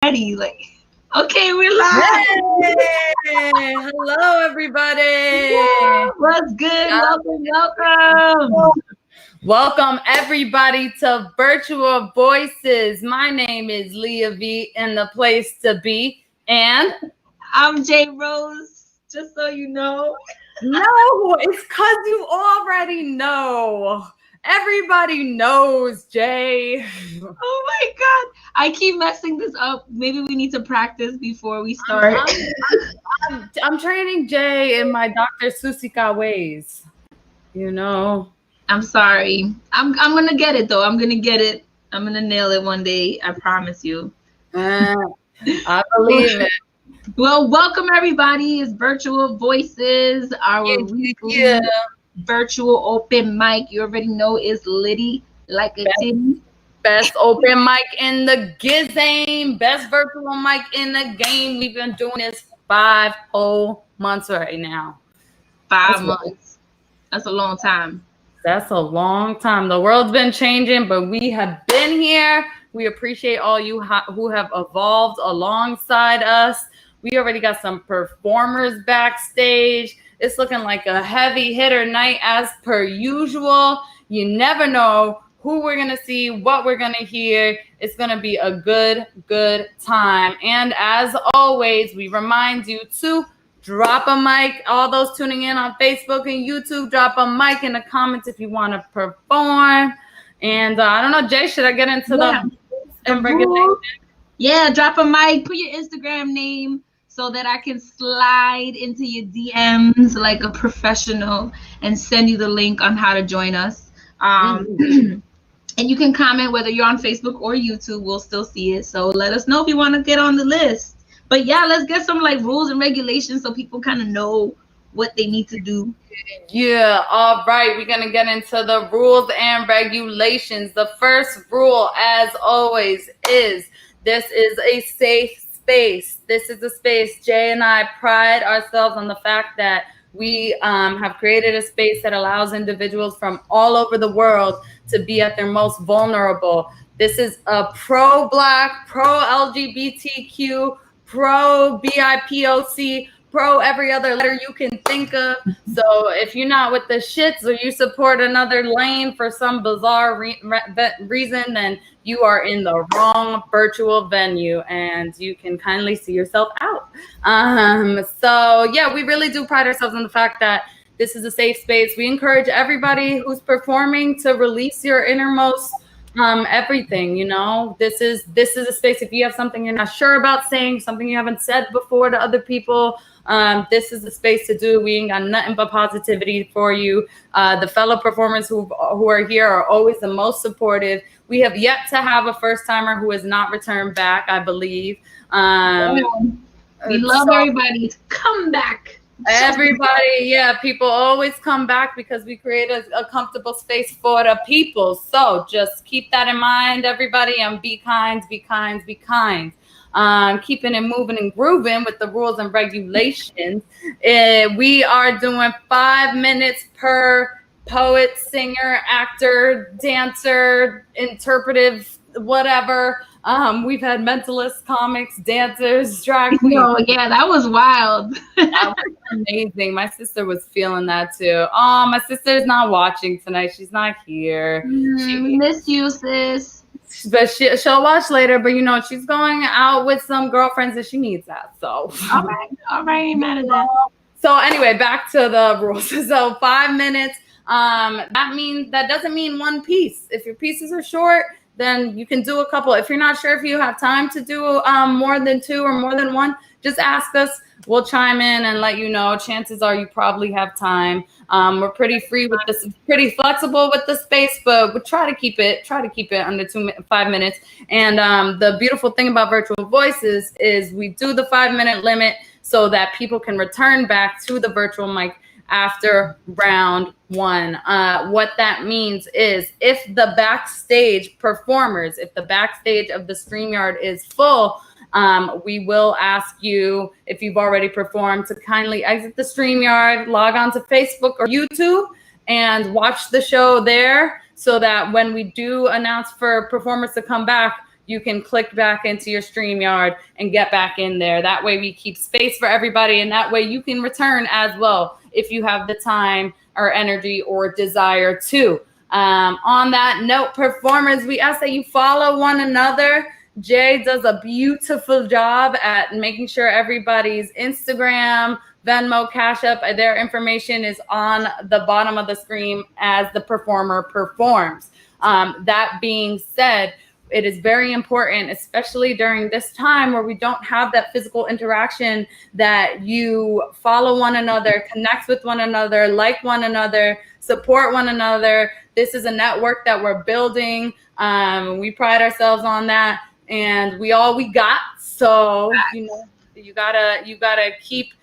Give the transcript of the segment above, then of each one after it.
already. Like, okay, we're live. Hey, hello everybody. Yeah, what's good? Welcome. Welcome everybody to Virtual Voices. My name is Leah V in the place to be. And I'm JRose, just so you know. no, it's because you already know. Everybody knows, Jay. Oh my God. I keep messing this up. Maybe we need to practice before we start. I'm training Jay in my Dr. Susika ways. You know. I'm sorry. I'm gonna get it though. I'm gonna get it. I'm gonna nail it one day. I promise you. I believe it. Well, welcome everybody. It's Virtual Voices, our weekly virtual open mic. You already know it's litty like a titty. Best open mic in the game. Best virtual mic in the game. We've been doing this 5 whole months right now. 5 months. That's a long time. That's a long time. The world's been changing, but we have been here. We appreciate all you who have evolved alongside us. We already got some performers backstage. It's looking like a heavy hitter night as per usual. You never know who we're going to see, what we're going to hear. It's going to be a good time. And as always, we remind you to drop a mic. All those tuning in on Facebook and YouTube, drop a mic in the comments if you want to perform. And I don't know, Jay, should I get into the regulation? Yeah, drop a mic. Put your Instagram name so that I can slide into your DMs like a professional and send you the link on how to join us. And you can comment whether you're on Facebook or YouTube. We'll still see it. So let us know if you want to get on the list. But yeah, let's get some like rules and regulations so people kind of know what they need to do. Yeah, all right. We're going to get into the rules and regulations. The first rule, as always, is this is a safe space. This is a space. Jay and I pride ourselves on the fact that we have created a space that allows individuals from all over the world to be at their most vulnerable. This is a pro-Black, pro-LGBTQ, pro-BIPOC, pro every other letter you can think of. So if you're not with the shits or you support another lane for some bizarre reason, then you are in the wrong virtual venue and you can kindly see yourself out. So yeah, we really do pride ourselves on the fact that this is a safe space. We encourage everybody who's performing to release your innermost everything. You know, this is a space. If you have something you're not sure about saying, something you haven't said before to other people, this is the space to do. We ain't got nothing but positivity for you. The fellow performers who are here are always the most supportive. We have yet to have a first timer who has not returned back, I believe. We love everybody to come back. Everybody, yeah, people always come back because we create a comfortable space for the people. So just keep that in mind, everybody, and be kind, be kind, be kind. Keeping it moving and grooving with the rules and regulations. We are doing 5 minutes per poet, singer, actor, dancer, interpretive, whatever. We've had mentalists, comics, dancers, drag queens. No, yeah, that was wild. That was amazing. My sister was feeling that too. Oh, my sister's not watching tonight. She's not here. We miss you, sis. But she'll watch later. But you know, she's going out with some girlfriends and she needs that. So all right, ain't mad at that. So anyway, back to the rules. So 5 minutes. That doesn't mean one piece. If your pieces are short, then you can do a couple. If you're not sure if you have time to do more than 2 or more than 1, just ask us. We'll chime in and let you know. Chances are you probably have time. We're pretty free with this, pretty flexible with the space, but we'll try to keep it under 5 minutes. And the beautiful thing about Virtual Voices is we do the 5 minute limit so that people can return back to the virtual mic after round 1. What that means is if the backstage performers, if the backstage of the StreamYard is full, we will ask you, if you've already performed, to kindly exit the StreamYard, log on to Facebook or YouTube, and watch the show there so that when we do announce for performers to come back, you can click back into your StreamYard and get back in there. That way we keep space for everybody, and that way you can return as well if you have the time or energy or desire to. On that note, performers, we ask that you follow one another. Jay does a beautiful job at making sure everybody's Instagram, Venmo, Cash App, their information is on the bottom of the screen as the performer performs. That being said, it is very important, especially during this time where we don't have that physical interaction, that you follow one another, connect with one another, like one another, support one another. This is a network that we're building. We pride ourselves on that, and we got. So you gotta keep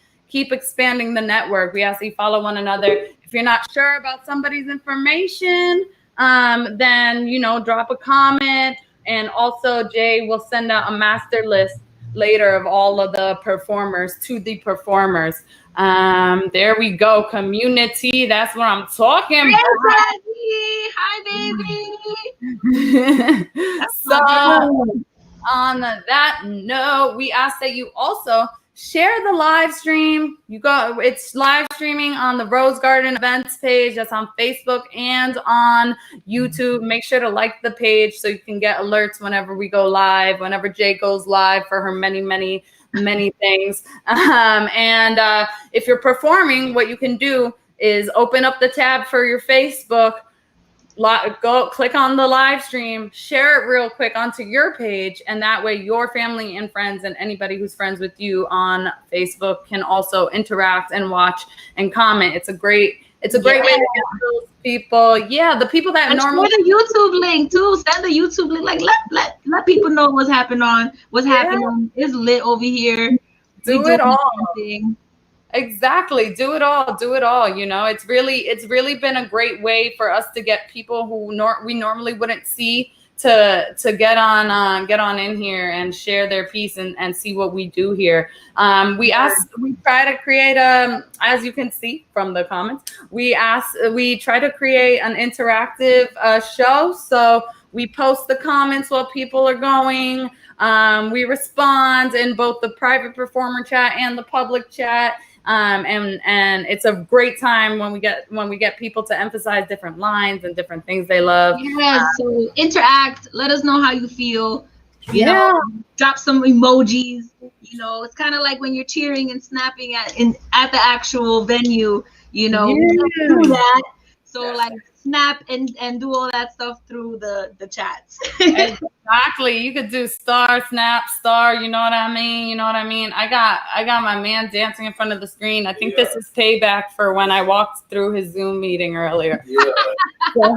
expanding the network. We ask that you follow one another. If you're not sure about somebody's information, then drop a comment. And also, Jay will send out a master list later of all of the performers to the performers. There we go. Community. That's what I'm talking about. Hi, baby. So, on that note, we ask that you also share the live stream. It's live streaming on the Rose Garden events page. That's on Facebook and on YouTube. Make sure to like the page so you can get alerts whenever we go live, whenever Jay goes live for her many things. And if you're performing, what you can do is open up the tab for your Facebook, go click on the live stream, share it real quick onto your page, and that way your family and friends and anybody who's friends with you on Facebook can also interact and watch and comment. It's a great way to get those people. Yeah, the people that normally the YouTube link too. Send the YouTube link. Like let people know what's happening. It's lit over here. Do it all. Exactly. Do it all. It's really been a great way for us to get people who we normally wouldn't see to get on in here and share their piece and see what we do here. We try to create as you can see from the comments, we try to create an interactive show. So we post the comments while people are going. We respond in both the private performer chat and the public chat. And it's a great time when we get people to emphasize different lines and different things they love. Yeah, so interact. Let us know how you feel. You know, drop some emojis. It's kind of like when you're cheering and snapping at the actual venue. Do that. So like snap and do all that stuff through the chats. Exactly. You could do star, snap, star. You know what I mean? I got my man dancing in front of the screen. I think this is payback for when I walked through his Zoom meeting earlier. Yeah.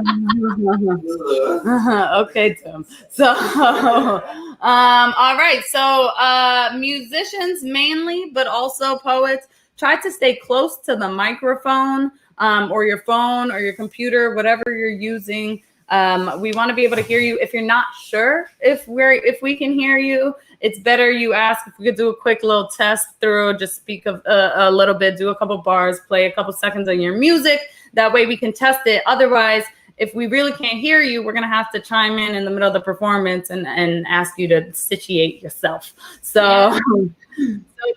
Okay, Tim. So, all right. So, musicians mainly, but also poets, try to stay close to the microphone. Or your phone or your computer, whatever you're using. We want to be able to hear you. If you're not sure if we can hear you, it's better you ask if we could do a quick little test through, just speak a little bit, do a couple bars, play a couple seconds of your music. That way we can test it. Otherwise, if we really can't hear you, we're going to have to chime in the middle of the performance and ask you to situate yourself. So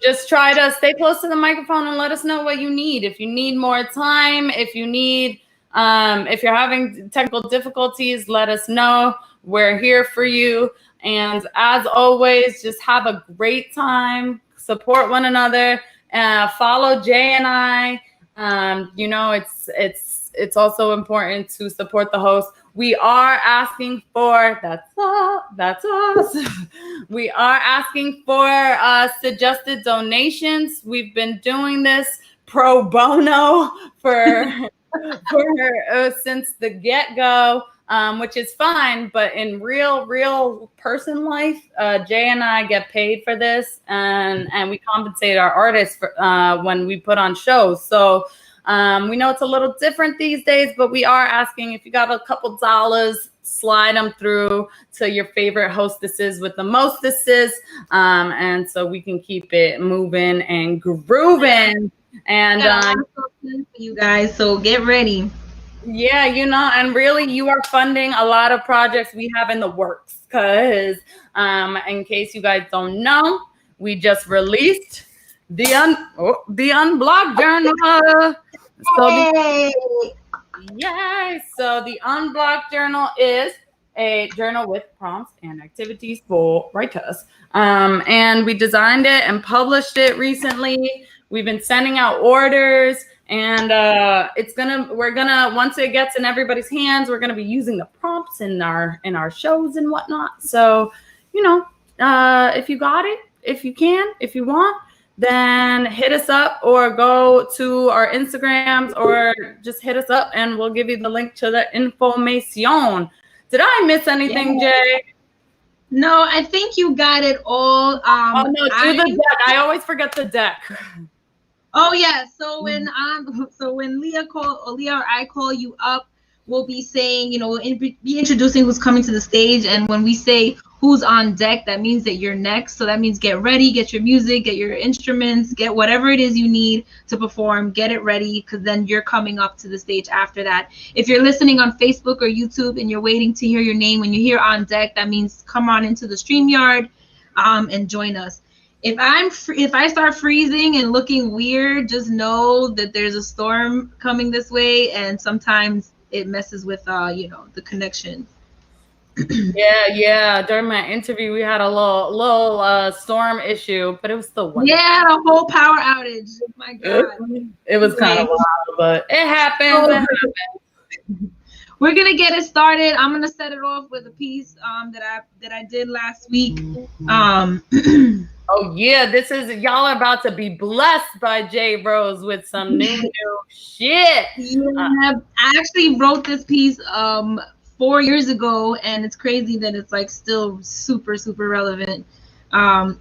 just try to stay close to the microphone and let us know what you need. If you need more time, if you're having technical difficulties, let us know. We're here for you. And as always, just have a great time. Support one another. Follow Jay and I. It's also important to support the host. We are asking for, that's us. We are asking for suggested donations. We've been doing this pro bono since the get-go, which is fine. But in real person life, Jay and I get paid for this, and we compensate our artists for, when we put on shows. So we know it's a little different these days, but we are asking if you got a couple dollars, slide them through to your favorite hostesses with the mostesses, and so we can keep it moving and grooving. And you guys, so get ready. Yeah, and really you are funding a lot of projects we have in the works. because in case you guys don't know, we just released the Unblocked Journal. So the Unblocked Journal is a journal with prompts and activities for writers. And we designed it and published it recently. We've been sending out orders, and we're gonna once it gets in everybody's hands, we're gonna be using the prompts in our shows and whatnot. So, if you got it, if you can, if you want, then hit us up or go to our Instagrams or just hit us up and we'll give you the link to the information. Did I miss anything, Jay? No, I think you got it all. Oh no, do the deck. I always forget the deck. Oh yeah. So when Leah or I call you up, we'll be saying, we'll be introducing who's coming to the stage, and when we say who's on deck, that means that you're next. So that means get ready, get your music, get your instruments, get whatever it is you need to perform, get it ready, because then you're coming up to the stage after that. If you're listening on Facebook or YouTube and you're waiting to hear your name, when you hear on deck, that means come on into the StreamYard and join us. If I start freezing and looking weird, just know that there's a storm coming this way, and sometimes it messes with the connection. Yeah. During my interview, we had a little storm issue, but it was still wonderful. Yeah, a whole power outage. My God, it was kind of wild, but it happens. We're gonna get it started. I'm gonna set it off with a piece that I did last week. Oh yeah, y'all are about to be blessed by JRose with some new shit. Yeah, I actually wrote this piece 4 years ago, and it's crazy that it's like still super, super relevant.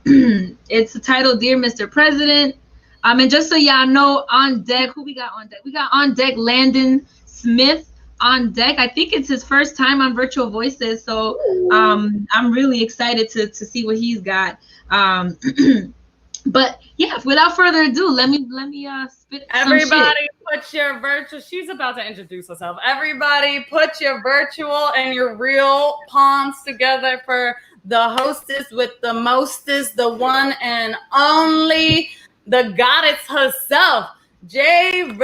It's titled Dear Mr. President. And just so y'all know, on deck, who we got on deck? We got on deck Landon Smith on deck. I think it's his first time on Virtual Voices, so I'm really excited to see what he's got. But yeah, without further ado, let me spit everybody some shit. Put your virtual, she's about to introduce herself. Everybody put your virtual and your real palms together for the hostess with the mostest, the one and only, the goddess herself, JRose.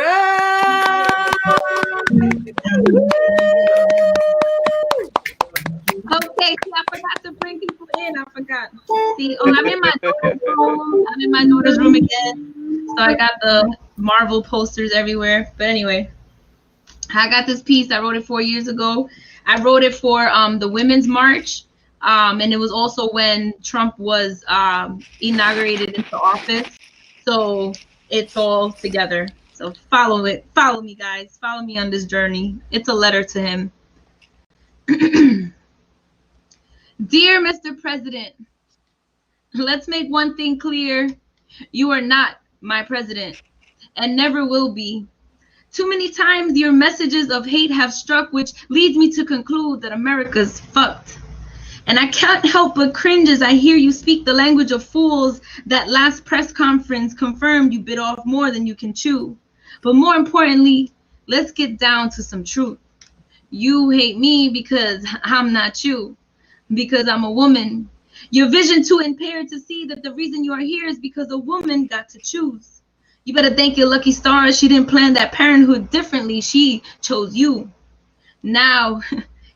Okay, see, I forgot to bring people in. I forgot. See, I'm in my daughter's room. I'm in my daughter's room again. So I got the Marvel posters everywhere. But anyway, I got this piece. I wrote it 4 years ago. I wrote it for the Women's March. And it was also when Trump was inaugurated into office. So it's all together. So follow it. Follow me, guys. Follow me on this journey. It's a letter to him. Dear Mr. President, let's make one thing clear. You are not my president and never will be. Too many times your messages of hate have struck, which leads me to conclude that America's fucked. And I can't help but cringe as I hear you speak the language of fools. That last press conference confirmed you bit off more than you can chew. But more importantly, let's get down to some truth. You hate me because I'm not you. Because I'm a woman. Your vision too impaired to see that the reason you are here is because a woman got to choose. You better thank your lucky stars she didn't plan that parenthood differently. She chose you. Now,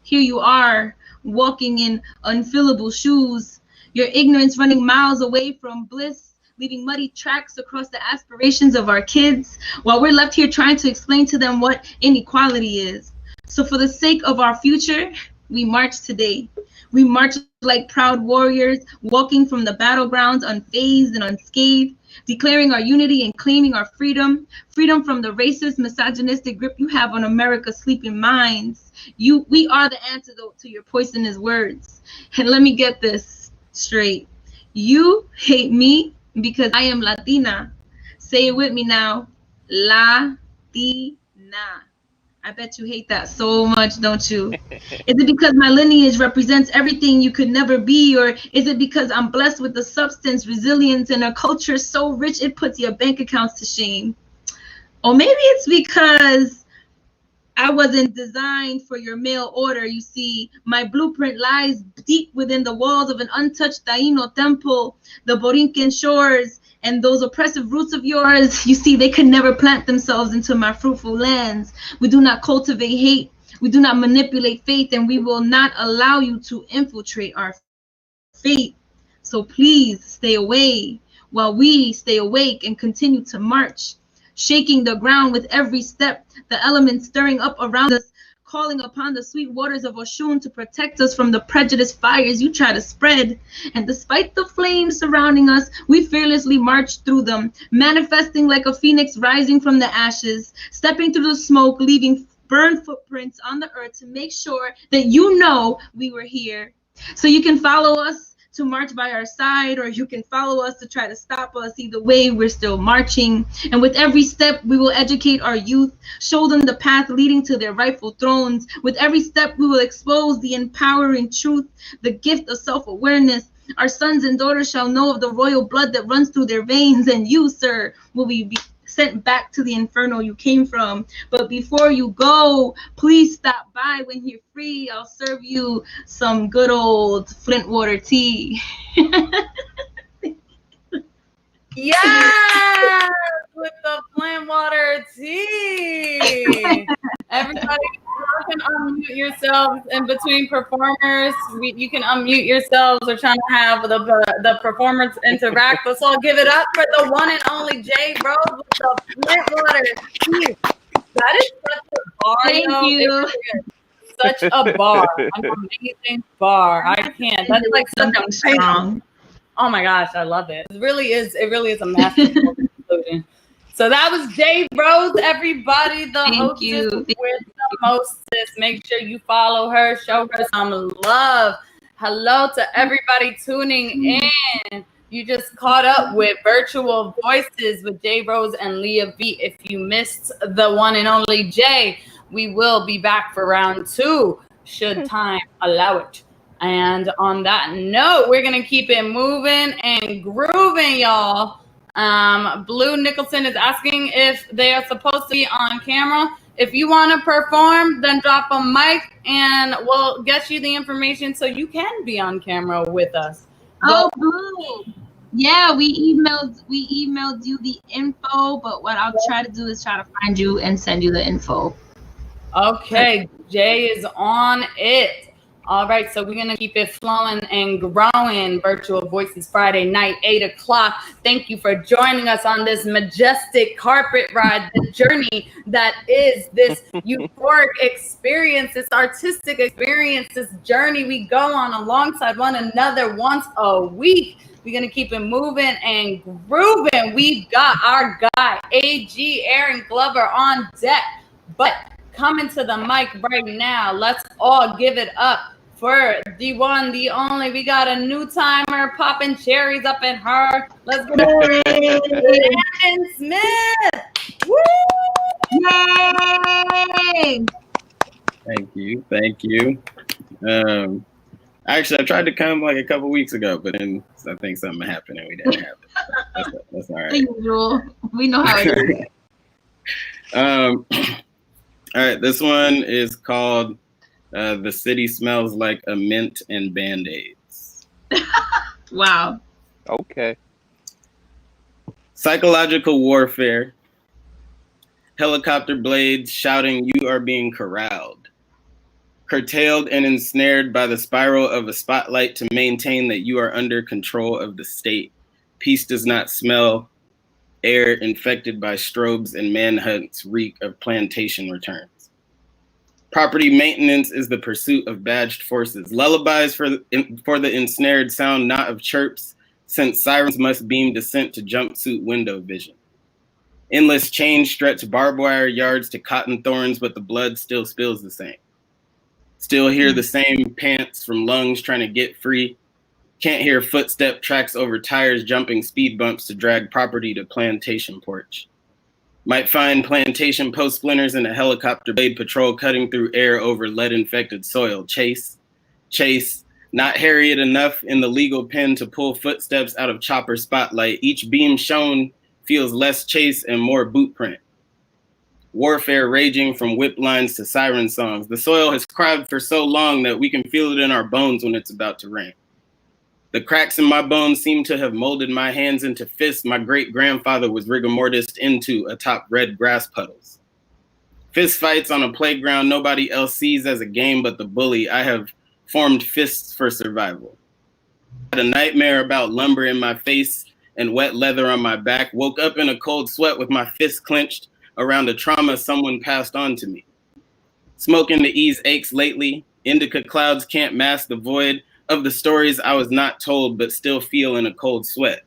here you are, walking in unfillable shoes. Your ignorance running miles away from bliss, leaving muddy tracks across the aspirations of our kids, while we're left here trying to explain to them what inequality is. So for the sake of our future, we march today. We march like proud warriors, walking from the battlegrounds unfazed and unscathed, declaring our unity and claiming our freedom, freedom from the racist, misogynistic grip you have on America's sleeping minds. We are the antidote to your poisonous words. And let me get this straight. You hate me because I am Latina. Say it with me now. Latina. I bet you hate that so much, don't you? Is it because my lineage represents everything you could never be? Or is it because I'm blessed with the substance, resilience, and a culture so rich it puts your bank accounts to shame? Or maybe it's because I wasn't designed for your mail order. You see, my blueprint lies deep within the walls of an untouched Taino temple, the Borinquen shores, and those oppressive roots of yours. You see, they could never plant themselves into my fruitful lands. We do not cultivate hate. We do not manipulate faith, and we will not allow you to infiltrate our fate. So please stay away while we stay awake and continue to march, shaking the ground with every step, the elements stirring up around us, calling upon the sweet waters of Oshun to protect us from the prejudiced fires you try to spread. And despite the flames surrounding us, we fearlessly march through them, manifesting like a phoenix rising from the ashes, stepping through the smoke, leaving burned footprints on the earth to make sure that you know we were here. So you can follow us to march by our side, or you can follow us to try to stop us. Either way, we're still marching. And with every step, we will educate our youth, show them the path leading to their rightful thrones. With every step, we will expose the empowering truth, the gift of self-awareness. Our sons and daughters shall know of the royal blood that runs through their veins, and you, sir, will be sent back to the inferno you came from. But before you go, please stop by when you're free. I'll serve you some good old Flint water tea. Yes, with the Flint water tea. Everybody, you can unmute yourselves in between performers. You can unmute yourselves or trying to have the performers interact. Let's all give it up for the one and only JRose with the Flint water tea. That is such a bar. Thank you. Such a bar, an amazing bar. I can't. That's like something strong. Oh my gosh, I love it. It really is a masterful conclusion. So that was JRose, everybody, the hostess with the mostest. Make sure you follow her, show her some love. Hello to everybody tuning in. You just caught up with Virtual Voices with JRose and Leah V. If you missed the one and only Jay, we will be back for round 2, should time allow it. And on that note, we're going to keep it moving and grooving, y'all. Blue Nicholson is asking if they are supposed to be on camera. If you want to perform, then drop a mic and we'll get you the information so you can be on camera with us. Oh, Blue. Yeah, we emailed you the info, but what I'll try to do is try to find you and send you the info. Okay, Jay is on it. All right, so we're going to keep it flowing and growing. Virtual Voices Friday night, 8 o'clock. Thank you for joining us on this majestic carpet ride, the journey that is this euphoric experience, this artistic experience, this journey we go on alongside one another once a week. We're going to keep it moving and grooving. We've got our guy, AG Aaron Glover, on deck. But coming to the mic right now, let's all give it up for the one, the only. We got a new timer popping cherries up in her. Let's get it. Landon Smith. Woo! Yay! Thank you. Actually, I tried to come like a couple weeks ago, but then I think something happened and we didn't have it. That's all right. Usual. We know how it is. All right, this one is called The City Smells Like a Mint and Band-Aids. Wow. Okay. Psychological warfare. Helicopter blades shouting you are being corralled. Curtailed and ensnared by the spiral of a spotlight to maintain that you are under control of the state. Peace does not smell. Air infected by strobes and manhunts reek of plantation returns. Property maintenance is the pursuit of badged forces. Lullabies for the ensnared sound not of chirps, since sirens must beam descent to jumpsuit window vision. Endless chains stretch barbed wire yards to cotton thorns, but the blood still spills the same. Still hear the same pants from lungs trying to get free. Can't hear footstep tracks over tires jumping speed bumps to drag property to plantation porch. Might find plantation post splinters in a helicopter blade patrol cutting through air over lead-infected soil. Chase, not Harriet enough in the legal pen to pull footsteps out of chopper spotlight. Each beam shown feels less chase and more boot print. Warfare raging from whip lines to siren songs. The soil has cried for so long that we can feel it in our bones when it's about to rain. The cracks in my bones seem to have molded my hands into fists my great-grandfather was rigor mortised into atop red grass puddles. Fist fights on a playground nobody else sees as a game but the bully. I have formed fists for survival. I had a nightmare about lumber in my face and wet leather on my back, woke up in a cold sweat with my fists clenched around a trauma someone passed on to me. Smoking to ease aches lately, indica clouds can't mask the void of the stories I was not told but still feel in a cold sweat.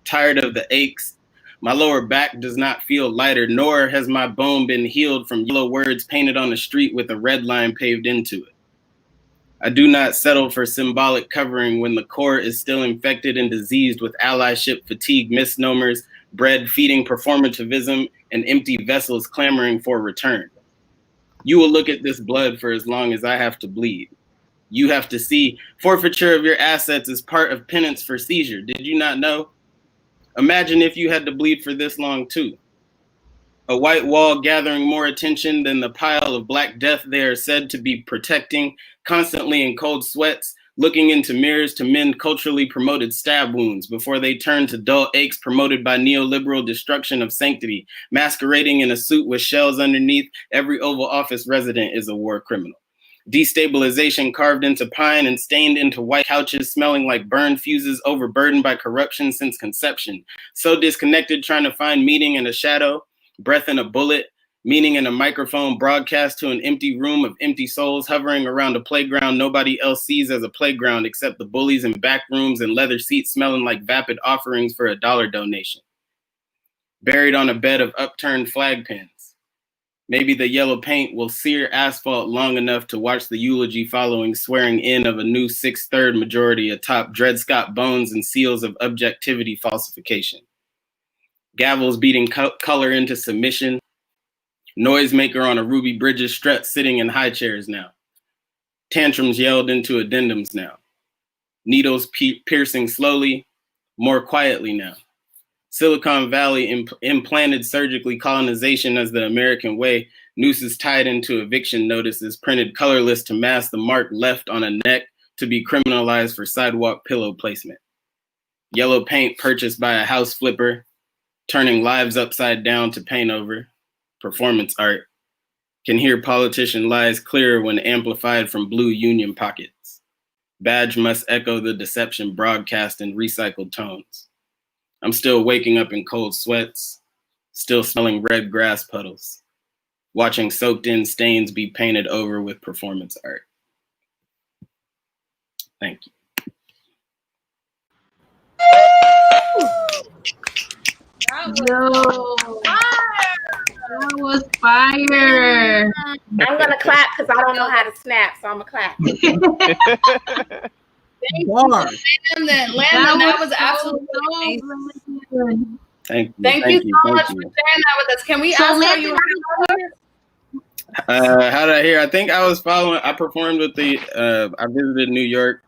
Tired of the aches, my lower back does not feel lighter, nor has my bone been healed from yellow words painted on the street with a red line paved into it. I do not settle for symbolic covering when the core is still infected and diseased with allyship fatigue misnomers, bread feeding performativism, and empty vessels clamoring for return. You will look at this blood for as long as I have to bleed. You have to see forfeiture of your assets is part of penance for seizure. Did you not know? Imagine if you had to bleed for this long too. A white wall gathering more attention than the pile of black death they are said to be protecting, constantly in cold sweats, looking into mirrors to mend culturally promoted stab wounds before they turn to dull aches promoted by neoliberal destruction of sanctity, masquerading in a suit with shells underneath. Every Oval Office resident is a war criminal. Destabilization carved into pine and stained into white couches, smelling like burned fuses, overburdened by corruption since conception. So disconnected, trying to find meaning in a shadow, breath in a bullet, meaning in a microphone broadcast to an empty room of empty souls hovering around a playground nobody else sees as a playground except the bullies in back rooms and leather seats smelling like vapid offerings for a $1 donation. Buried on a bed of upturned flag pins. Maybe the yellow paint will sear asphalt long enough to watch the eulogy following swearing in of a new 6/3 majority atop Dred Scott bones and seals of objectivity falsification. Gavels beating color into submission. Noisemaker on a Ruby Bridges strut sitting in high chairs now. Tantrums yelled into addendums now. Needles piercing slowly, more quietly now. Silicon Valley implanted surgically colonization as the American way, nooses tied into eviction notices, printed colorless to mask the mark left on a neck to be criminalized for sidewalk pillow placement. Yellow paint purchased by a house flipper, turning lives upside down to paint over. Performance art. Can hear politician lies clearer when amplified from blue union pockets. Badge must echo the deception broadcast in recycled tones. I'm still waking up in cold sweats, still smelling red grass puddles, watching soaked in stains be painted over with performance art. Thank you. Yo, that was fire. I'm gonna clap because I don't know how to snap, so I'm gonna clap. Thank you, Landon. That was absolutely amazing. Thank you so much for sharing that with us. Can we ask how you how did I hear? I think I was following. I performed with the. I visited New York,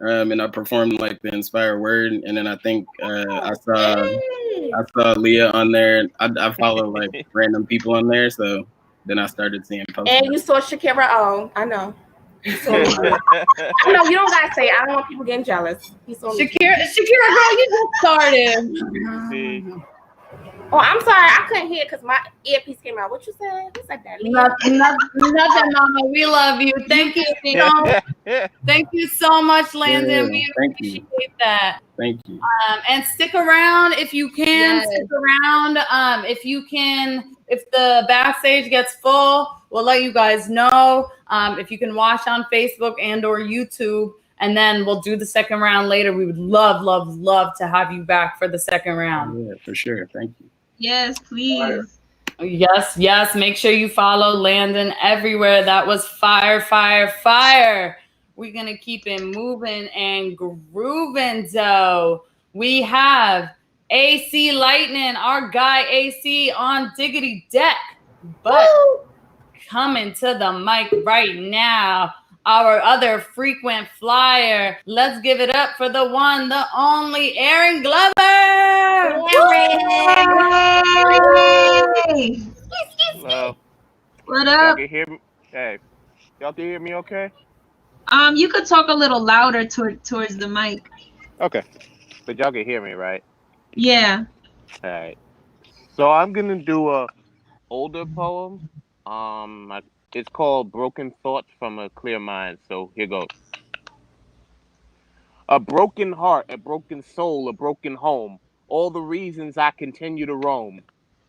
and I performed like the Inspire Word, and then I think I saw Leah on there. I follow like random people on there, so then I started seeing posts. And you saw Shakira. Oh, I know. No, you don't gotta say it. I don't want people getting jealous. Shakira, girl, you just started. Oh, I'm sorry. I couldn't hear because my earpiece came out. What you said? Who said that? Nothing, Mama. We love you. Thank you. Thank you so much, Landon. We appreciate that. Thank you. And stick around if you can. Yes. Stick around. If you can, if the backstage gets full, we'll let you guys know. If you can watch on Facebook and or YouTube, and then we'll do the second round later. We would love to have you back for the second round. Yeah, for sure. Thank you. Yes, please. Yes. Make sure you follow Landon everywhere. That was fire. We're going to keep it moving and grooving, though. We have AC Lightning, our guy AC on Diggity Deck. But coming to the mic right now, our other frequent flyer. Let's give it up for the one, the only Aaron Glover. What Y'all up? can hear me? Hey, y'all can hear me okay? You could talk a little louder towards the mic. Okay. But y'all can hear me, right? Yeah. All right. So I'm gonna do a older poem. It's called "Broken Thoughts from a Clear Mind." So here goes. A broken heart, a broken soul, a broken home. All the reasons I continue to roam.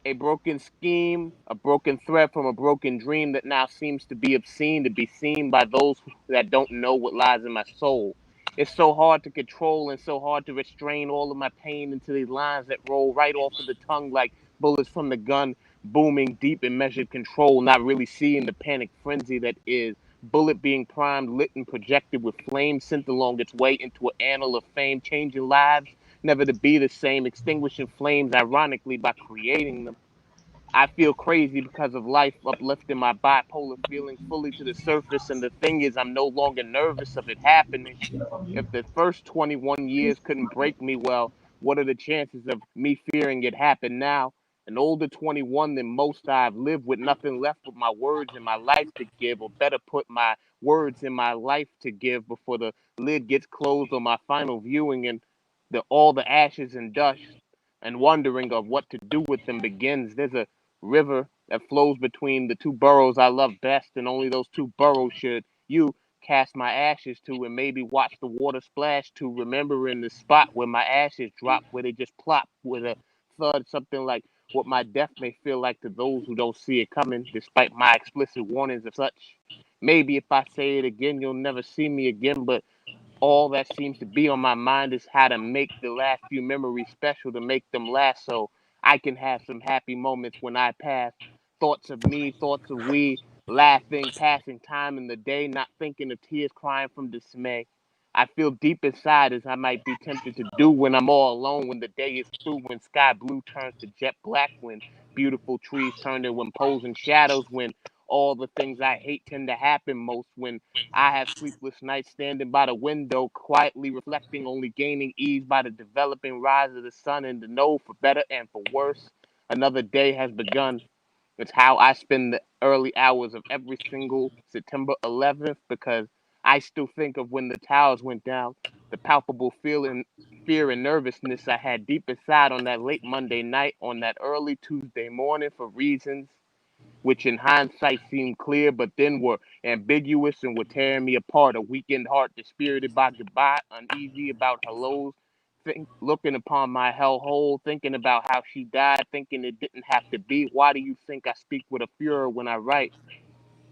A broken scheme, a broken thread from a broken dream that now seems to be obscene to be seen by those that don't know what lies in my soul. It's so hard to control and so hard to restrain all of my pain into these lines that roll right off of the tongue like bullets from the gun, booming deep in measured control, not really seeing the panic frenzy that is bullet being primed, lit and projected with flame sent along its way into an annal of fame, changing lives, never to be the same, extinguishing flames ironically by creating them. I feel crazy because of life uplifting my bipolar feeling fully to the surface, and the thing is, I'm no longer nervous of it happening. If the first 21 years couldn't break me, well, what are the chances of me fearing it happen now? An older 21 than most I've lived with nothing left but my words in my life to give, or better put, my words in my life to give before the lid gets closed on my final viewing and all the ashes and dust and wondering of what to do with them begins. There's a river that flows between the two boroughs I love best, and only those two boroughs should you cast my ashes to, and maybe watch the water splash to, remembering the spot where my ashes drop, where they just plop with a thud, something like what my death may feel like to those who don't see it coming, despite my explicit warnings of such. Maybe if I say it again, you'll never see me again, but all that seems to be on my mind is how to make the last few memories special, to make them last so I can have some happy moments when I pass. Thoughts of me, thoughts of we, laughing, passing time in the day, not thinking of tears crying from dismay. I feel deep inside as I might be tempted to do when I'm all alone, when the day is through, when sky blue turns to jet black, when beautiful trees turn to imposing shadows, when all the things I hate tend to happen most, when I have sleepless nights standing by the window, quietly reflecting, only gaining ease by the developing rise of the sun, and to know for better and for worse, another day has begun. It's how I spend the early hours of every single September 11th, because I still think of when the towers went down, the palpable feeling, fear and nervousness I had deep inside on that late Monday night, on that early Tuesday morning, for reasons which in hindsight seemed clear, but then were ambiguous and were tearing me apart. A weakened heart, dispirited by goodbye, uneasy about hellos, looking upon my hellhole, thinking about how she died, thinking it didn't have to be. Why do you think I speak with a furor when I write?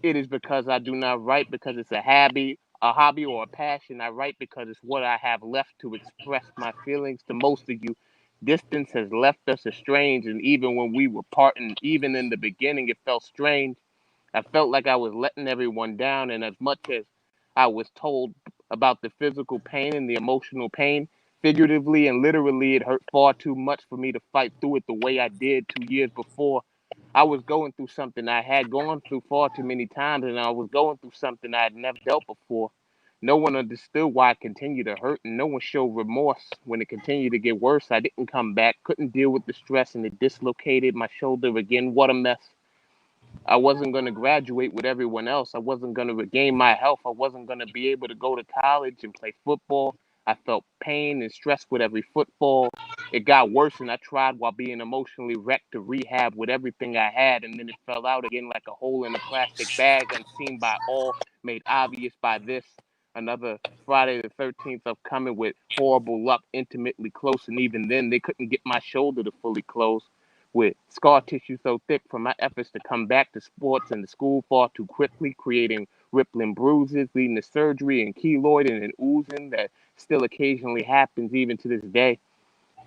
It is because I do not write because it's a hobby or a passion. I write because it's what I have left to express my feelings to most of you. Distance has left us estranged, and even when we were parting, even in the beginning, it felt strange. I felt like I was letting everyone down, and as much as I was told about the physical pain and the emotional pain, figuratively and literally, it hurt far too much for me to fight through it the way I did 2 years before. I was going through something I had gone through far too many times, and I was going through something I had never dealt before. No one understood why I continued to hurt, and no one showed remorse when it continued to get worse. I didn't come back, couldn't deal with the stress, and it dislocated my shoulder again. What a mess. I wasn't going to graduate with everyone else. I wasn't going to regain my health. I wasn't going to be able to go to college and play football. I felt pain and stress with every footfall. It got worse, and I tried while being emotionally wrecked to rehab with everything I had, and then it fell out again like a hole in a plastic bag, unseen by all, made obvious by this. Another Friday the 13th upcoming with horrible luck, intimately close, and even then they couldn't get my shoulder to fully close with scar tissue so thick from my efforts to come back to sports and the school far too quickly, creating rippling bruises, leading to surgery and keloiding and oozing that still occasionally happens even to this day.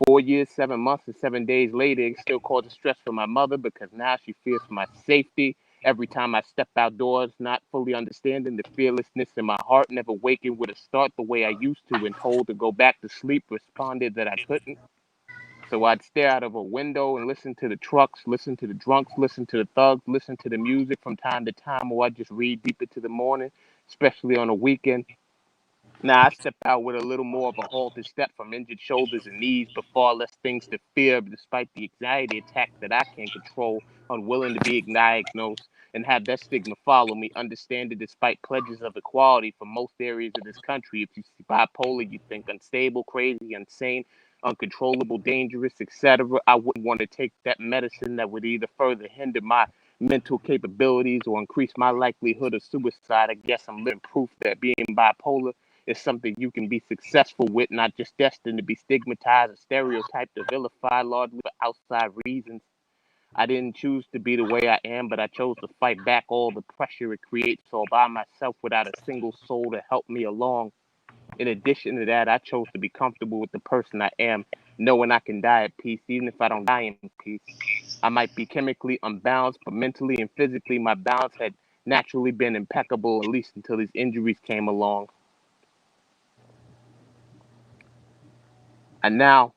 4 years, 7 months, and 7 days later, it still causes stress for my mother because now she fears for my safety. Every time I step outdoors, not fully understanding the fearlessness in my heart, never waking with a start the way I used to, and told to go back to sleep, responded that I couldn't. So I'd stare out of a window and listen to the trucks, listen to the drunks, listen to the thugs, listen to the music from time to time, or I'd just read deep into the morning, especially on a weekend. Now I step out with a little more of a halted step from injured shoulders and knees, but far less things to fear, despite the anxiety attacks that I can't control, unwilling to be diagnosed. and have that stigma follow me. Understand that despite pledges of equality for most areas of this country, if you see bipolar, you think unstable, crazy, insane, uncontrollable, dangerous, etc. I wouldn't want to take that medicine that would either further hinder my mental capabilities or increase my likelihood of suicide. I guess I'm living proof that being bipolar is something you can be successful with, not just destined to be stigmatized or stereotyped or vilified largely for outside reasons. I didn't choose to be the way I am, but I chose to fight back all the pressure it creates all by myself without a single soul to help me along. In addition to that, I chose to be comfortable with the person I am, knowing I can die at peace, even if I don't die in peace. I might be chemically unbalanced, but mentally and physically, my balance had naturally been impeccable, at least until these injuries came along. I now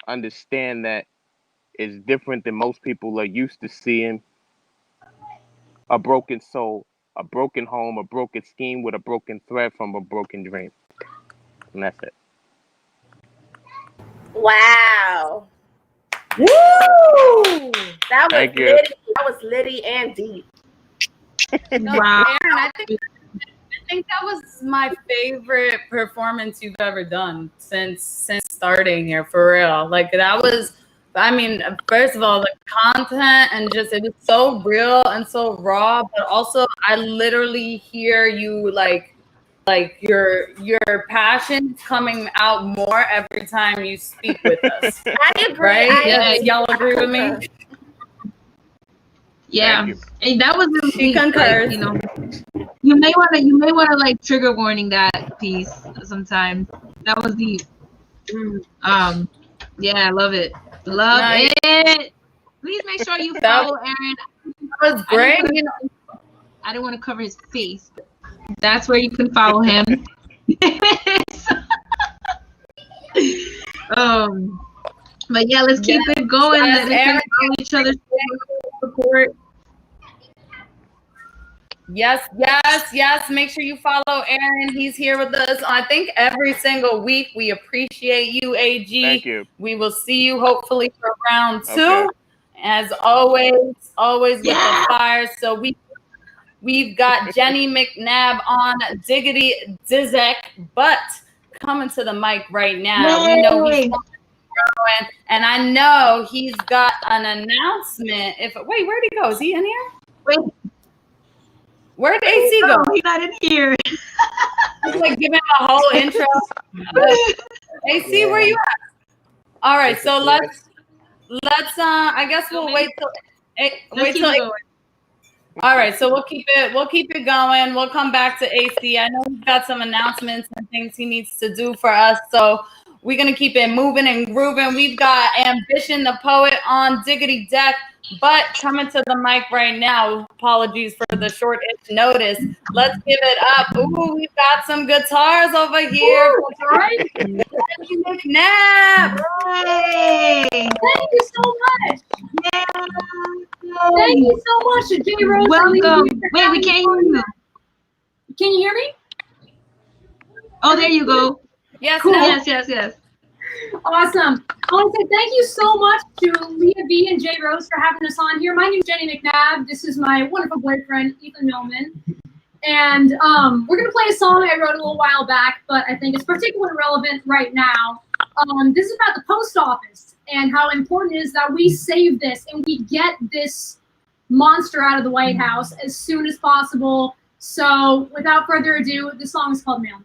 understand that it's different than most people are used to seeing. A broken soul, a broken home, a broken scheme with a broken thread from a broken dream. And that's it. Wow. Woo! That was Thank you. litty. That was litty and deep. No, Wow. Aaron, I think that was my favorite performance you've ever done since starting here, for real. Like, that was, I mean, first of all, the content and just, it was so real and so raw, but also I literally hear you like your passion coming out more every time you speak with us. I agree. Right? Yeah, Y'all agree with me? Yeah, Thank you. and that was really She deep, concurs. like, you know, you may want to like trigger warning that piece sometime. That was deep. Yeah, I love it. Love Nice. it. Please make sure you follow Aaron. That was great. I didn't want to cover his face, but that's where you can follow him. But yeah, let's keep it going. Yes, Let's Aaron. follow each other's support. Yes. Make sure you follow Aaron. He's here with us, I think, every single week. We appreciate you, AG. Thank you. We will see you hopefully for round 2. Okay. As always with the fire. So we've got Jenny McNabb on Diggity Dizek, but coming to the mic right now. We know he's growing, and I know he's got an announcement. Wait, where'd he go? Is he in here? Wait. Where'd AC go? He's not in here. He's like giving a whole intro. AC, where you at? All right, so let's I guess we'll wait till all right, so we'll keep it going. We'll come back to AC. I know he's got some announcements and things he needs to do for us, so we're gonna keep it moving and grooving. We've got Ambition the Poet on Diggity Deck, but coming to the mic right now. Apologies for the short-ish notice. Let's give it up. Ooh, we've got some guitars over here. Right? McNabb. Hey. Thank you so much. Yeah. Thank you so much to JRose. Welcome. Wait, we can't hear you. Can you hear me? Oh, there you go. Yes, Cool. no. Yes. Awesome. I want to say thank you so much to Leah V and JRose for having us on here. My name is Jenny McNabb. This is my wonderful boyfriend, Ethan Millman. And we're going to play a song I wrote a little while back, but I think it's particularly relevant right now. This is about the post office and how important it is that we save this and we get this monster out of the White House as soon as possible. So without further ado, this song is called Mail.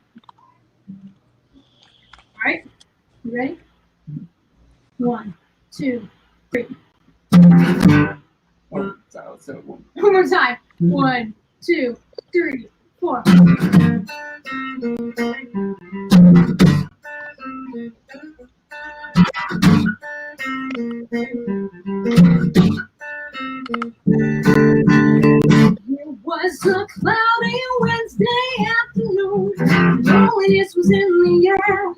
All right, you ready? 1, 2, 3. One more time. 1, 2, 3, 4. It was a cloudy Wednesday afternoon. Loneliness was in the air.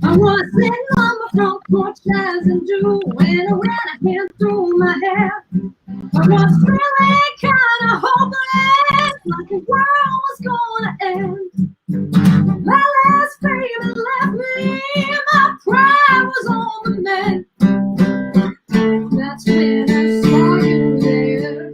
I was sitting on my front porch as I do when I ran a hand through my hair. I was feeling kind of hopeless, like the world was gonna end. My last favorite left me, my pride was on the mend. That's when I saw you there.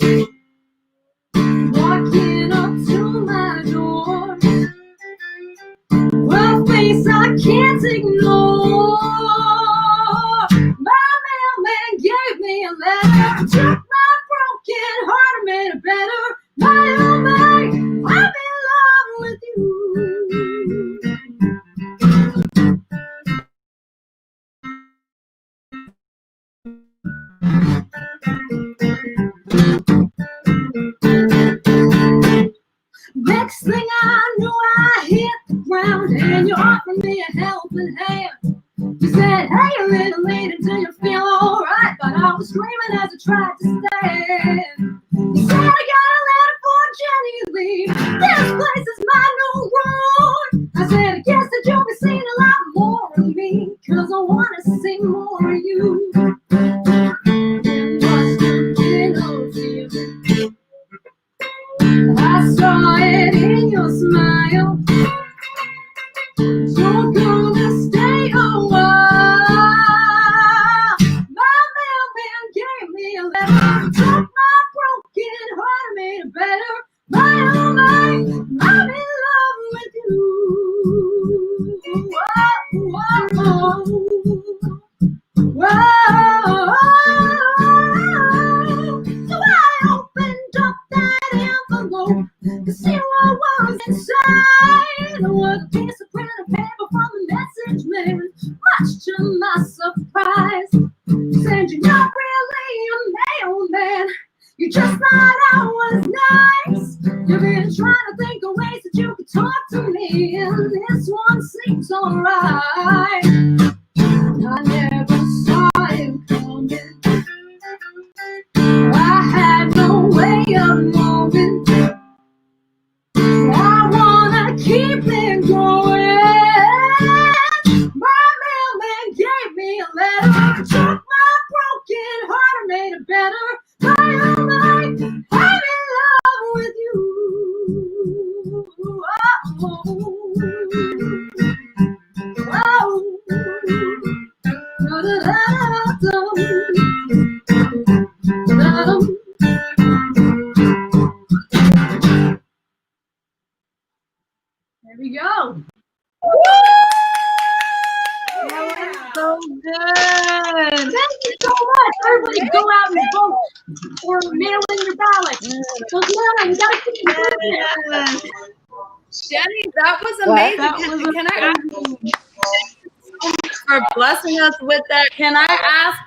around and you offered me a helping hand. You said, hey, a little late until you feel alright, but I was screaming as I tried to stand. You said, I got a letter for Jenny Lee. This place is my new road. I said, I guess that you'll be seeing a lot more of me, cause I wanna see more of you. I saw it in your smile. So gonna stay a while. My mailman gave me a letter, took my broken heart and made it better. My oh my, I'm in love with you. Whoa, whoa, whoa. So I opened up that envelope to see what was inside. There was a piece of printed paper from the message man, much to my surprise. Said, you're not really a mailman, you just thought I was nice. You've been trying to think of ways that you could talk to me, and this one seems alright. I never saw it coming, I had no way of knowing. I wanna keep it going. My mailman gave me a letter, took my broken heart and made it better. My oh my, I'm in love with you. There we go. That was so good. Thank you so much. Everybody go out and vote or mail in your ballot. So Leah, you gotta keep it moving. Jenny, that was amazing. That was Can I ask you so much for blessing us with that? Can I ask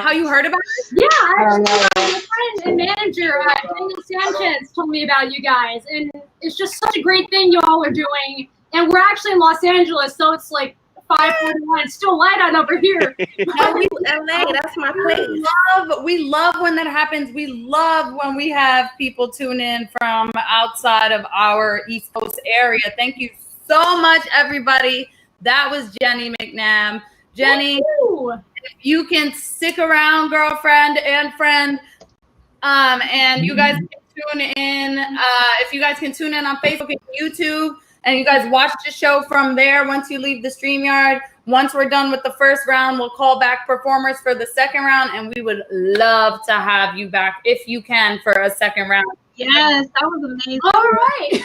how you heard about it? Yeah, actually, my friend and manager, Daniel Sanchez, told me about you guys, and it's just such a great thing you all are doing. And we're actually in Los Angeles, so it's like 5:41. It's still light out over here. No, we LA. That's my place. We love when that happens. We love when we have people tune in from outside of our East Coast area. Thank you so much, everybody. That was Jenny McNabb. Jenny, if you can stick around, girlfriend and friend, and you guys can tune in. If you guys can tune in on Facebook and YouTube, and you guys watch the show from there once you leave the StreamYard. Once we're done with the first round, we'll call back performers for the second round, and we would love to have you back if you can for a second round. Yes, that was amazing. All right.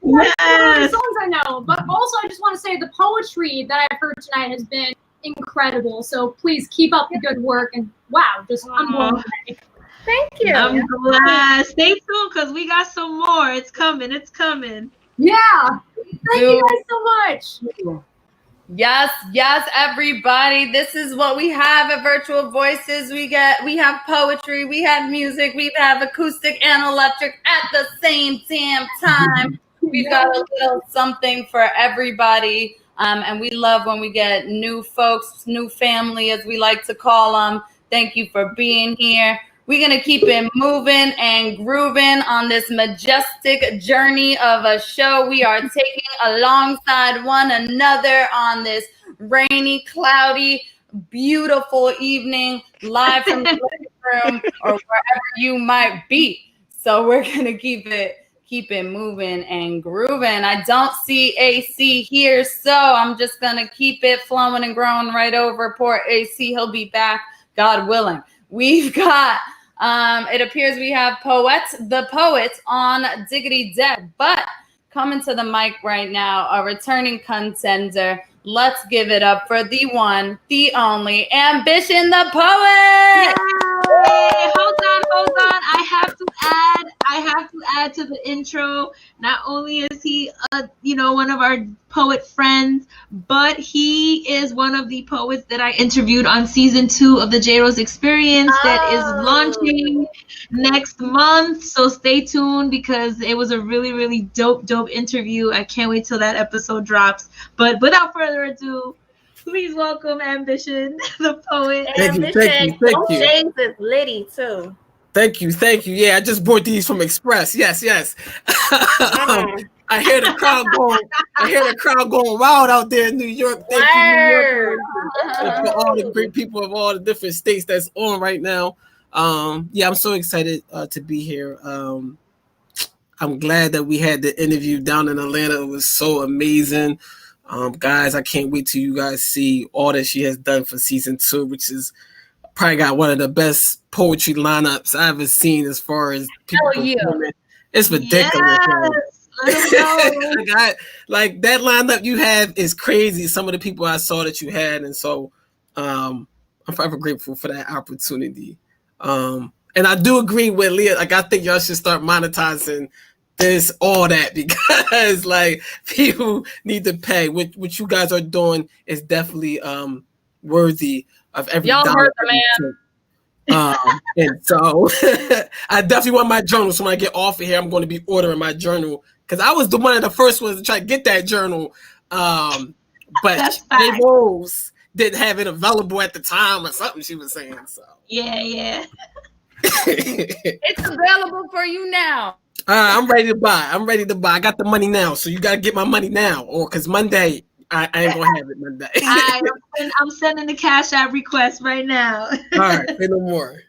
Yes. Songs I know, but also I just want to say the poetry that I've heard tonight has been incredible. So please keep up the good work, and wow, just I'm blown away. Thank you. I'm glad. Stay tuned because we got some more. It's coming. It's coming. Yeah. Thank you guys so much. Yes, everybody. This is what we have at Virtual Voices. We have poetry, we have music, we have acoustic and electric at the same damn time. We've got a little something for everybody. And we love when we get new folks, new family, as we like to call them. Thank you for being here. We're going to keep it moving and grooving on this majestic journey of a show we are taking alongside one another on this rainy, cloudy, beautiful evening, live from the living room or wherever you might be. So we're going to keep it moving and grooving. I don't see AC here, so I'm just going to keep it flowing and growing right over Port AC. He'll be back, God willing. We've got, it appears we have the poets on Diggity Dead, but coming to the mic right now, a returning contender. Let's give it up for the one, the only, Ambition the Poet. Yay! Hold on. I have to add, I I have to add to the intro. Not only is he, one of our poet friends, but he is one of the poets that I interviewed on season 2 of the JRose Experience that is launching next month. So stay tuned because it was a really, really dope interview. I can't wait till that episode drops. But without further ado, please welcome Ambition, the poet. Thank you. James is litty too. Thank you. Yeah, I just bought these from Express. Yes. I hear the crowd going wild out there in New York. Thank you, New York, and for all the great people of all the different states that's on right now. I'm so excited to be here. I'm glad that we had the interview down in Atlanta. It was so amazing. Guys, I can't wait till you guys see all that she has done for season 2, which is probably got one of the best poetry lineups I've ever seen as far as people performing. It's ridiculous. Yes. Like that lineup you have is crazy. Some of the people I saw that you had, and so I'm forever grateful for that opportunity. And I do agree with Leah. Like I think y'all should start monetizing all that because like people need to pay. What you guys are doing is definitely worthy of every y'all dollar. Heard the man. And so I definitely want my journal. So when I get off of here, I'm going to be ordering my journal because I was one of the first ones to try to get that journal. But JRose didn't have it available at the time or something she was saying. So yeah. It's available for you now. I'm ready to buy. I got the money now, so you gotta get my money now, or because Monday I ain't gonna have it Monday. I'm sending the Cash App request right now. All right, say no more.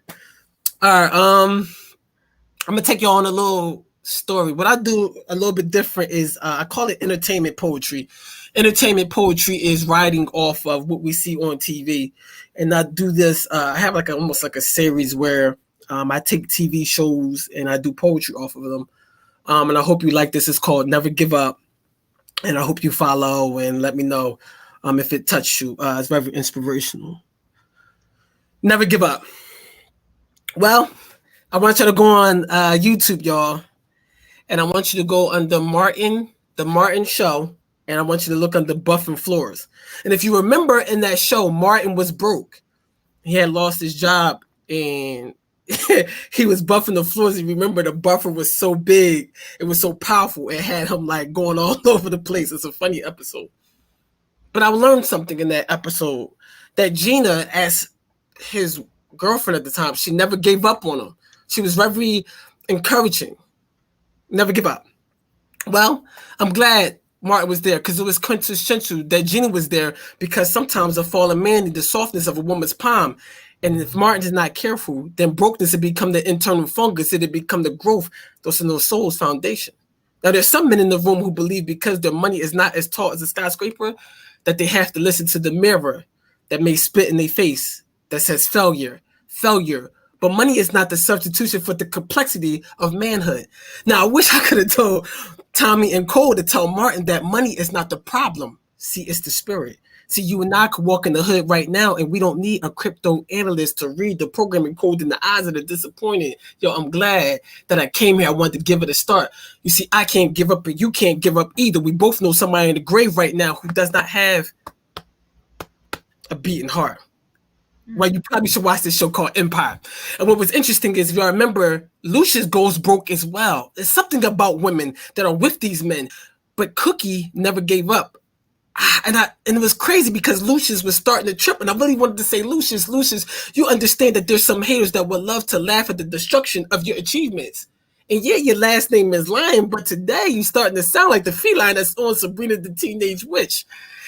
All right, I'm gonna take you on a little story. What I do a little bit different is I call it entertainment poetry. Entertainment poetry is writing off of what we see on TV, and I do this. I have almost like a series where I take TV shows and I do poetry off of them. And I hope you like this. It's called Never Give Up. And I hope you follow and let me know if it touched you. It's very inspirational. Never give up. Well, I want you to go on YouTube, y'all. And I want you to go under The Martin Show. And I want you to look under Buffing Floors. And if you remember in that show, Martin was broke. He had lost his job and he was buffing the floors. You remember the buffer was so big, it was so powerful, it had him like going all over the place. It's a funny episode. But I learned something in that episode that Gina, as his girlfriend at the time, she never gave up on him. She was very encouraging. Never give up. Well, I'm glad Martin was there because it was quintessential that Gina was there because sometimes a fallen man needs the softness of a woman's palm. And if Martin is not careful, then brokenness will become the internal fungus. It'll become the growth that's in those soul's foundation. Now, there's some men in the room who believe because their money is not as tall as a skyscraper, that they have to listen to the mirror that may spit in their face that says failure. But money is not the substitution for the complexity of manhood. Now, I wish I could have told Tommy and Cole to tell Martin that money is not the problem. See, it's the spirit. See, you and I could walk in the hood right now and we don't need a crypto analyst to read the programming code in the eyes of the disappointed. Yo, I'm glad that I came here. I wanted to give it a start. You see, I can't give up and you can't give up either. We both know somebody in the grave right now who does not have a beating heart. Well, you probably should watch this show called Empire. And what was interesting is, if y'all remember, Lucius goes broke as well. There's something about women that are with these men, but Cookie never gave up. And it was crazy because Lucius was starting to trip, and I really wanted to say, Lucius, you understand that there's some haters that would love to laugh at the destruction of your achievements. And yeah, your last name is Lion, but today you starting to sound like the feline that's on Sabrina the Teenage Witch.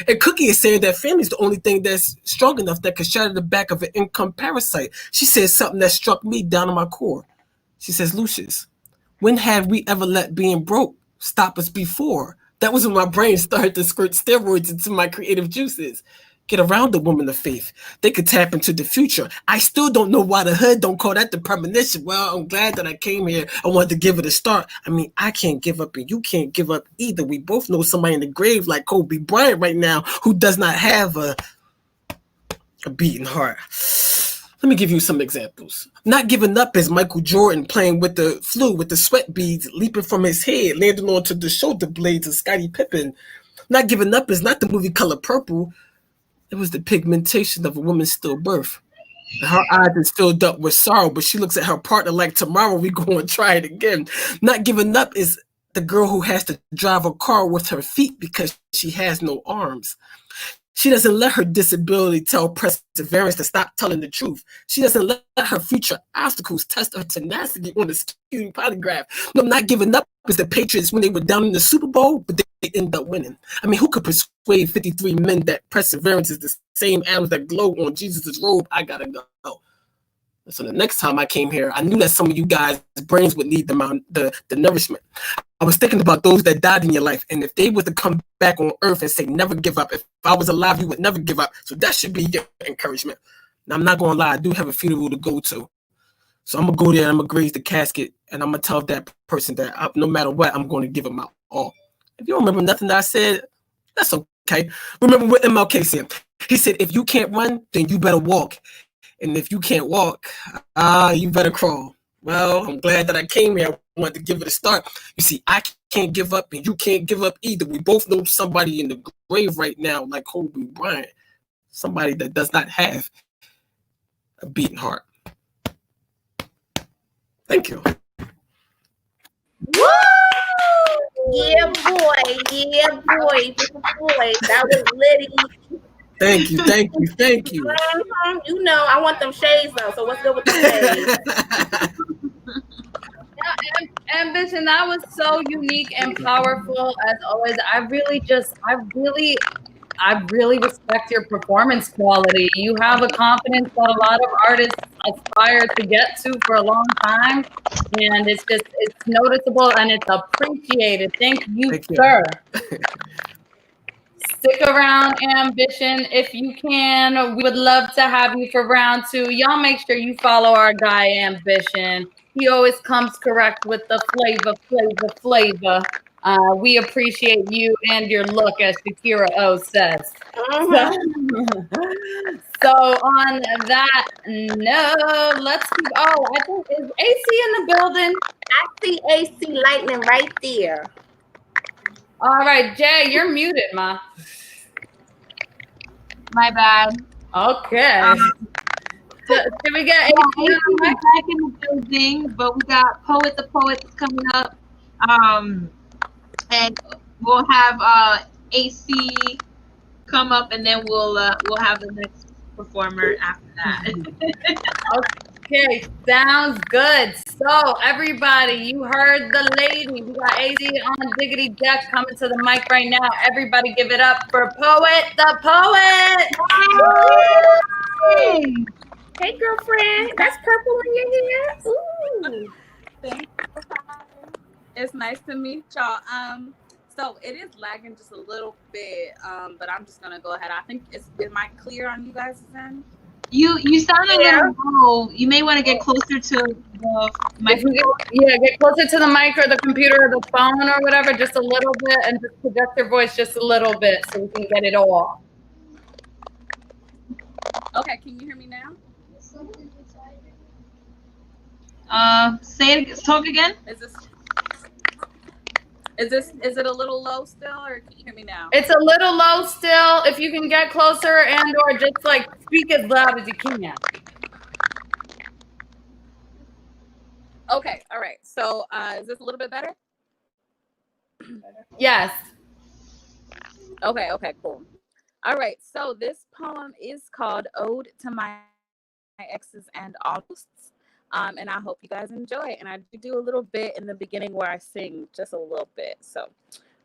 And Cookie is saying that family's the only thing that's strong enough that could shatter the back of an income parasite. She says something that struck me down in my core. She says, Lucius, when have we ever let being broke stop us before? That was when my brain started to squirt steroids into my creative juices. Get around the woman of faith. They could tap into the future. I still don't know why the hood don't call that the premonition. Well, I'm glad that I came here. I wanted to give it a start. I mean, I can't give up and you can't give up either. We both know somebody in the grave like Kobe Bryant right now who does not have a beating heart. Let me give you some examples. Not giving up is Michael Jordan playing with the flu, with the sweat beads leaping from his head, landing onto the shoulder blades of Scottie Pippen. Not giving up is not the movie Color Purple. It was the pigmentation of a woman's stillbirth. Her eyes is filled up with sorrow, but she looks at her partner like, tomorrow we go and try it again. Not giving up is the girl who has to drive a car with her feet because she has no arms. She doesn't let her disability tell perseverance to stop telling the truth. She doesn't let her future obstacles test her tenacity on the student polygraph. No, not giving up is the Patriots when they were down in the Super Bowl, but they end up winning. I mean, who could persuade 53 men that perseverance is the same atoms that glow on Jesus' robe? I gotta go. So the next time I came here, I knew that some of you guys' brains would need the nourishment. I was thinking about those that died in your life, and if they were to come back on earth and say, never give up. If I was alive, you would never give up. So that should be your encouragement. Now, I'm not going to lie. I do have a funeral to go to. So I'm going to go there, and I'm going to graze the casket, and I'm going to tell that person that no matter what, I'm going to give them my all. If you don't remember nothing that I said, that's okay. Remember what MLK said. He said, if you can't run, then you better walk. And if you can't walk, you better crawl. Well, I'm glad that I came here. I wanted to give it a start. You see, I can't give up, and you can't give up either. We both know somebody in the grave right now, like Kobe Bryant, somebody that does not have a beating heart. Thank you. Woo! Yeah, boy. Yeah, boy. Boy, that was litty. Thank you. You know, I want them shades though. So what's good with the shades? Ambition, that was so unique and powerful as always. I really respect your performance quality. You have a confidence that a lot of artists aspire to get to for a long time, and it's noticeable and it's appreciated. Thank you, sir. Stick around, Ambition, if you can. We would love to have you for round 2. Y'all make sure you follow our guy, Ambition. He always comes correct with the flavor. We appreciate you and your look, as Shakira O says. So on that note, let's keep. Oh, I think is AC in the building. I see AC lightning right there. All right, Jay, you're muted, ma. My bad. Okay. Should we get AC back in the building? But we got Poet the Poet coming up. And we'll have AC come up, and then we'll have the next performer after that. Okay, sounds good. So everybody, you heard the lady. We got AZ on Diggity Deck coming to the mic right now. Everybody give it up for Poet the Poet. Hey girlfriend, that's purple in your hair. Ooh. Thank you. It's nice to meet y'all. So it is lagging just a little bit, but I'm just gonna go ahead. I think am I clear on you guys' end? You sound a little low. You may want to get closer to the mic. Get closer to the mic or the computer or the phone or whatever, just a little bit, and just project your voice just a little bit so we can get it all. Okay, can you hear me now? Talk again. Is it a little low still, or can you hear me now? It's a little low still. If you can get closer and or just like speak as loud as you can. Okay, all right. So is this a little bit better? Yes. Okay, cool. All right, so this poem is called Ode to My Exes and All Ghosts. And I hope you guys enjoy it. And I do a little bit in the beginning where I sing just a little bit. So,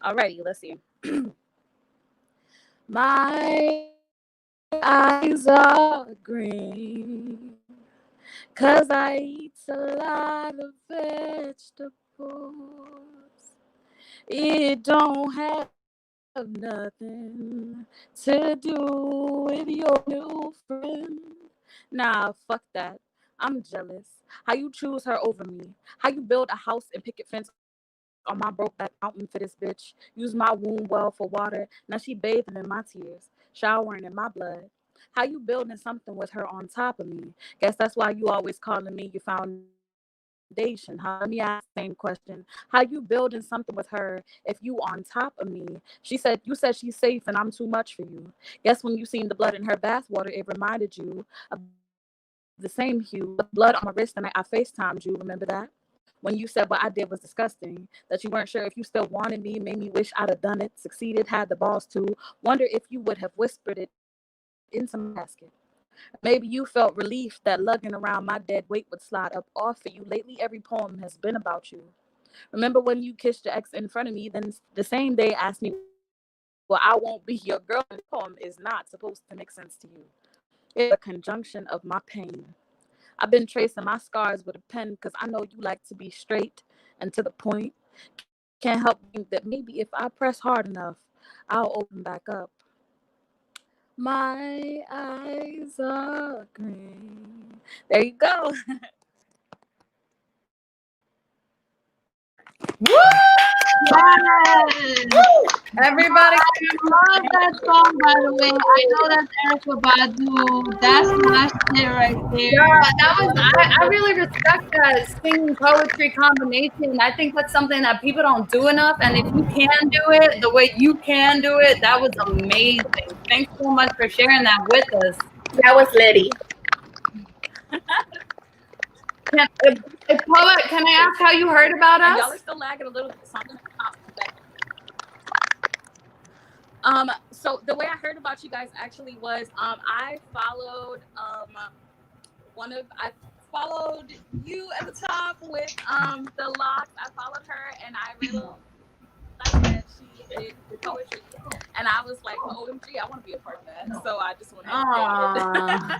alrighty, let's see. My eyes are green 'cause I eat a lot of vegetables. It don't have nothing to do with your new friend. Nah, fuck that. I'm jealous. How you choose her over me? How you build a house and picket fence on my broke back mountain for this bitch? Use my womb well for water. Now she bathing in my tears, showering in my blood. How you building something with her on top of me? Guess that's why you always calling me your foundation. Let me ask the same question. How you building something with her if you on top of me? You said she's safe and I'm too much for you. Guess when you seen the blood in her bathwater, it reminded you of the same hue, the blood on my wrist, and I FaceTimed you. Remember that? When you said what I did was disgusting, that you weren't sure if you still wanted me, made me wish I'd have done it, succeeded, had the balls to, wonder if you would have whispered it into my basket. Maybe you felt relief that lugging around my dead weight would slide up off for you. Lately, every poem has been about you. Remember when you kissed your ex in front of me, then the same day asked me, well, I won't be your girl. The poem is not supposed to make sense to you. It's a conjunction of my pain. I've been tracing my scars with a pen because I know you like to be straight and to the point. Can't help think that maybe if I press hard enough, I'll open back up. My eyes are green. There you go. Woo! Yes. Everybody, I love that song, by the way. I know that's Erica Badu. That's my shit right there. yeah, I really respect that singing poetry combination. I think that's something that people don't do enough. And if you can do it the way you can do it, that was amazing. Thanks so much for sharing that with us. That was Liddy. Poet, can I ask how you heard about And y'all us? are still lagging a little bit. So the way I heard about you guys actually was I followed I followed you at the top with the locks. I followed her and I really liked that she did the poetry. And I was like, well, OMG, I want to be a part of that. So I just went ahead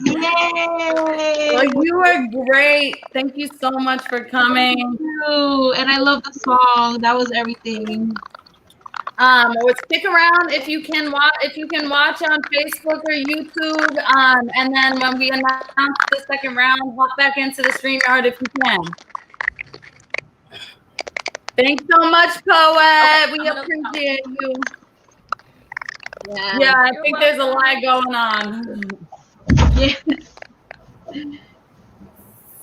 and Yay! Well, you were great. Thank you so much for coming. Thank you. And I love the song. That was everything. Stick around if you can watch on Facebook or YouTube. And then when we announce the second round, hop back into the StreamYard if you can. Thanks so much, Poet. We appreciate you. Yeah, I think there's a lot going on. Yeah.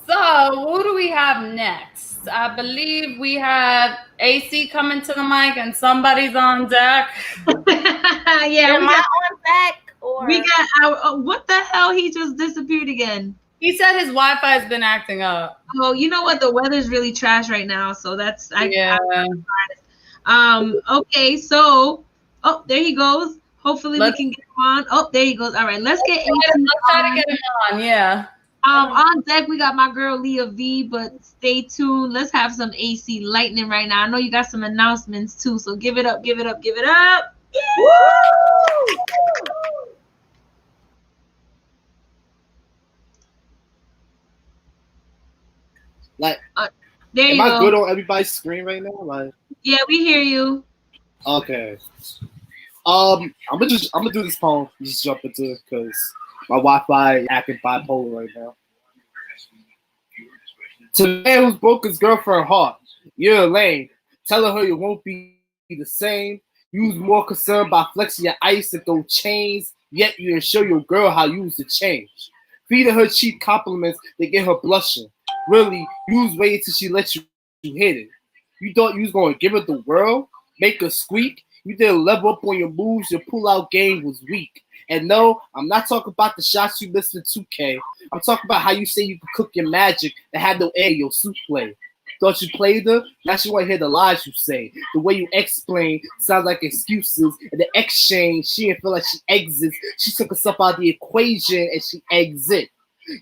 So, who do we have next? I believe we have AC coming to the mic and somebody's on deck. Yeah. Am I on deck? Or We got our. What the hell? He just disappeared again. He said his Wi-Fi has been acting up. Oh, you know what? The weather's really trash right now, so that's Yeah. Okay, so there he goes. Hopefully we can get him on. Oh, there he goes. All right, let's get. Let's try to get him on. Yeah. On deck we got my girl Leah V, but stay tuned. Let's have some AC lightning right now. I know you got some announcements too, so give it up, give it up, give it up. Yeah. Woo! Like, there you am go. I good on everybody's screen right now? Like, yeah, we hear you. Okay. I'm gonna do this poem. Just jump into it because my Wi-Fi is acting bipolar right now. To the man who's broke his girlfriend's heart, you're lame. Telling her you won't be the same. You was more concerned by flexing your ice and those chains, yet you didn't show your girl how you was to change. Feeding her cheap compliments that get her blushing. Really, you was waiting till she let you hit it. You thought you was gonna give her the world, make her squeak. You didn't level up on your moves. Your pull-out game was weak. And no, I'm not talking about the shots you missed in 2K. I'm talking about how you say you could cook your magic that had no air, your souffle. Thought you played her? Now she want to hear the lies you say. The way you explain sounds like excuses. And the exchange, she didn't feel like she exits. She took herself out of the equation and she exit.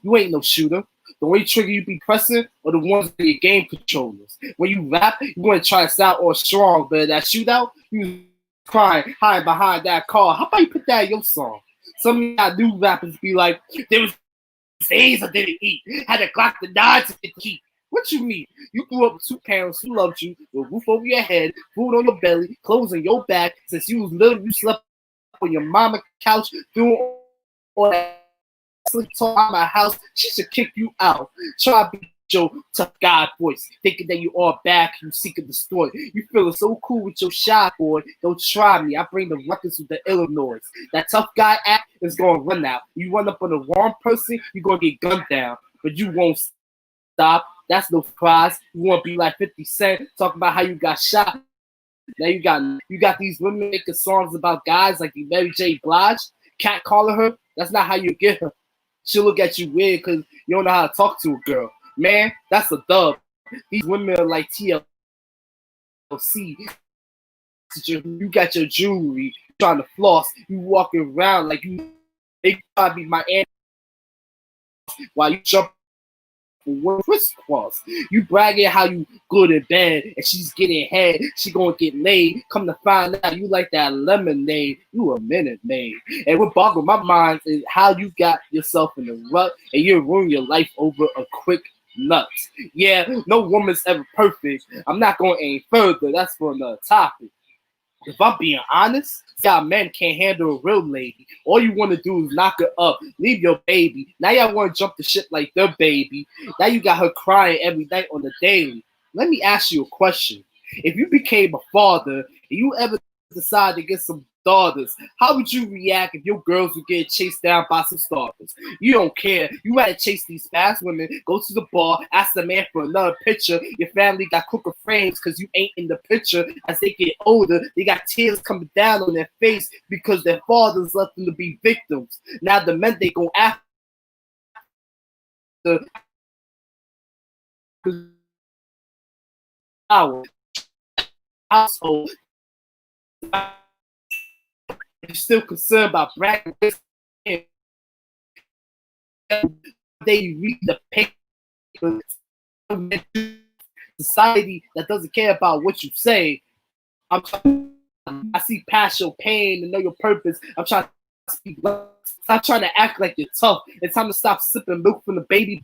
You ain't no shooter. The only trigger you be pressing are the ones that your game controllers. When you rap, you want to try to sound all strong, but in that shootout, you crying, hiding behind that car. How about you put that in your song? Some of y'all new rappers be like, there was days I didn't eat. Had to clock the 9 to get to eat. What you mean? You grew up with 2 parents who loved you, with a roof over your head, food on your belly, clothes on your back. Since you was little, you slept on your mama's couch, doing all that sleep talk at my house. She should kick you out. Try to be your tough guy voice, thinking that you all back, you seek and destroy. You feeling so cool with your shy boy. Don't try me. I bring the ruckus with the Illinois. That tough guy act is gonna run out. You run up on the wrong person, you're gonna get gunned down. But you won't stop. That's no surprise. You wanna be like 50 Cent, talking about how you got shot. Now you got these women making songs about guys like the Mary J. Blige, cat calling her. That's not how you get her. She'll look at you weird because you don't know how to talk to a girl. Man, that's a dub. These women are like TLC. You got your jewelry, trying to floss. You walking around like you they probably my aunt while you jump for crisscross. You bragging how you good in bed and she's getting head. She gonna get laid. Come to find out you like that lemonade. You a minute maid. And what boggles my mind is how you got yourself in the rut and you ruin your life over a quick nut. Yeah, no woman's ever perfect. I'm not going any further. That's for another topic. If I'm being honest, y'all men can't handle a real lady. All you want to do is knock her up, leave your baby. Now y'all want to jump the ship like the baby. Now you got her crying every night on the daily. Let me ask you a question. If you became a father and you ever decide to get some daughters, how would you react if your girls would get chased down by some stalkers? You don't care. You rather chase these fast women, go to the bar, ask the man for another picture. Your family got crooked frames because you ain't in the picture. As they get older, they got tears coming down on their face because their fathers left them to be victims. Now the men they go after our household. You're still concerned about bragging. They read the paper. Society that doesn't care about what you say. I see past your pain and know your purpose. I'm trying to speak. Stop trying to act like you're tough. It's time to stop sipping milk from the baby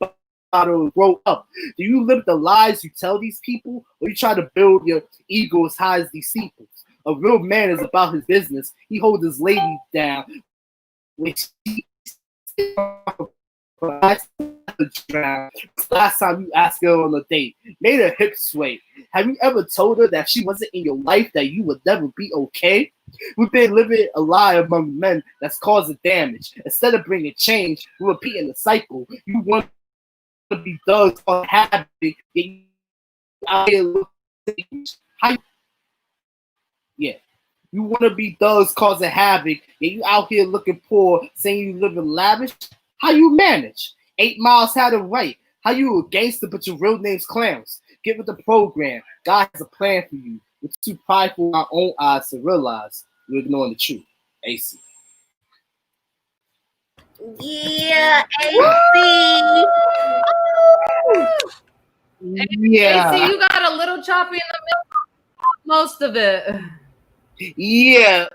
bottle and grow up. Do you live the lies you tell these people, or you try to build your ego as high as these steeples? A real man is about his business. He holds his lady down. Which last time you asked her on a date, made her hip sway. Have you ever told her that she wasn't in your life, that you would never be okay? We've been living a lie among men that's causing damage. Instead of bringing change, we're repeating the cycle. You want to be thugs or happy. Out here looking, yeah. You want to be thugs causing havoc, and you out here looking poor, saying you live in lavish? How you manage? 8 Miles had it right. How you a gangster, but your real name's Clowns? Get with the program. God has a plan for you. We're too prideful in our own eyes to realize we're ignoring the truth. AC. Yeah, AC. Yeah. AC, you got a little choppy in the middle, most of it. Yeah,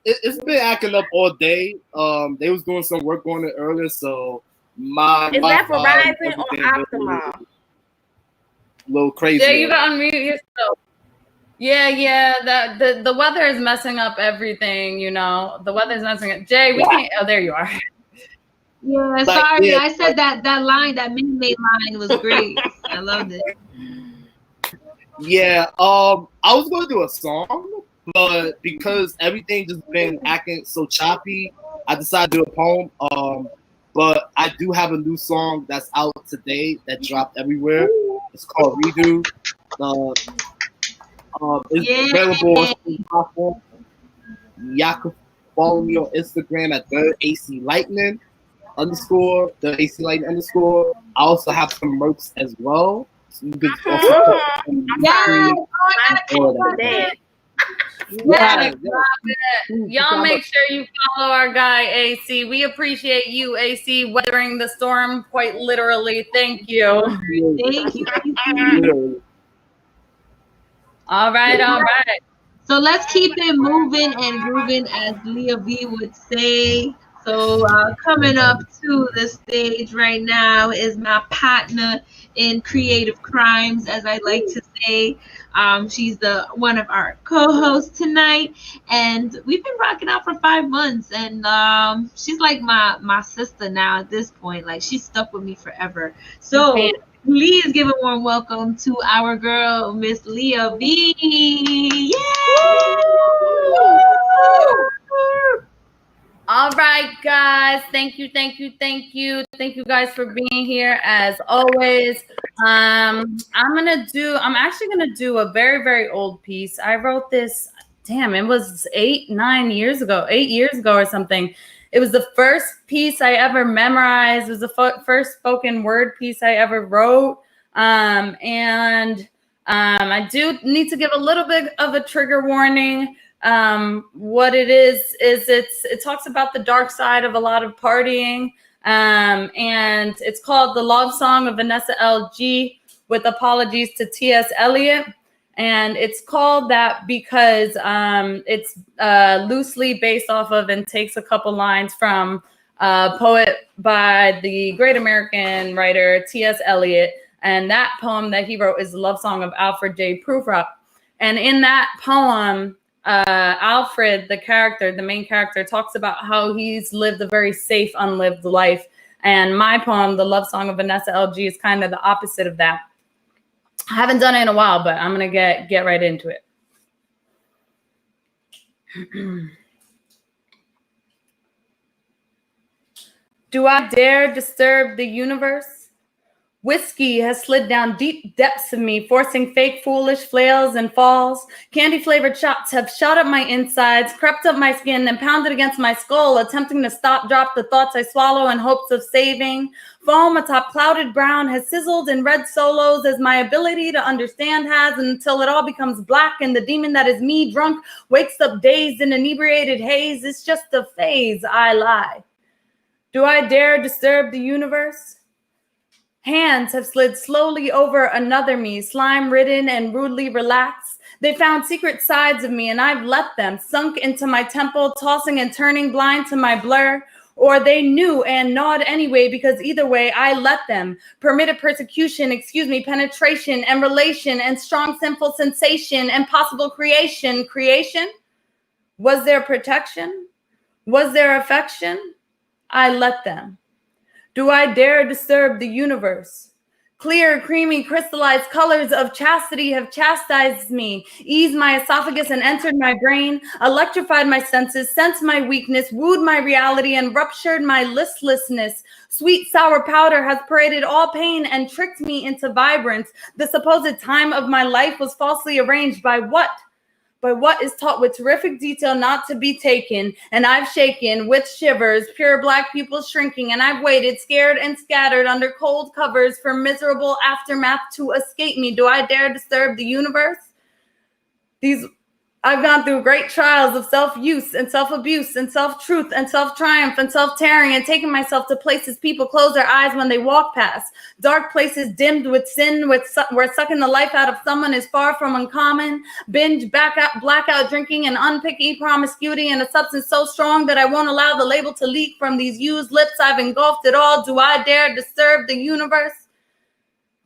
it's been acting up all day. They was doing some work on it earlier, so is that Verizon or Optimum? A little crazy. Yeah, you got to unmute yourself. Yeah. The weather is messing up everything. You know, the weather's messing up. Jay, we can't. Oh, there you are. Yeah, sorry. I said that line, that Minnie line was great. I loved it. Yeah. I was gonna do a song, but because everything just been acting so choppy, I decided to do a poem. But I do have a new song that's out today that dropped everywhere. It's called Redo. It's available on some platform. Y'all can follow me on Instagram at the AC Lightning _ the AC Lightning _ I also have some merch as well. So you can Y'all make sure you follow our guy AC. We appreciate you, AC, weathering the storm quite literally. Thank you. Thank you. All right. So let's keep it moving and grooving, as Leah V would say. So coming up to the stage right now is my partner in creative crimes, as I like to say. She's one of our co-hosts tonight, and we've been rocking out for 5 months, and she's like my sister now at this point. Like, she's stuck with me forever. So Please give a warm welcome to our girl, Miss Leah B. Yay! All right, guys. Thank you guys for being here as always. I'm actually gonna do a very, very old piece. I wrote this, it was 8 years ago or something. It was the first piece I ever memorized. It was the first spoken word piece I ever wrote. I do need to give a little bit of a trigger warning. What it is it talks about the dark side of a lot of partying. And it's called The Love Song of Vanessa L.G. with apologies to T.S. Eliot. And it's called that because it's loosely based off of and takes a couple lines from a poet by the great American writer T.S. Eliot. And that poem that he wrote is The Love Song of Alfred J. Prufrock. And in that poem, Alfred, the main character, talks about how he's lived a very safe, unlived life. And my poem, The Love Song of Vanessa L.G., is kind of the opposite of that. I haven't done it in a while, but I'm going to get right into it. Do I dare disturb the universe? Whiskey has slid down deep depths of me, forcing fake, foolish flails and falls. Candy-flavored shots have shot up my insides, crept up my skin, and pounded against my skull, attempting to drop the thoughts I swallow in hopes of saving. Foam atop clouded brown has sizzled in red solos as my ability to understand has, until it all becomes black and the demon that is me, drunk, wakes up dazed in inebriated haze. It's just a phase, I lie. Do I dare disturb the universe? Hands have slid slowly over another me, slime-ridden and rudely relaxed. They found secret sides of me, and I've let them, sunk into my temple, tossing and turning blind to my blur. Or they knew and gnawed anyway, because either way, I let them. Permitted persecution, penetration and relation and strong sinful sensation and possible creation. Creation? Was there protection? Was there affection? I let them. Do I dare disturb the universe? Clear, creamy, crystallized colors of chastity have chastised me, eased my esophagus and entered my brain, electrified my senses, sensed my weakness, wooed my reality, and ruptured my listlessness. Sweet, sour powder has paraded all pain and tricked me into vibrance. The supposed time of my life was falsely arranged by what? By what is taught with terrific detail not to be taken. And I've shaken with shivers, pure black pupils shrinking, and I've waited, scared and scattered under cold covers for miserable aftermath to escape me. Do I dare disturb the universe? I've gone through great trials of self-use and self-abuse and self-truth and self-triumph and self-tearing and taking myself to places people close their eyes when they walk past. Dark places dimmed with sin, where sucking the life out of someone is far from uncommon. Binge, blackout drinking and unpicky promiscuity and a substance so strong that I won't allow the label to leak from these used lips. I've engulfed it all. Do I dare disturb the universe?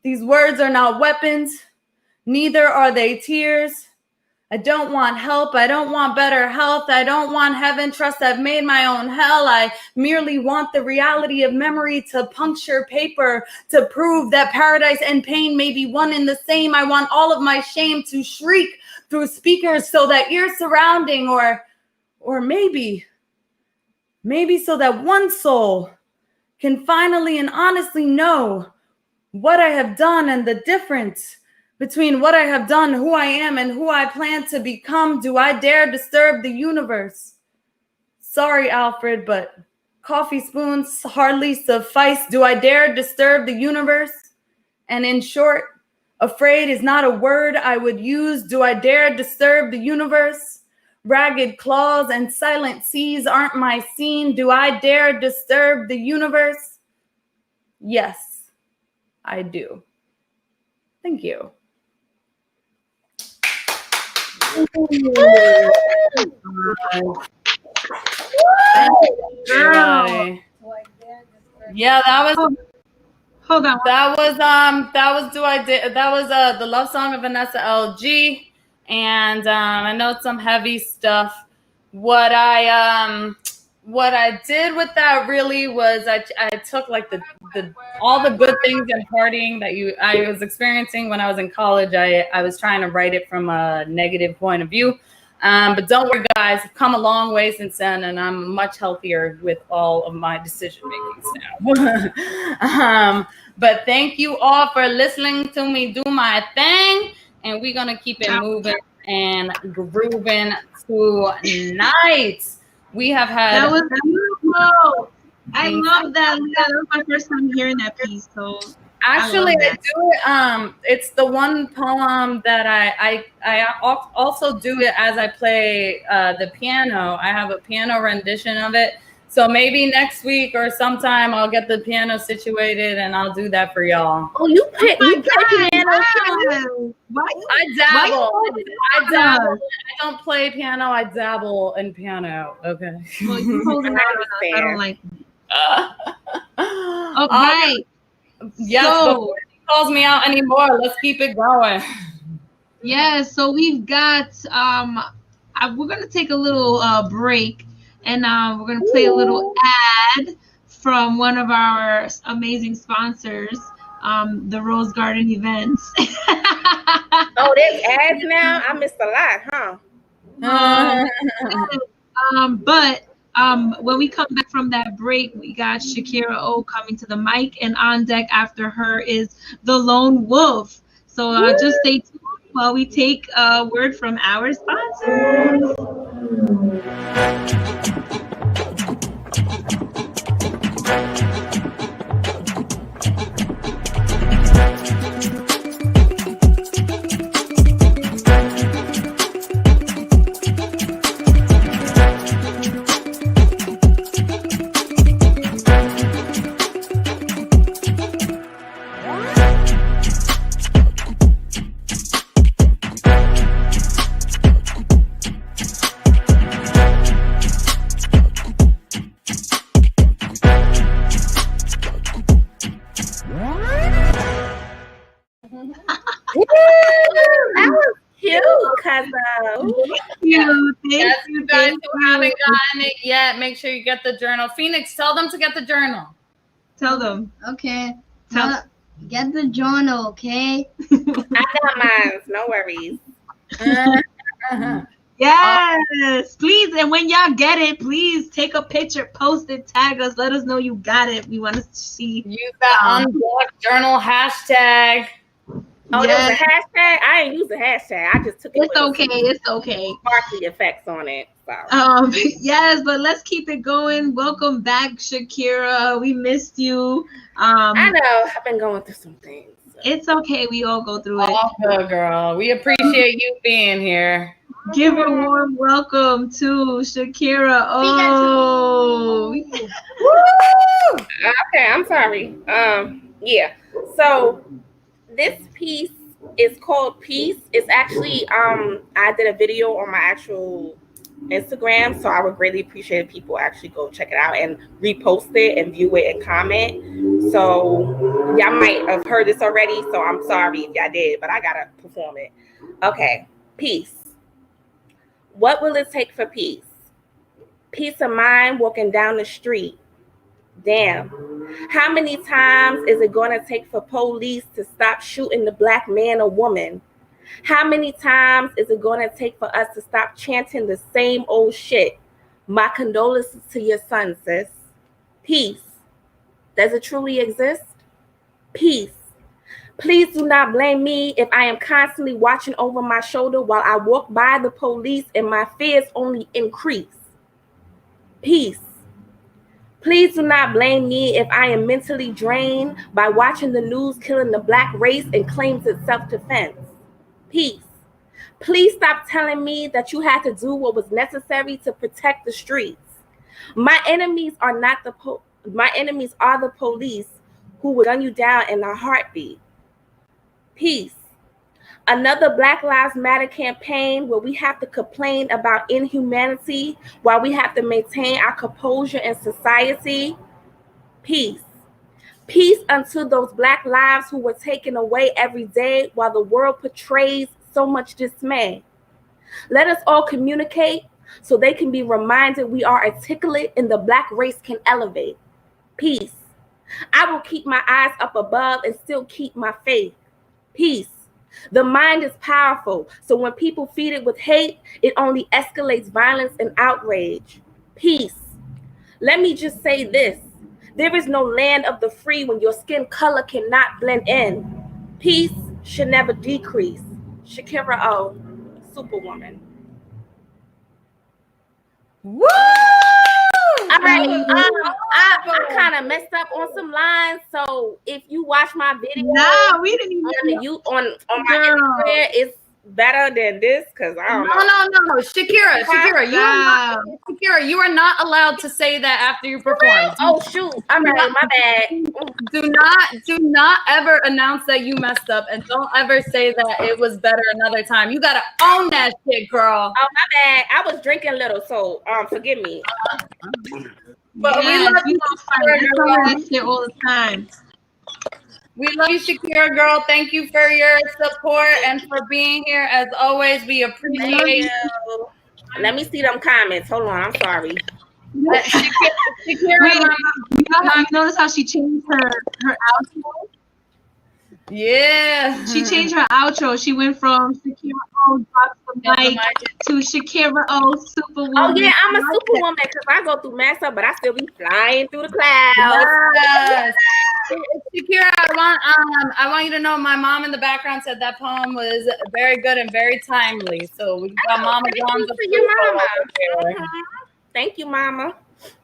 These words are not weapons. Neither are they tears. I don't want help. I don't want better health. I don't want heaven. Trust I've made my own hell. I merely want the reality of memory to puncture paper, to prove that paradise and pain may be one and the same. I want all of my shame to shriek through speakers so that ears surrounding, or maybe so that one soul can finally and honestly know what I have done and the difference between what I have done, who I am, and who I plan to become. Do I dare disturb the universe? Sorry, Alfred, but coffee spoons hardly suffice. Do I dare disturb the universe? And in short, afraid is not a word I would use. Do I dare disturb the universe? Ragged claws and silent seas aren't my scene. Do I dare disturb the universe? Yes, I do. Thank you. Girl. Yeah, that was. Hold on. That was The Love Song of Vanessa L.G. And I know it's some heavy stuff. What I what I did with that really was I took like the all the good things and partying that I was experiencing when I was in college. I was trying to write it from a negative point of view. But don't worry, guys, I've come a long way since then, and I'm much healthier with all of my decision makings now. But thank you all for listening to me do my thing, and we're gonna keep it moving and grooving tonight. We have had. That was beautiful. I love that, Leah. That was my first time hearing that piece. So actually, I do it. It's the one poem that I also do it as I play the piano. I have a piano rendition of it. So maybe next week or sometime I'll get the piano situated and I'll do that for y'all. Oh, you play piano? I dabble. I dabble. I don't play piano. I dabble in piano. Okay. Well, you holding out on us. I don't like it. Okay. Yes, before he calls me out anymore, let's keep it going. Yeah, so we've got we're gonna take a little break, and we're gonna play a little ad from one of our amazing sponsors, the Rose Garden Events. Oh, there's ads now? I missed a lot, huh? But when we come back from that break, we got Shakira O coming to the mic, and on deck after her is the Lone Wolf. So just stay tuned while we take a word from our sponsors. That was cute, cousin. Yes, you guys who haven't gotten it yet, make sure you get the journal. Phoenix, tell them to get the journal. Tell them. Okay. Get the journal, okay? I got mine. No worries. Yes, please. And when y'all get it, please take a picture, post it, tag us, let us know you got it. We want to see. Use that unblocked journal hashtag. Oh, there was a hashtag? I ain't use the hashtag. I just took it. It's okay. It's okay. Sparkly effects on it. So. Yes, but let's keep it going. Welcome back, Shakira. We missed you. I know. I've been going through some things. So. It's okay. We all go through it. Oh, good girl. We appreciate you being here. Give a warm welcome to Shakira. Oh. Woo! Okay, I'm sorry. Yeah. So this piece is called Peace. It's actually I did a video on my actual Instagram, so I would greatly appreciate if people actually go check it out and repost it and view it and comment. So y'all might have heard this already, so I'm sorry if y'all did, but I gotta perform it. Okay, peace. What will it take for peace? Peace of mind walking down the street. Damn. How many times is it going to take for police to stop shooting the black man or woman? How many times is it going to take for us to stop chanting the same old shit? My condolences to your son, sis. Peace. Does it truly exist? Peace. Please do not blame me if I am constantly watching over my shoulder while I walk by the police and my fears only increase. Peace. Please do not blame me if I am mentally drained by watching the news killing the black race and claims it's self-defense. Peace. Please stop telling me that you had to do what was necessary to protect the streets. My enemies are not my enemies are the police who would gun you down in a heartbeat. Peace. Another Black Lives Matter campaign where we have to complain about inhumanity while we have to maintain our composure in society. Peace. Peace unto those black lives who were taken away every day while the world portrays so much dismay. Let us all communicate, so they can be reminded we are articulate and the Black race can elevate. Peace. I will keep my eyes up above and still keep my faith. Peace. The mind is powerful, so when people feed it with hate, it only escalates violence and outrage. Peace. Let me just say this. There is no land of the free when your skin color cannot blend in. Peace should never decrease. Shakira O, Superwoman. Woo! All right. I kind of messed up on some lines, so if you watch my video, no, we didn't even on my Instagram, it's better than this because I don't know. No. Shakira, you are not allowed to say that after you perform. Oh shoot! All right, my bad. Do not ever announce that you messed up, and don't ever say that it was better another time. You gotta own that shit, girl. Oh my bad. I was drinking little, so forgive me. But we love you, that shit all the time. We love you, Shakira, girl. Thank you for your support and for being here. As always, we appreciate you. Let me see them comments. Hold on. I'm sorry. Shakira, you notice how she changed her outro? Yeah. She changed her outro. She went from Shakira O drops the mic to Shakira O Superwoman. Oh yeah, I'm a superwoman because I go through mess up, but I still be flying through the clouds. Yes. Shakira, I want you to know my mom in the background said that poem was very good and very timely. So we got Mama John's. Thank you, Mama.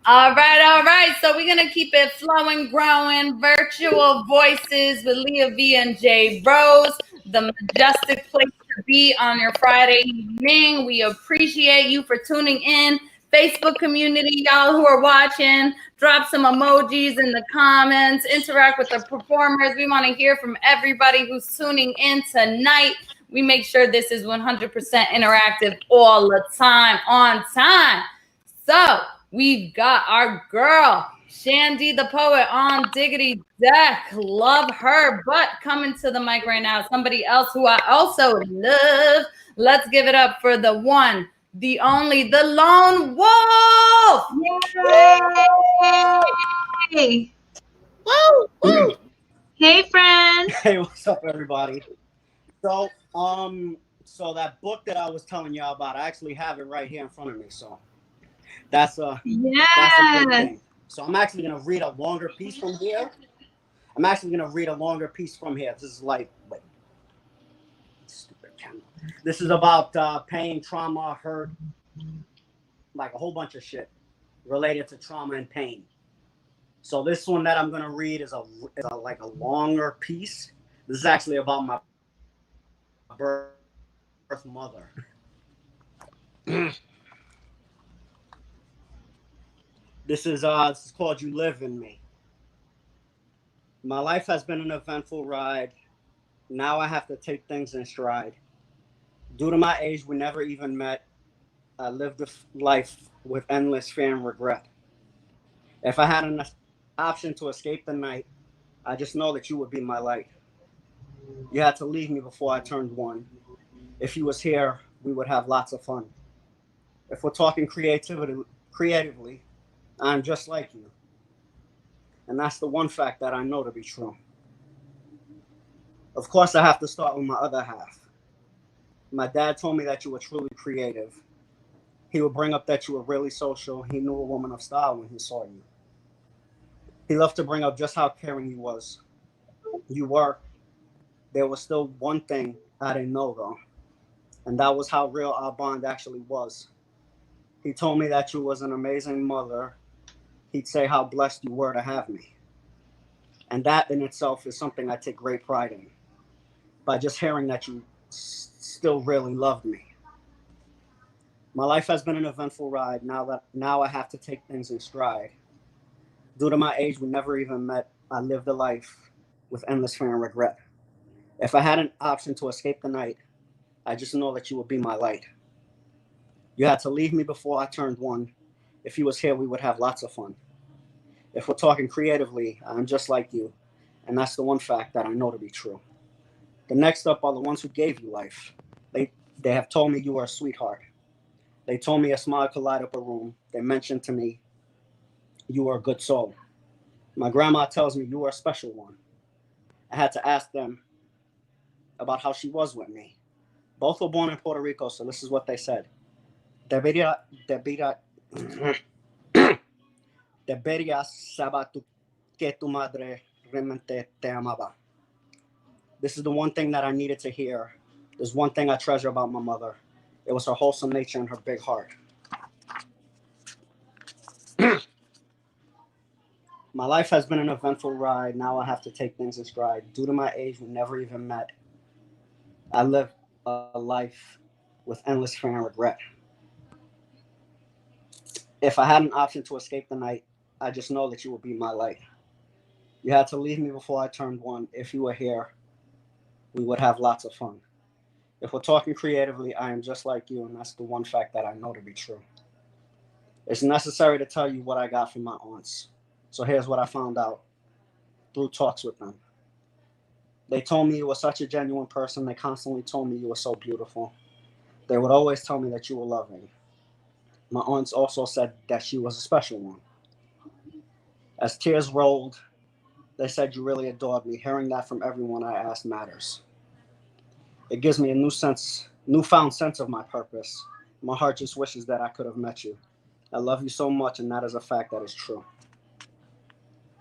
All right. So we're gonna keep it flowing, growing. Virtual voices with Leah V and JRose, the majestic place to be on your Friday evening. We appreciate you for tuning in. Facebook community, y'all who are watching, drop some emojis in the comments, interact with the performers. We want to hear from everybody who's tuning in tonight. We make sure this is 100% interactive all the time, on time. So we've got our girl, Shandy the Poet, on Diggity Deck. Love her, but coming to the mic right now, somebody else who I also love. Let's give it up for the one, the only, the lone wolf. Yay! Woo! Hey, friend. Hey, what's up, everybody? So, so that book that I was telling y'all about, I actually have it right here in front of me. So that's a good thing. So I'm actually gonna read a longer piece from here. This is like, wait. Stupid camera. This is about pain, trauma, hurt, like a whole bunch of shit related to trauma and pain. So this one that I'm gonna read is a longer piece. This is actually about my birth mother. This is called "You Live in Me." My life has been an eventful ride. Now I have to take things in stride. Due to my age, we never even met. I lived a life with endless fear and regret. If I had an option to escape the night, I just know that you would be my light. You had to leave me before I turned one. If you was here, we would have lots of fun. If we're talking creatively, I'm just like you. And that's the one fact that I know to be true. Of course, I have to start with my other half. My dad told me that you were truly creative. He would bring up that you were really social. He knew a woman of style when he saw you. He loved to bring up just how caring you was. You were. There was still one thing I didn't know, though. And that was how real our bond actually was. He told me that you was an amazing mother. He'd say how blessed you were to have me. And that in itself is something I take great pride in. By just hearing that you still really loved me. My life has been an eventful ride. Now I have to take things in stride. Due to my age, we never even met. I lived a life with endless fear and regret. If I had an option to escape the night, I just know that you would be my light. You had to leave me before I turned one. If you was here, we would have lots of fun. If we're talking creatively, I'm just like you. And that's the one fact that I know to be true. The next up are the ones who gave you life. They have told me you are a sweetheart. They told me a smile could light up a room. They mentioned to me, you are a good soul. My grandma tells me you are a special one. I had to ask them about how she was with me. Both were born in Puerto Rico, so this is what they said. Deberías saber que tu madre realmente te amaba. This is the one thing that I needed to hear. There's one thing I treasure about my mother. It was her wholesome nature and her big heart. My life has been an eventful ride. Now I have to take things in stride. Due to my age, we never even met. I live a life with endless fear and regret. If I had an option to escape the night, I just know that you would be my light. You had to leave me before I turned 1. If you were here, we would have lots of fun. If we're talking creatively, I am just like you, and that's the one fact that I know to be true. It's necessary to tell you what I got from my aunts. So here's what I found out through talks with them. They told me you were such a genuine person. They constantly told me you were so beautiful. They would always tell me that you were loving. My aunts also said that she was a special one. As tears rolled, they said you really adored me. Hearing that from everyone I asked matters. It gives me a newfound sense of my purpose. My heart just wishes that I could have met you. I love you so much, and that is a fact that is true.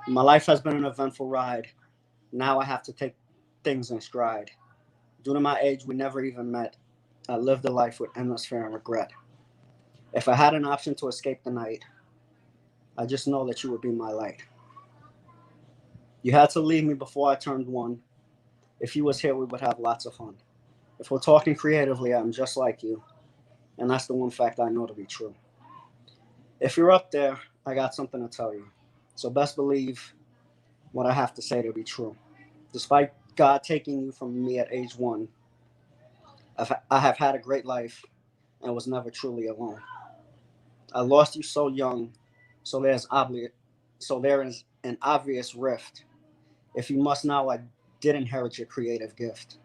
My life has been an eventful ride. Now I have to take things in stride. Due to my age, we never even met. I lived a life with endless fear and regret. If I had an option to escape the night, I just know that you would be my light. You had to leave me before I turned 1. If you was here, we would have lots of fun. If we're talking creatively, I'm just like you. And that's the one fact I know to be true. If you're up there, I got something to tell you. So best believe what I have to say to be true. Despite God taking you from me at age 1, I have had a great life and was never truly alone. I lost you so young, so there is an obvious rift. If you must know, I did inherit your creative gift.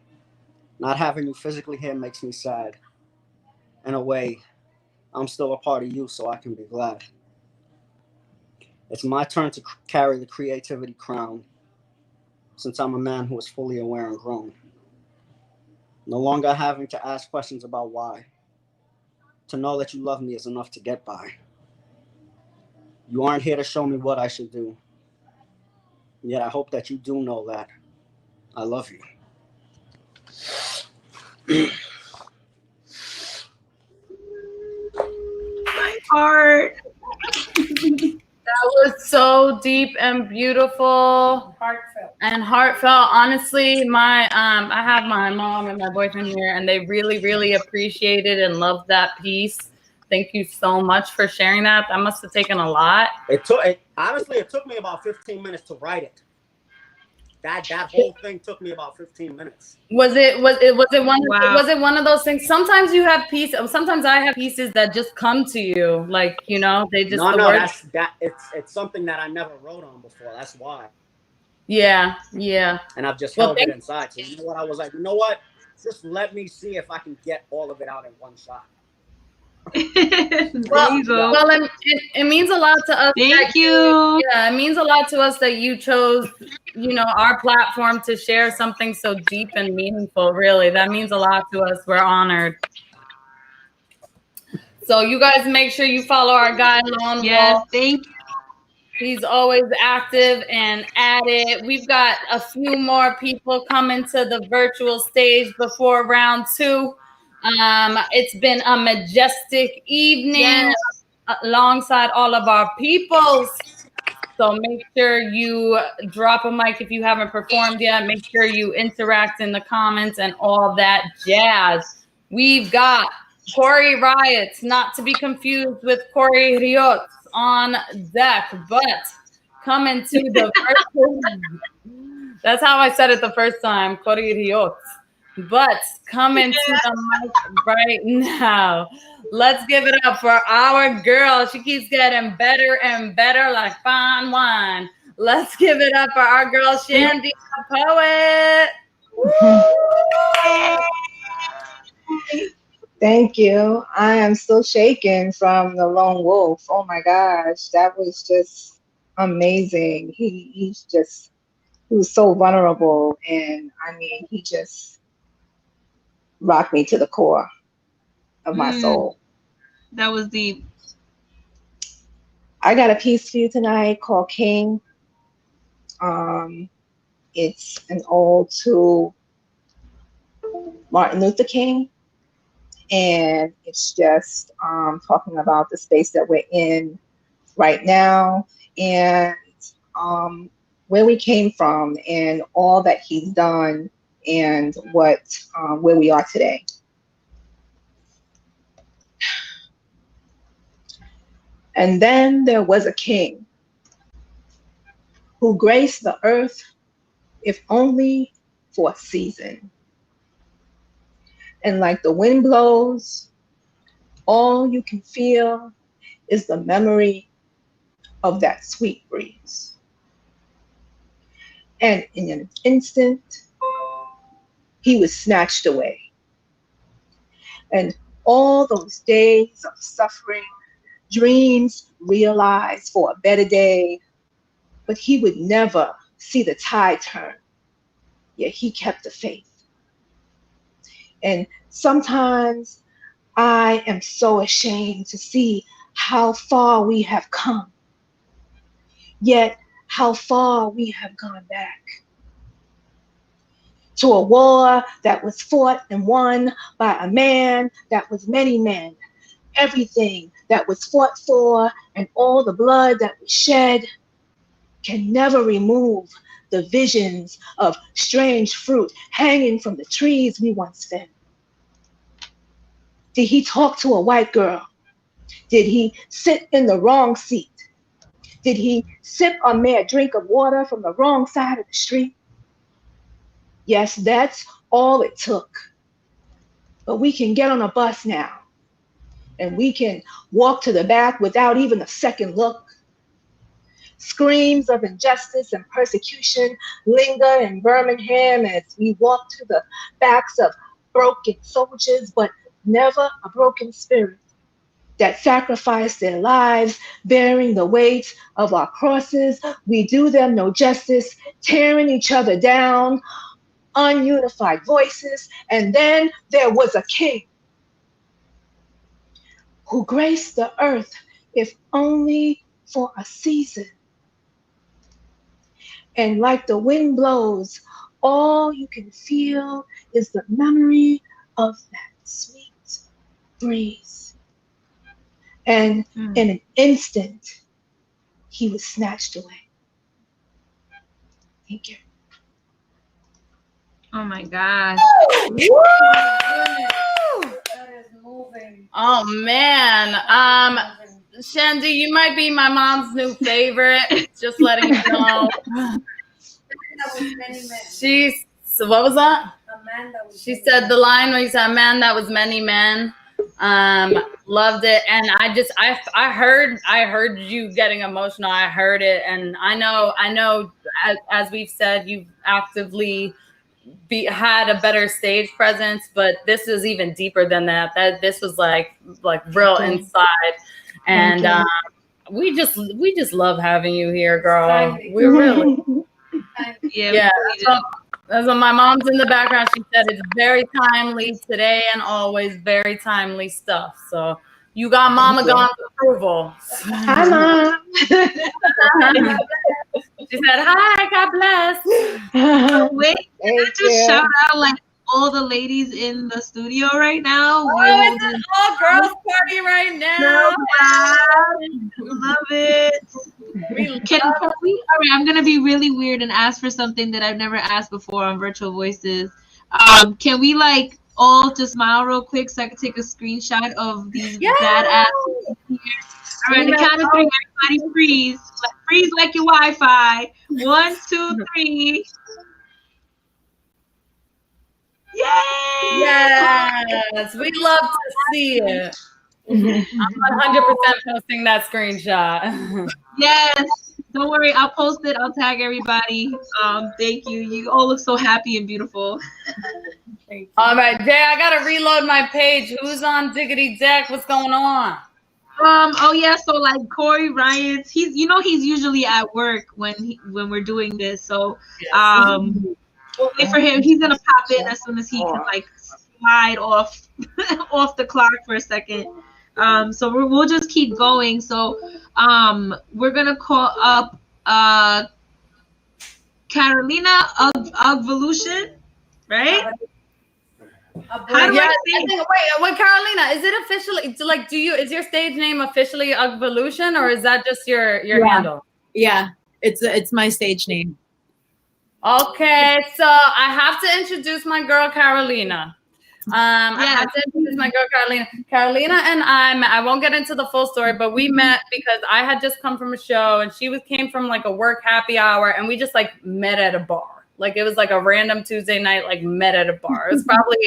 Not having you physically here makes me sad. In a way, I'm still a part of you, so I can be glad. It's my turn to carry the creativity crown, since I'm a man who is fully aware and grown. No longer having to ask questions about why. To know that you love me is enough to get by. You aren't here to show me what I should do. Yet I hope that you do know that I love you. My heart. That was so deep and beautiful. Heartfelt. Honestly, I have my mom and my boyfriend here, and they really, really appreciated and loved that piece. Thank you so much for sharing that. That must have taken a lot. Honestly, it took me about 15 minutes to write it. That whole thing took me about 15 minutes. Was it one of those things? Sometimes you have pieces. Sometimes I have pieces that just come to you, like, you know, they just it's something that I never wrote on before. That's why. Yeah. And I've just held it inside. So you know what? I was like, you know what? Just let me see if I can get all of it out in one shot. Well, it means a lot to us. Thank you. Yeah, it means a lot to us that you chose, you know, our platform to share something so deep and meaningful. Really, that means a lot to us. We're honored. So you guys make sure you follow our guy Lone Wolf. Yes, thank you. He's always active and at it. We've got a few more people coming to the virtual stage before round 2. It's been a majestic evening alongside all of our peoples. So make sure you drop a mic if you haven't performed yet. Make sure you interact in the comments and all that jazz. We've got Corey Riots, not to be confused with Corey Riots, on deck, but coming to the virtual. That's how I said it the first time, Corey Riots. But coming to the mic right now. Let's give it up for our girl. She keeps getting better and better like fine wine. Let's give it up for our girl, Shandy the Poet. Thank you. I am still shaken from the lone wolf. Oh my gosh, that was just amazing. He was so vulnerable, and I mean, he just rocked me to the core of my soul. That was deep. I got a piece for you tonight called King. It's an ode to Martin Luther King, and it's just talking about the space that we're in right now, and where we came from, and all that he's done, and where we are today. And then there was a king who graced the earth, if only for a season. And like the wind blows, all you can feel is the memory of that sweet breeze. And in an instant, he was snatched away. And all those days of suffering, dreams realized for a better day, but he would never see the tide turn, yet he kept the faith. And sometimes I am so ashamed to see how far we have come, yet how far we have gone back. To a war that was fought and won by a man that was many men. Everything that was fought for and all the blood that was shed can never remove the visions of strange fruit hanging from the trees we once fed. Did he talk to a white girl? Did he sit in the wrong seat? Did he sip a mere drink of water from the wrong side of the street? Yes, that's all it took. But we can get on a bus now, and we can walk to the back without even a second look. Screams of injustice and persecution linger in Birmingham as we walk to the backs of broken soldiers, but never a broken spirit that sacrificed their lives bearing the weight of our crosses. We do them no justice, tearing each other down, ununified voices. And then there was a king who graced the earth, if only for a season. And like the wind blows, all you can feel is the memory of that sweet breeze. And in an instant, he was snatched away. Thank you. Oh my gosh. Oh man. Shandy, you might be my mom's new favorite. Just letting you know. So what was that? She said the line where you said, "A man that was many men." Loved it, and I heard you getting emotional. I heard it, and I know. As we've said, you've actively had a better stage presence, but this is even deeper than that. That this was like real inside, and we just love having you here, girl. We really, yeah. So my mom's in the background. She said it's very timely today and always very timely stuff. So you got Mama Gon's approval. Hi, Mom. She said, "Hi, God bless." Wait, can I just shout out like all the ladies in the studio right now? It's an all girls party right now. Love it. Can we? All right, I'm gonna be really weird and ask for something that I've never asked before on Virtual Voices. Can we like all just smile real quick so I can take a screenshot of these badass here? All right, the count of three, everybody freeze. Freeze like your Wi-Fi. 1, 2, 3. Yay! Yes, we love to see it. I'm 100% posting that screenshot. Yes. Don't worry, I'll post it. I'll tag everybody. Thank you. You all look so happy and beautiful. All right, Jay, I gotta reload my page. Who's on Diggity Deck? What's going on? Oh yeah, so like Corey Ryan's, he's he's usually at work when we're doing this. So wait for him. He's gonna pop in as soon as he can like slide off off the clock for a second. So we'll just keep going. So we're gonna call up Carolina of Evolution, right? How do I say? Wait, Carolina, is it officially like? Is your stage name officially Evolution, or is that just your handle? Yeah, it's my stage name. Okay, so I have to introduce my girl Carolina. I have to introduce my girl Carolina. Carolina and I won't get into the full story, but we met because I had just come from a show and she came from like a work happy hour, and we just like met at a bar. Like it was like a random Tuesday night, like met at a bar. It was probably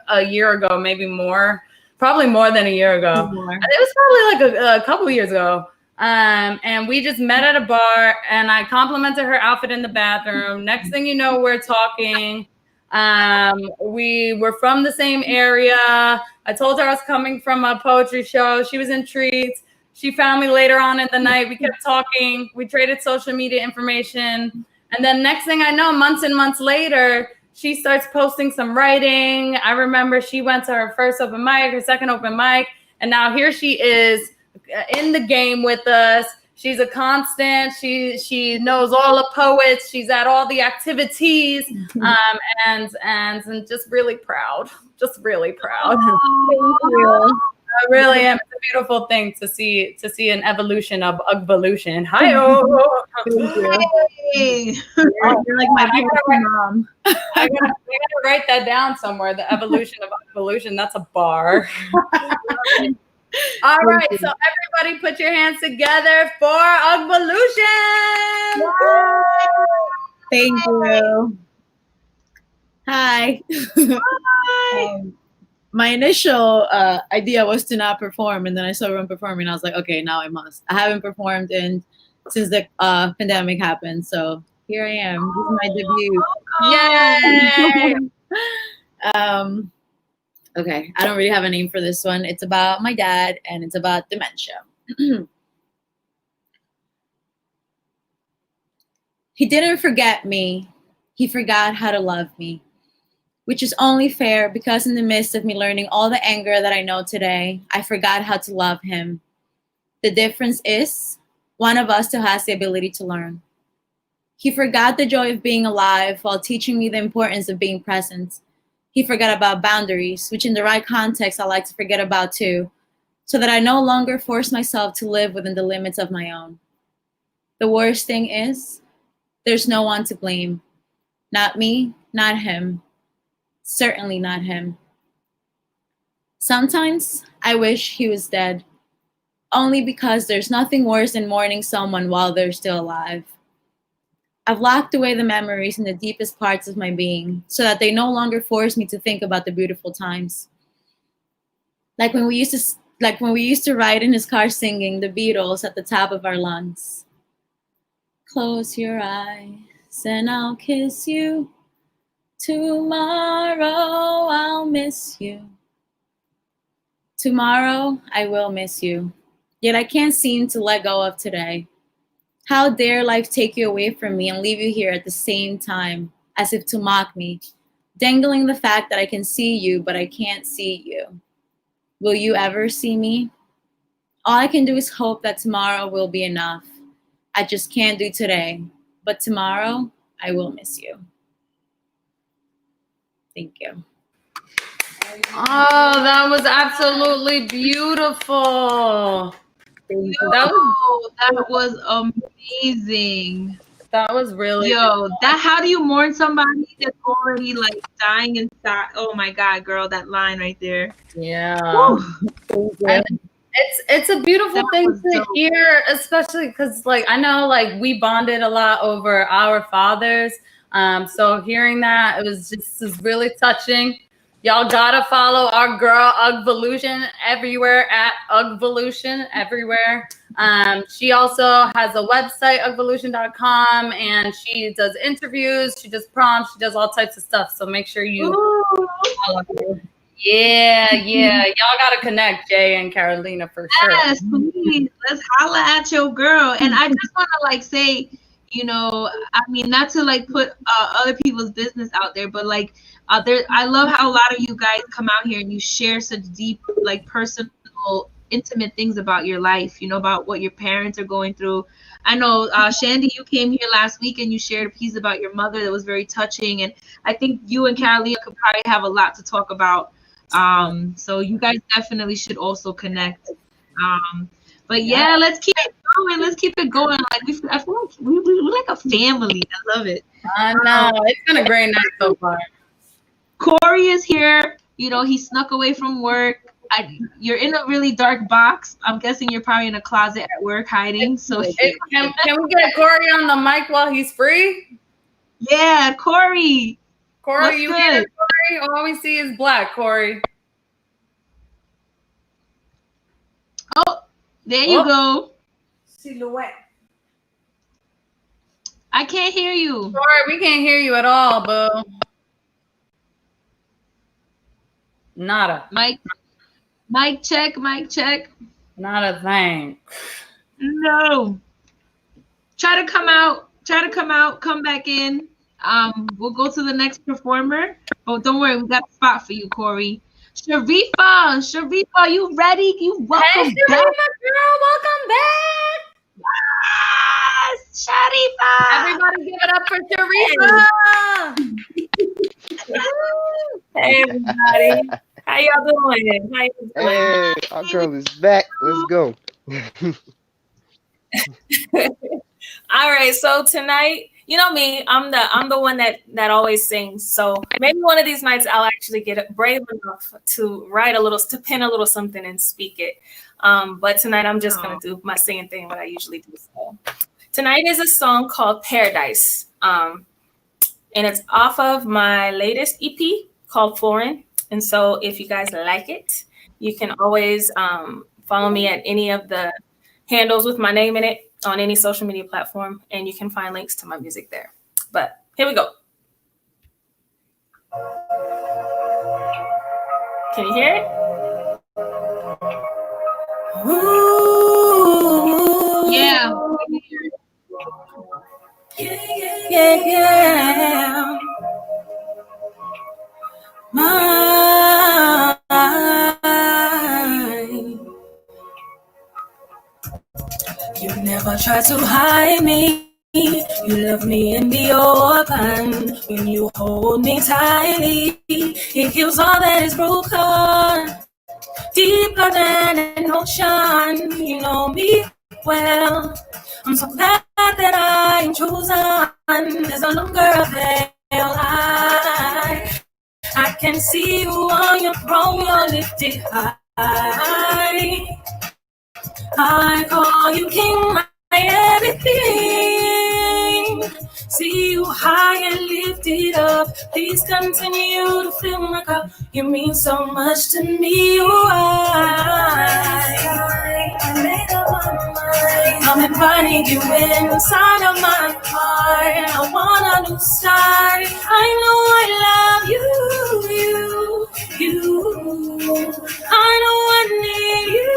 a year ago, maybe more, probably more than a year ago. It was probably like a couple years ago. And we just met at a bar, and I complimented her outfit in the bathroom. Next thing you know, we're talking. We were from the same area. I told her I was coming from a poetry show. She was intrigued. She found me later on in the night. We kept talking. We traded social media information. And then next thing I know, months and months later, she starts posting some writing. I remember she went to her first open mic, her second open mic, and now here she is in the game with us. She's a constant. She knows all the poets. She's at all the activities, and just really proud. Just really proud. I really am. It's a beautiful thing to see an evolution of evolution. Hi-oh. Hey. You're like my mom. I gotta write that down somewhere. The evolution of evolution. That's a bar. All right, so everybody put your hands together for evolution. Thank you. Hi. Hi. My initial idea was to not perform, and then I saw everyone performing. I was like, okay, now I must. I haven't performed since the pandemic happened, so here I am. This is my debut. Yay! Okay, I don't really have a name for this one. It's about my dad, and it's about dementia. He didn't forget me. He forgot how to love me, which is only fair because in the midst of me learning all the anger that I know today, I forgot how to love him. The difference is one of us still has the ability to learn. He forgot the joy of being alive while teaching me the importance of being present. He forgot about boundaries, which in the right context, I like to forget about too, so that I no longer force myself to live within the limits of my own. The worst thing is, there's no one to blame. Not me, not him. Certainly not him. Sometimes I wish he was dead, only because there's nothing worse than mourning someone while they're still alive. I've locked away the memories in the deepest parts of my being so that they no longer force me to think about the beautiful times. Like when we used to ride in his car singing the Beatles at the top of our lungs. Close your eyes and I'll kiss you. Tomorrow I'll miss you. Tomorrow I will miss you. Yet I can't seem to let go of today. How dare life take you away from me and leave you here at the same time, as if to mock me, dangling the fact that I can see you, but I can't see you. Will you ever see me? All I can do is hope that tomorrow will be enough. I just can't do today, but tomorrow I will miss you. Thank you. Oh, that was absolutely beautiful. That was amazing. That was really how do you mourn somebody that's already like dying inside? Oh my God, girl, that line right there. Yeah. It's a beautiful thing to hear, especially because like I know like we bonded a lot over our fathers. So hearing that, it was really touching. Y'all gotta follow our girl Ugvolution everywhere at Ugvolution everywhere. She also has a website, ugvolution.com, and she does interviews, she does prompts, she does all types of stuff. So make sure you follow her. Yeah. Y'all gotta connect, Jay and Carolina, for sure. Yes, please. Let's holla at your girl. And I just want to like say, you know, I mean, not to like put other people's business out there, but like I love how a lot of you guys come out here and you share such deep, like personal, intimate things about your life, you know, about what your parents are going through. I know, Shandy, you came here last week and you shared a piece about your mother that was very touching. And I think you and Carolina could probably have a lot to talk about. So you guys definitely should also connect. But yeah, let's keep it going. Let's keep it going. Like I feel like we're like a family. I love it. I know. It's been a great night so far. Corey is here. You know, he snuck away from work. You're in a really dark box. I'm guessing you're probably in a closet at work hiding. So can we get Corey on the mic while he's free? Yeah, Corey. Corey, you here, Corey? All we see is black, Corey. Oh, there you go. Silhouette. I can't hear you. Corey, we can't hear you at all, boo. Nada. Mic check. Not a thing. No. Try to come out, come back in. We'll go to the next performer. Oh, don't worry, we got a spot for you, Corey. Sharifa, you ready? You welcome Sharifa, back. Girl, welcome back. Yes, Sharifa. Everybody give it up for Sharifa. Hey, everybody. How y'all doing? Hey, our girl is back. Let's go. All right, so tonight, you know me, I'm the one that always sings. So maybe one of these nights I'll actually get brave enough to to pen a little something and speak it. But tonight I'm just gonna do my singing thing, what I usually do. So tonight is a song called Paradise, and it's off of my latest EP called Foreign. And so if you guys like it, you can always follow me at any of the handles with my name in it on any social media platform, and you can find links to my music there. But here we go. Can you hear it? Ooh. Yeah. Yeah. Mine. You never try to hide me. You love me in the open. When you hold me tightly, it heals all that is broken. Deeper than an ocean, you know me well. I'm so glad that I'm chosen. There's no longer a veil. I can see you on your throne, you're lifted high. I call you king, my everything. See you high and lifted up. Please continue to fill my cup. You mean so much to me. I made up my mind. I'm inviting you inside of my heart. I want a new start. I know I love you. I know I need you.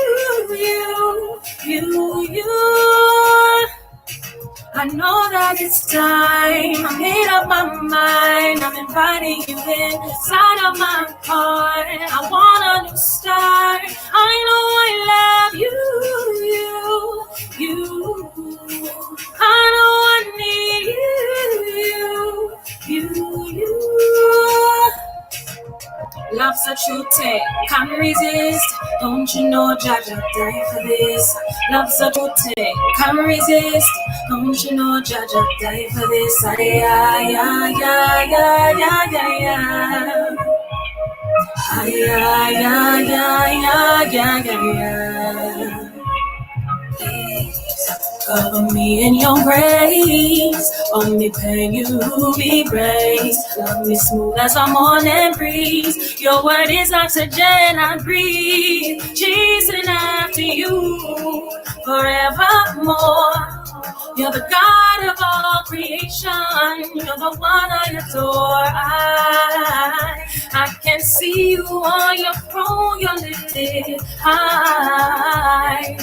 I know that it's time. I made up my mind. I'm inviting you inside of my heart. I want a new start. I know I love you. I know I need you. Love's a true thing, can't resist. Don't you know Jaja died for this? Love's a true thing, can't resist. Don't you know Jaja died for this? Cover me in your grace. Only pay you be grace. Love me smooth as our morning breeze. Your word is oxygen I breathe. Chasing after you forevermore. You're the God of all creation. You're the one I adore. I can see you on your throne. You're lifted high.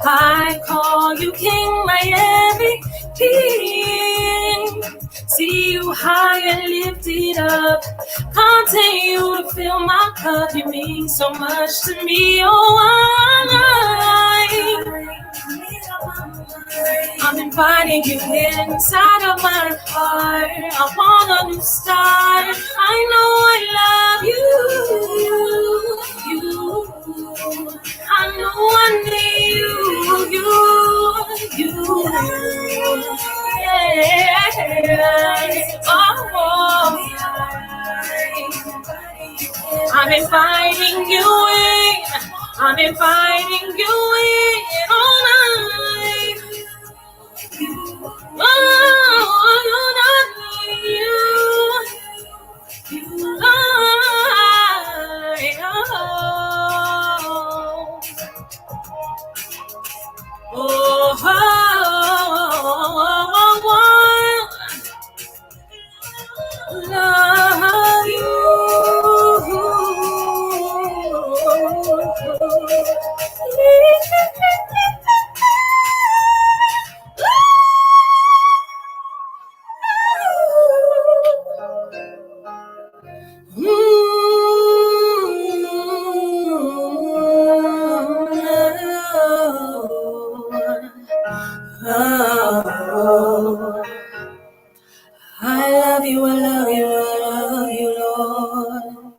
I call you King, my every king. See you high and lifted up. Continue to fill my cup. You mean so much to me. I'm inviting you inside of my heart. I want a new start. I know I love you. I know I need you. Yeah. Oh. I'm inviting you in. I'm inviting you in all night. Oh, love you. I love you, I love you, I love you, Lord.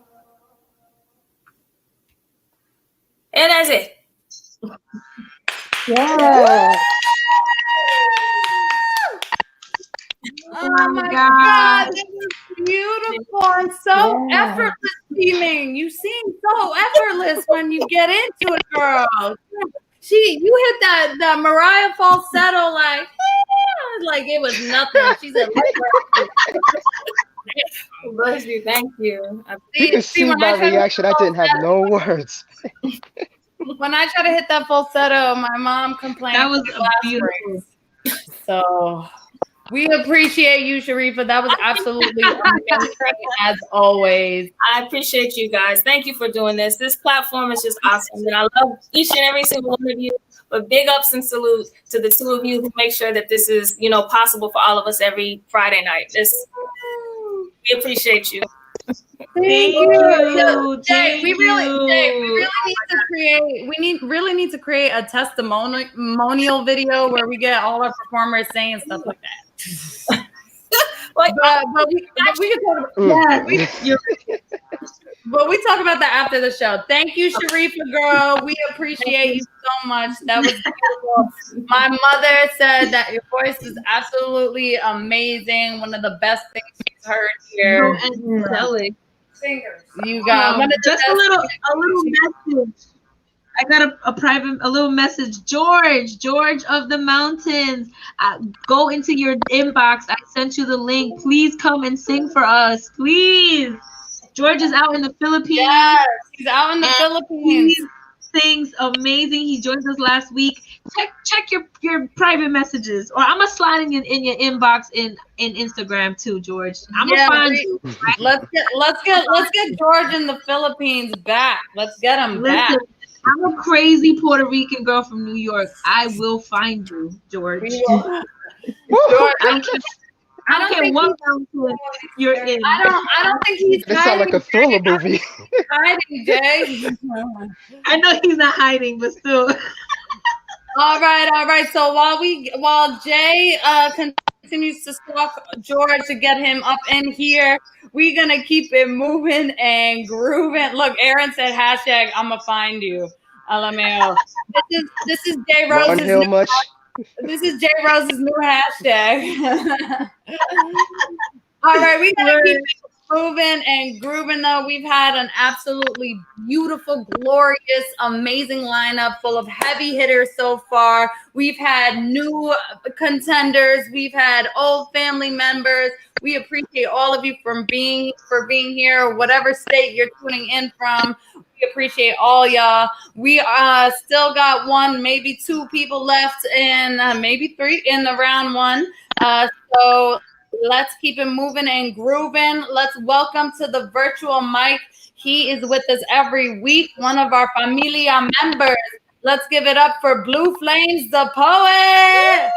And that's it. Yeah. Oh my God, that was beautiful and so effortless teaming. You seem so effortless when you get into it, girl. You hit that Mariah falsetto like it was nothing. She said, bless you, thank you. You can see my reaction. I didn't have no words. When I try to hit that falsetto, my mom complained. That was beautiful. So we appreciate you, Sharifa. That was absolutely amazing as always. I appreciate you guys. Thank you for doing this. This platform is just awesome. And I love each and every single one of you. But big ups and salute to the two of you who make sure that this is, possible for all of us every Friday night. We appreciate you. Thank you. Jay, we really need to create a testimonial video where we get all our performers saying stuff like that. But we can talk about but we talk about that after the show. Thank you, Sharifa girl. We appreciate you so much. That was beautiful. My mother said that your voice is absolutely amazing. One of the best things she's heard here. So angelic. Fingers. You got just a little message. I got a little message. George of the Mountains. Go into your inbox. I sent you the link. Please come and sing for us. Please. George is out in the Philippines. Yes, he's out in the Philippines. He sings amazing. He joined us last week. Check your private messages, or I'm gonna slide in your inbox in Instagram too, George. I'm gonna find you. Right? Let's get George in the Philippines back. Let's get him back. I'm a crazy Puerto Rican girl from New York. I will find you, George. I don't care what mountain you're in. I don't think he's This sounds like a thriller movie. Hiding, Jay. I know he's not hiding, but still. All right. So while Jay continues to stalk George to get him up in here, we're gonna keep it moving and grooving. Look, Aaron said hashtag I'ma find you. LMAO. This is JRose's This is JRose's new hashtag. All right, we gotta keep it moving and grooving, though. We've had an absolutely beautiful, glorious, amazing lineup full of heavy hitters so far. We've had new contenders. We've had old family members. We appreciate all of you for being here, whatever state you're tuning in from. We appreciate all y'all. We still got one, maybe two people left, and maybe three in the round one. So let's keep it moving and grooving. Let's welcome to the virtual mic. He is with us every week, one of our familia members. Let's give it up for Blue Flames, the poet.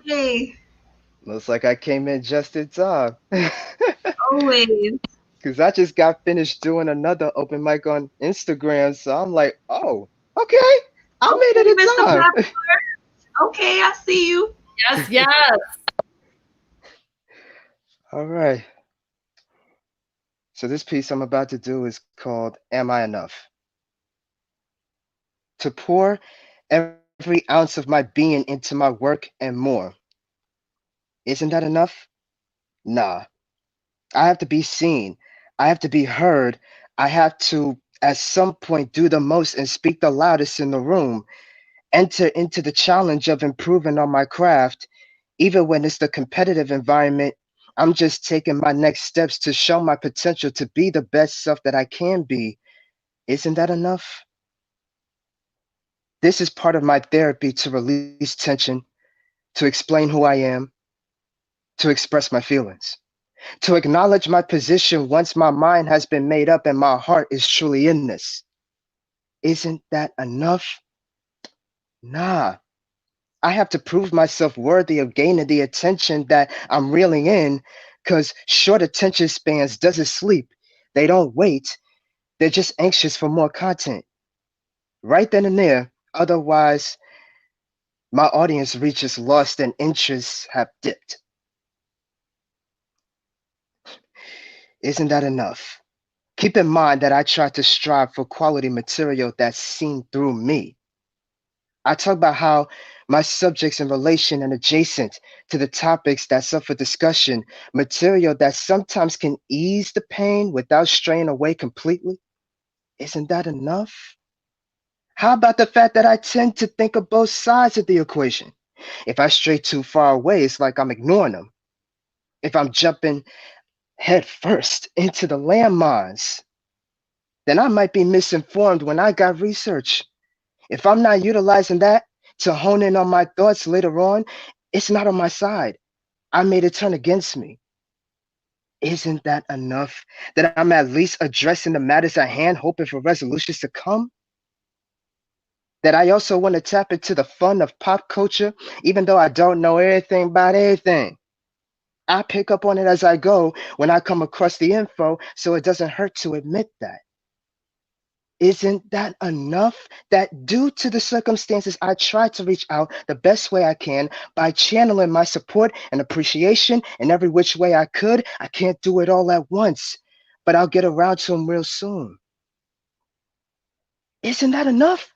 Yay! Looks like I came in just in time. Always. Because I just got finished doing another open mic on Instagram. So I'm like, oh, okay. I made it in Mr. time. Pepper. Okay, I see you. Yes, yes. All right. So this piece I'm about to do is called Am I Enough? To pour every ounce of my being into my work and more. Isn't that enough? Nah. I have to be seen. I have to be heard. I have to, at some point, do the most and speak the loudest in the room. Enter into the challenge of improving on my craft. Even when it's the competitive environment, I'm just taking my next steps to show my potential to be the best self that I can be. Isn't that enough? This is part of my therapy to release tension, to explain who I am, to express my feelings, to acknowledge my position once my mind has been made up and my heart is truly in this. Isn't that enough? Nah. I have to prove myself worthy of gaining the attention that I'm reeling in, because short attention spans doesn't sleep. They don't wait. They're just anxious for more content. Right then and there, otherwise, my audience reach is lost and interests have dipped. Isn't that enough? Keep in mind that I try to strive for quality material that's seen through me. I talk about how my subjects in relation and adjacent to the topics that's up for discussion, material that sometimes can ease the pain without straying away completely. Isn't that enough? How about the fact that I tend to think of both sides of the equation? If I stray too far away, it's like I'm ignoring them. If I'm jumping head first into the landmines, then I might be misinformed when I got research. If I'm not utilizing that to hone in on my thoughts later on, it's not on my side. I made it turn against me. Isn't that enough? That I'm at least addressing the matters at hand, hoping for resolutions to come? That I also want to tap into the fun of pop culture, even though I don't know everything about everything. I pick up on it as I go when I come across the info, so it doesn't hurt to admit that. Isn't that enough? That due to the circumstances, I try to reach out the best way I can by channeling my support and appreciation in every which way I could. I can't do it all at once, but I'll get around to them real soon. Isn't that enough?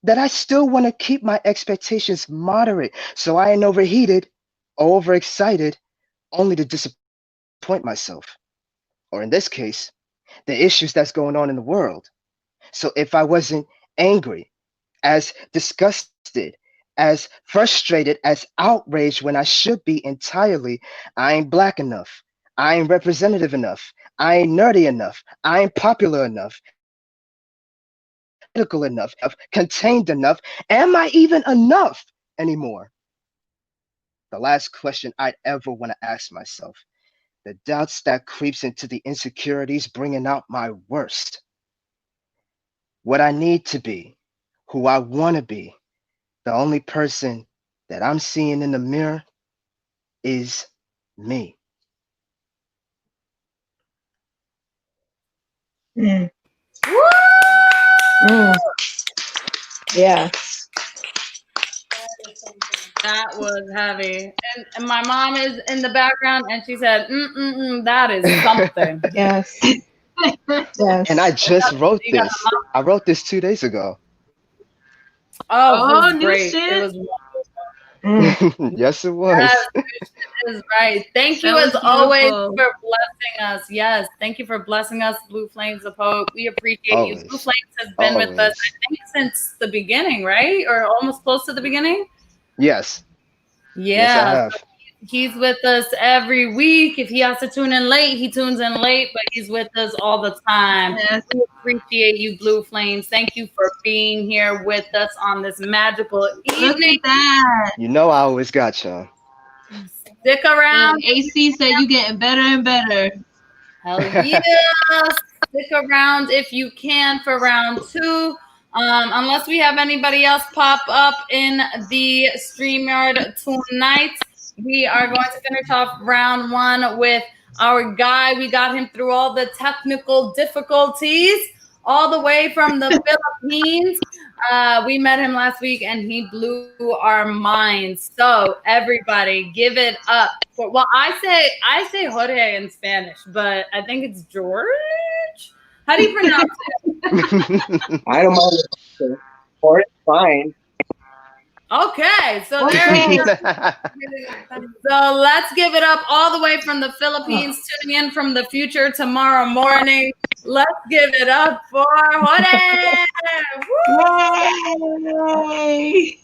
That I still want to keep my expectations moderate so I ain't overheated or overexcited only to disappoint myself. Or in this case, the issues that's going on in the world. So if I wasn't angry, as disgusted, as frustrated, as outraged when I should be entirely, I ain't black enough. I ain't representative enough. I ain't nerdy enough. I ain't popular enough. Political enough. Contained enough. Am I even enough anymore? The last question I'd ever want to ask myself. The doubts that creeps into the insecurities bringing out my worst. What I need to be, who I want to be, the only person that I'm seeing in the mirror is me. Mm. Mm. Yeah. That was heavy. And my mom is in the background and she said, that is something. Yes. Yes. And I just wrote this. I wrote this 2 days ago. Oh, it was new great. shit. It was Yes, it was. Yes, is right. Thank you That as was always beautiful. for blessing us. Yes, thank you for blessing us, Blue Flames the Poet. We appreciate you. Blue Always. Flames has been with us, Always. I think, since the beginning, right? Or almost close to the beginning. Yes. Yes, I Yeah, so have. he's with us every week. If he has to tune in late, he tunes in late, but he's with us all the time. Yes. We appreciate you, Blue Flames. Thank you for being here with us on this magical Look evening. at that. You know I always got y'all. Stick around. Look, AC said you getting better and better. Hell yeah. Stick around if you can for round 2. Unless we have anybody else pop up in the StreamYard tonight, we are going to finish off round 1 with our guy. We got him through all the technical difficulties, all the way from the Philippines. We met him last week and he blew our minds. So everybody give it up for, well, I say Jorge in Spanish, but I think it's George. How do you pronounce it? I don't mind. Or it's fine. Okay, so there we go. So let's give it up all the way from the Philippines, tuning in from the future tomorrow morning. Let's give it up for Jorge. Yay!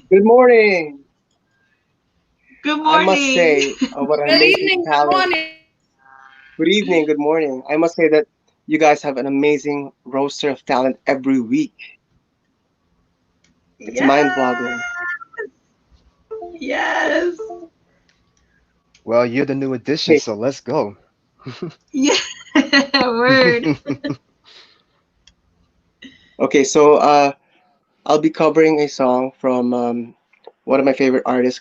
Good morning. Good morning. I must say, what an Good amazing evening, good talent. morning. Good evening, good morning. I must say that you guys have an amazing roster of talent every week. It's mind-boggling. Yes. Well, you're the new addition, so let's go. Yeah. Word. Okay, so I'll be covering a song from one of my favorite artists,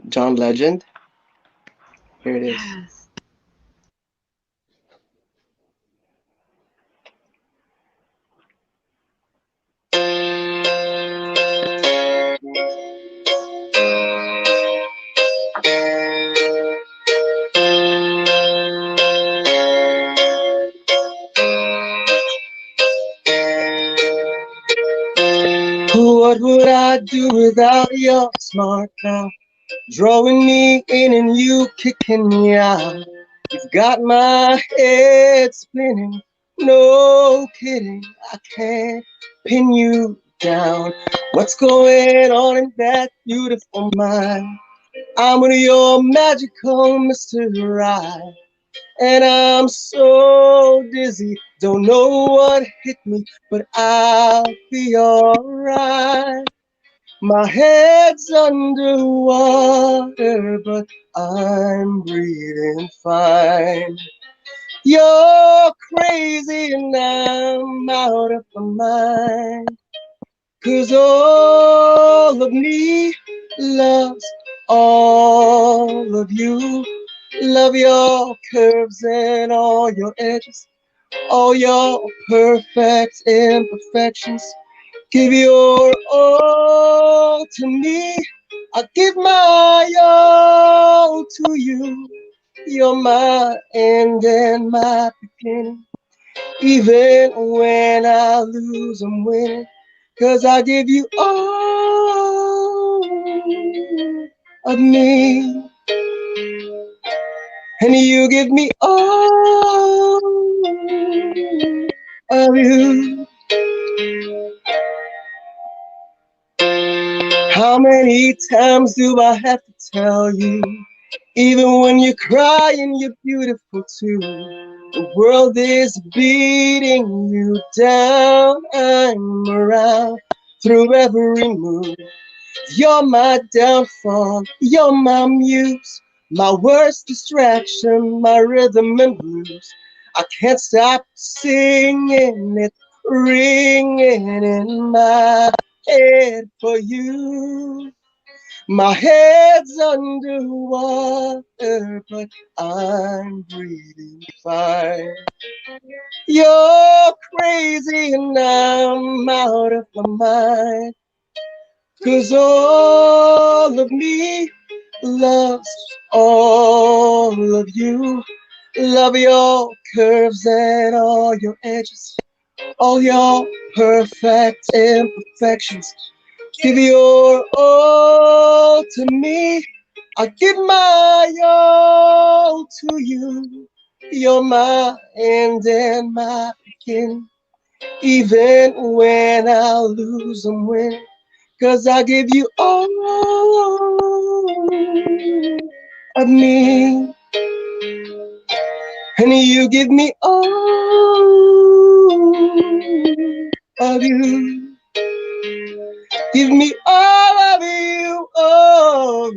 John Legend. Here it is. Yes. What would I do without your smart mouth? Drawing me in and you kicking me out. You've got my head spinning. No kidding, I can't pin you down. What's going on in that beautiful mind? I'm with your magical mystery ride. And I'm so dizzy, don't know what hit me, but I'll be alright. My head's underwater, but I'm breathing fine. You're crazy and I'm out of my mind. 'Cause all of me loves all of you. Love your curves and all your edges, all your perfect imperfections. Give your all to me. I give my all to you. You're my end and my beginning. Even when I lose, I'm winning. 'Cause I give you all of me. And you give me all of you. How many times do I have to tell you? Even when you're crying, you're beautiful too. The world is beating you down. I'm around through every mood. You're my downfall, you're my muse, my worst distraction, my rhythm and blues. I can't stop singing it, ringing in my head for you. My head's underwater, but I'm breathing fine. You're crazy and I'm out of my mind. 'Cause all of me loves all of you. Love your curves and all your edges, all your perfect imperfections. Give your all to me. I give my all to you. You're my end and my beginning. Even when I lose and win, 'cause I give you all of me, and you give me all of you. Give me all of you, oh.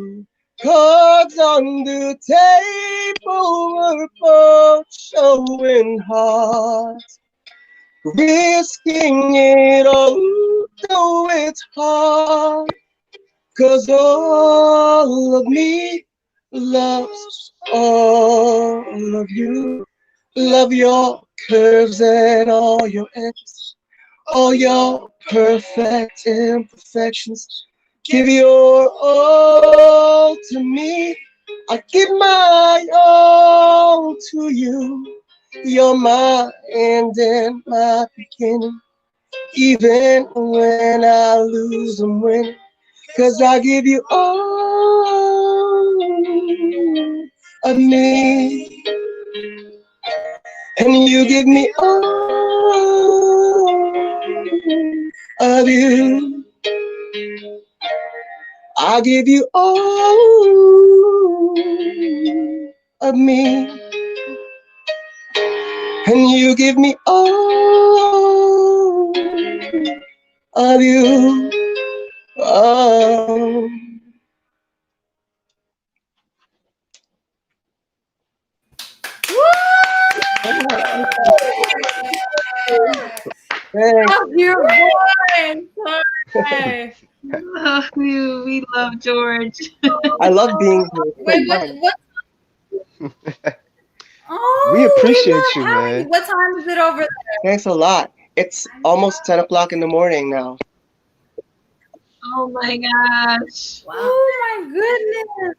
Cards on the table, we're both showing hearts, risking it all, though it's hard. 'Cause all of me loves all of you. Love your curves and all your edges, all your perfect imperfections. Give your all to me. I give my all to you. You're my end and my beginning. Even when I lose and win, 'cause I give you all of me, and you give me all of you. I give you all of me, and you give me all of you. Oh. Love your voice. Hi. Love you. We love George. I love being here. Wait, what? Oh, We appreciate he you, left. man. What time is it over there? Thanks a lot. It's almost 10 o'clock in the morning now. Oh my gosh. Wow. Oh my goodness.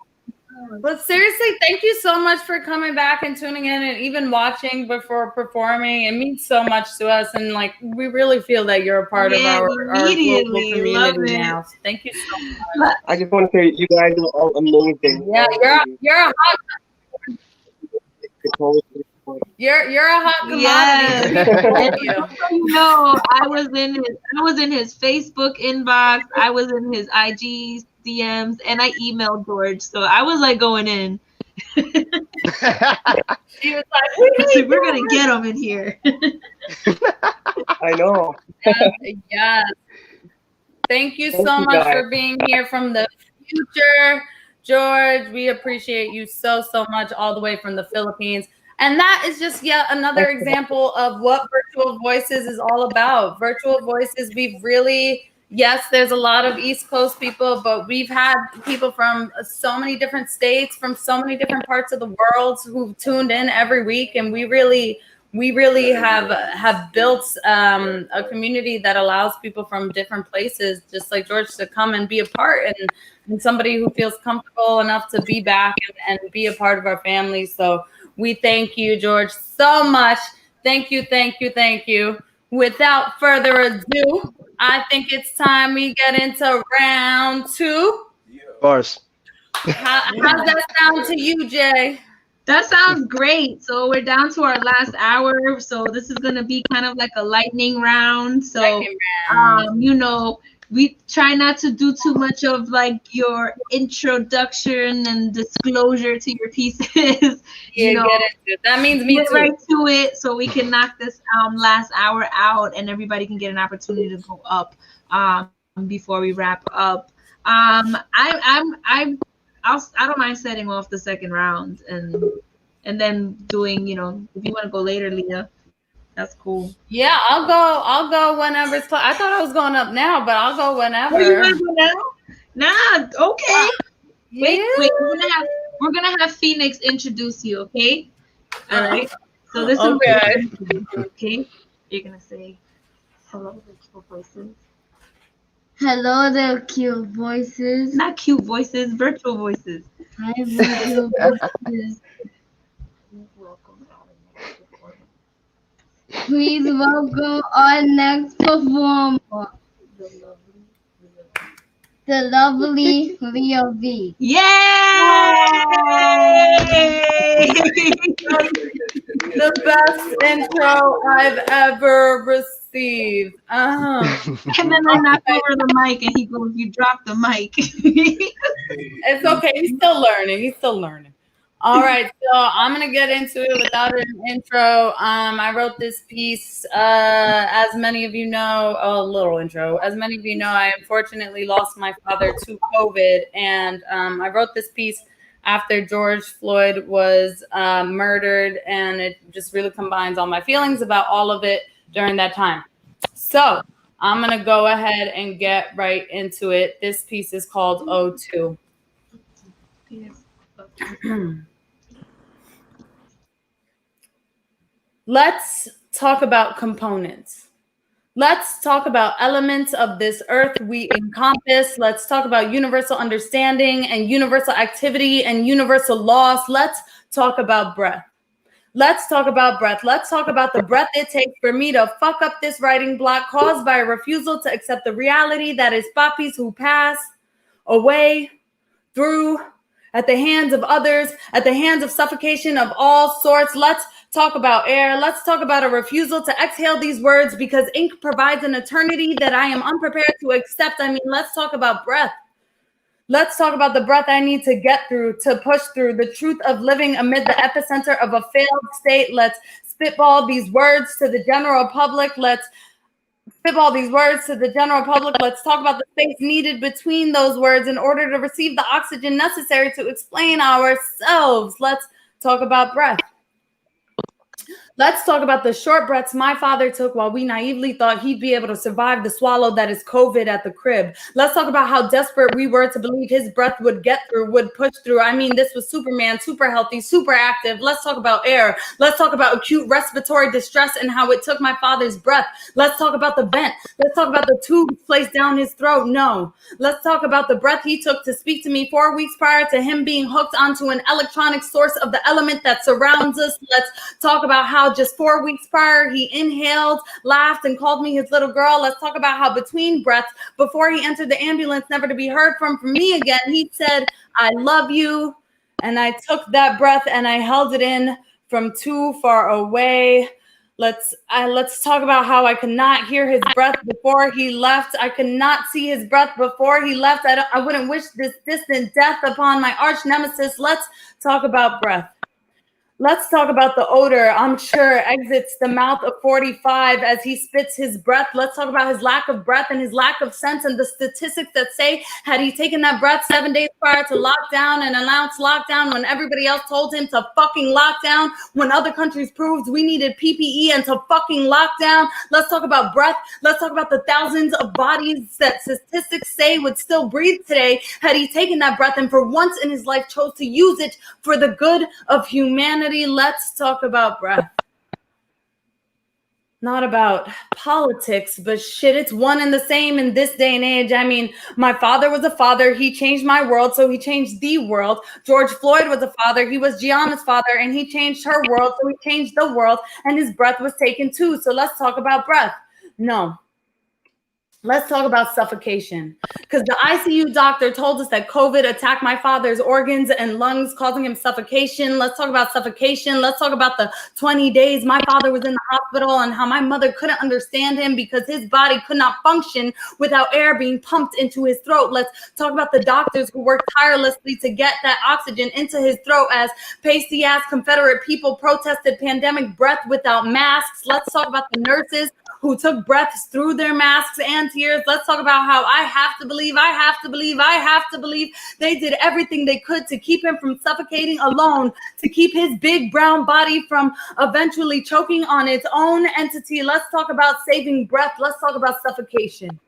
But seriously, thank you so much for coming back and tuning in and even watching before performing. It means so much to us, and like we really feel that you're a part of our global community now. So thank you so much. I just want to say you guys are all amazing. Yeah, you're a hot commodity. Yes. We love you. You know, I was in his Facebook inbox, I was in his IG DMs, and I emailed George. So I was like going in. She was like, we're gonna get him in here. I know. Yes. Thank you Thank so you, much guys. for being here from the future, George. We appreciate you so much, all the way from the Philippines. And that is just yet another example of what Virtual Voices is all about. Virtual Voices, we've really, yes, there's a lot of East Coast people, but we've had people from so many different states, from so many different parts of the world who've tuned in every week. And we really have built a community that allows people from different places, just like George, to come and be a part, and somebody who feels comfortable enough to be back and be a part of our family. So we thank you, George, so much. Thank you. Without further ado, I think it's time we get into round 2. Bars. How's that sound to you, Jay? That sounds great. So we're down to our last hour. So this is gonna be kind of like a lightning round. So you know, we try not to do too much of like your introduction and disclosure to your pieces. Yeah, you know, get into it. That means me get too. right to it so we can knock this last hour out and everybody can get an opportunity to go up before we wrap up. I don't mind setting off the second round and then doing, you know, if you want to go later, Leah, that's cool. Yeah, I'll go whenever it's I thought I was going up now, but I'll go whenever. Oh, you want to go now? Nah, okay. Wait, we're gonna have Phoenix introduce you, okay? All right. So this is what you're gonna do, okay? You're gonna say hello, virtual voices. Hello there, cute voices. Not cute voices, virtual voices. Hi, virtual voices. Please welcome our next performer. the lovely Leah V. Yay! The best intro I've ever received. And then I knock over the mic and he goes, "You dropped the mic." It's okay. He's still learning. He's still learning. All right, so I'm gonna get into it without an intro. I wrote this piece. As many of you know, a little intro. As many of you know, I unfortunately lost my father to COVID, and I wrote this piece after George Floyd was murdered, and it just really combines all my feelings about all of it during that time. So I'm gonna go ahead and get right into it. This piece is called O2. Let's talk about components. Let's talk about elements of this earth we encompass. Let's talk about universal understanding and universal activity and universal loss. Let's talk about breath. Let's talk about breath. Let's talk about the breath it takes for me to fuck up this writing block caused by a refusal to accept the reality that is papis who pass away through at the hands of others, at the hands of suffocation of all sorts. Let's talk about air. Let's talk about a refusal to exhale these words because ink provides an eternity that I am unprepared to accept. I mean, let's talk about breath. Let's talk about the breath I need to get through, to push through the truth of living amid the epicenter of a failed state. Let's spitball these words to the general public. Let's spitball these words to the general public. Let's talk about the space needed between those words in order to receive the oxygen necessary to explain ourselves. Let's talk about breath. Let's talk about the short breaths my father took while we naively thought he'd be able to survive the swallow that is COVID at the crib. Let's talk about how desperate we were to believe his breath would get through, would push through. I mean, this was Superman, super healthy, super active. Let's talk about air. Let's talk about acute respiratory distress and how it took my father's breath. Let's talk about the vent. Let's talk about the tube placed down his throat. No. Let's talk about the breath he took to speak to me 4 weeks prior to him being hooked onto an electronic source of the element that surrounds us. Let's talk about how just 4 weeks prior, he inhaled, laughed, and called me his little girl. Let's talk about how between breaths, before he entered the ambulance, never to be heard from me again, he said, "I love you." And I took that breath and I held it in from too far away. Let's talk about how I could not hear his breath before he left. I could not see his breath before he left. I wouldn't wish this distant death upon my arch nemesis. Let's talk about breath. Let's talk about the odor I'm sure exits the mouth of 45 as he spits his breath. Let's talk about his lack of breath and his lack of sense and the statistics that say had he taken that breath 7 days prior to lockdown and announced lockdown when everybody else told him to fucking lockdown, when other countries proved we needed PPE and to fucking lockdown. Let's talk about breath. Let's talk about the thousands of bodies that statistics say would still breathe today had he taken that breath and for once in his life chose to use it for the good of humanity. Let's talk about breath. Not about politics, but shit, it's one and the same in this day and age. I mean, my father was a father. He changed my world, so he changed the world. George Floyd was a father. He was Gianna's father, and he changed her world, so he changed the world, and his breath was taken too. So let's talk about breath. No. Let's talk about suffocation, because the ICU doctor told us that COVID attacked my father's organs and lungs, causing him suffocation. Let's talk about suffocation. Let's talk about the 20 days my father was in the hospital and how my mother couldn't understand him because his body could not function without air being pumped into his throat. Let's talk about the doctors who worked tirelessly to get that oxygen into his throat as pasty-ass Confederate people protested pandemic breath without masks. Let's talk about the nurses who took breaths through their masks and tears. Let's talk about how I have to believe they did everything they could to keep him from suffocating alone, to keep his big brown body from eventually choking on its own entity. Let's talk about saving breath. Let's talk about suffocation.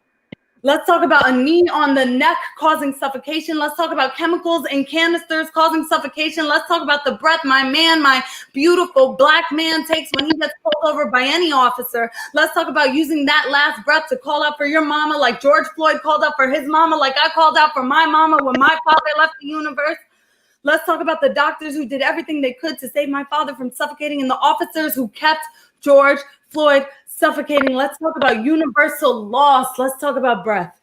Let's talk about a knee on the neck causing suffocation. Let's talk about chemicals in canisters causing suffocation. Let's talk about the breath my beautiful black man takes when he gets pulled over by any officer. Let's talk about using that last breath to call out for your mama like George Floyd called out for his mama, like I called out for my mama when my father left the universe. Let's talk about the doctors who did everything they could to save my father from suffocating and the officers who kept George Floyd suffocating. Let's talk about universal loss. Let's talk about breath.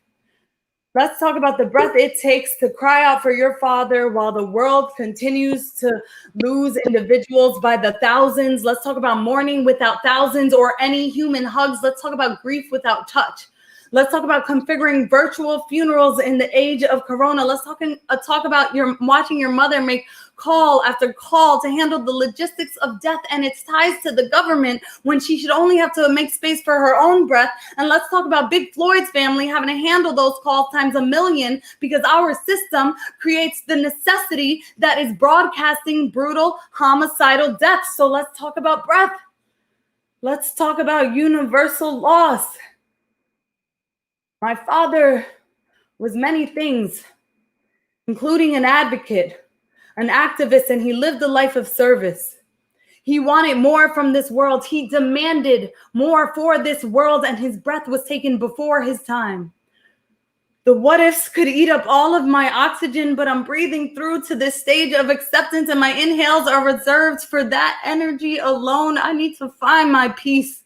Let's talk about the breath it takes to cry out for your father while the world continues to lose individuals by the thousands. Let's talk about mourning without thousands or any human hugs. Let's talk about grief without touch. Let's talk about configuring virtual funerals in the age of Corona. Let's talk about watching your mother make call after call to handle the logistics of death and its ties to the government when she should only have to make space for her own breath. And let's talk about Big Floyd's family having to handle those calls times a million because our system creates the necessity that is broadcasting brutal homicidal deaths. So let's talk about breath. Let's talk about universal loss. My father was many things, including an advocate, an activist, and he lived a life of service. He wanted more from this world. He demanded more for this world, and his breath was taken before his time. The what ifs could eat up all of my oxygen, but I'm breathing through to this stage of acceptance, and my inhales are reserved for that energy alone. I need to find my peace.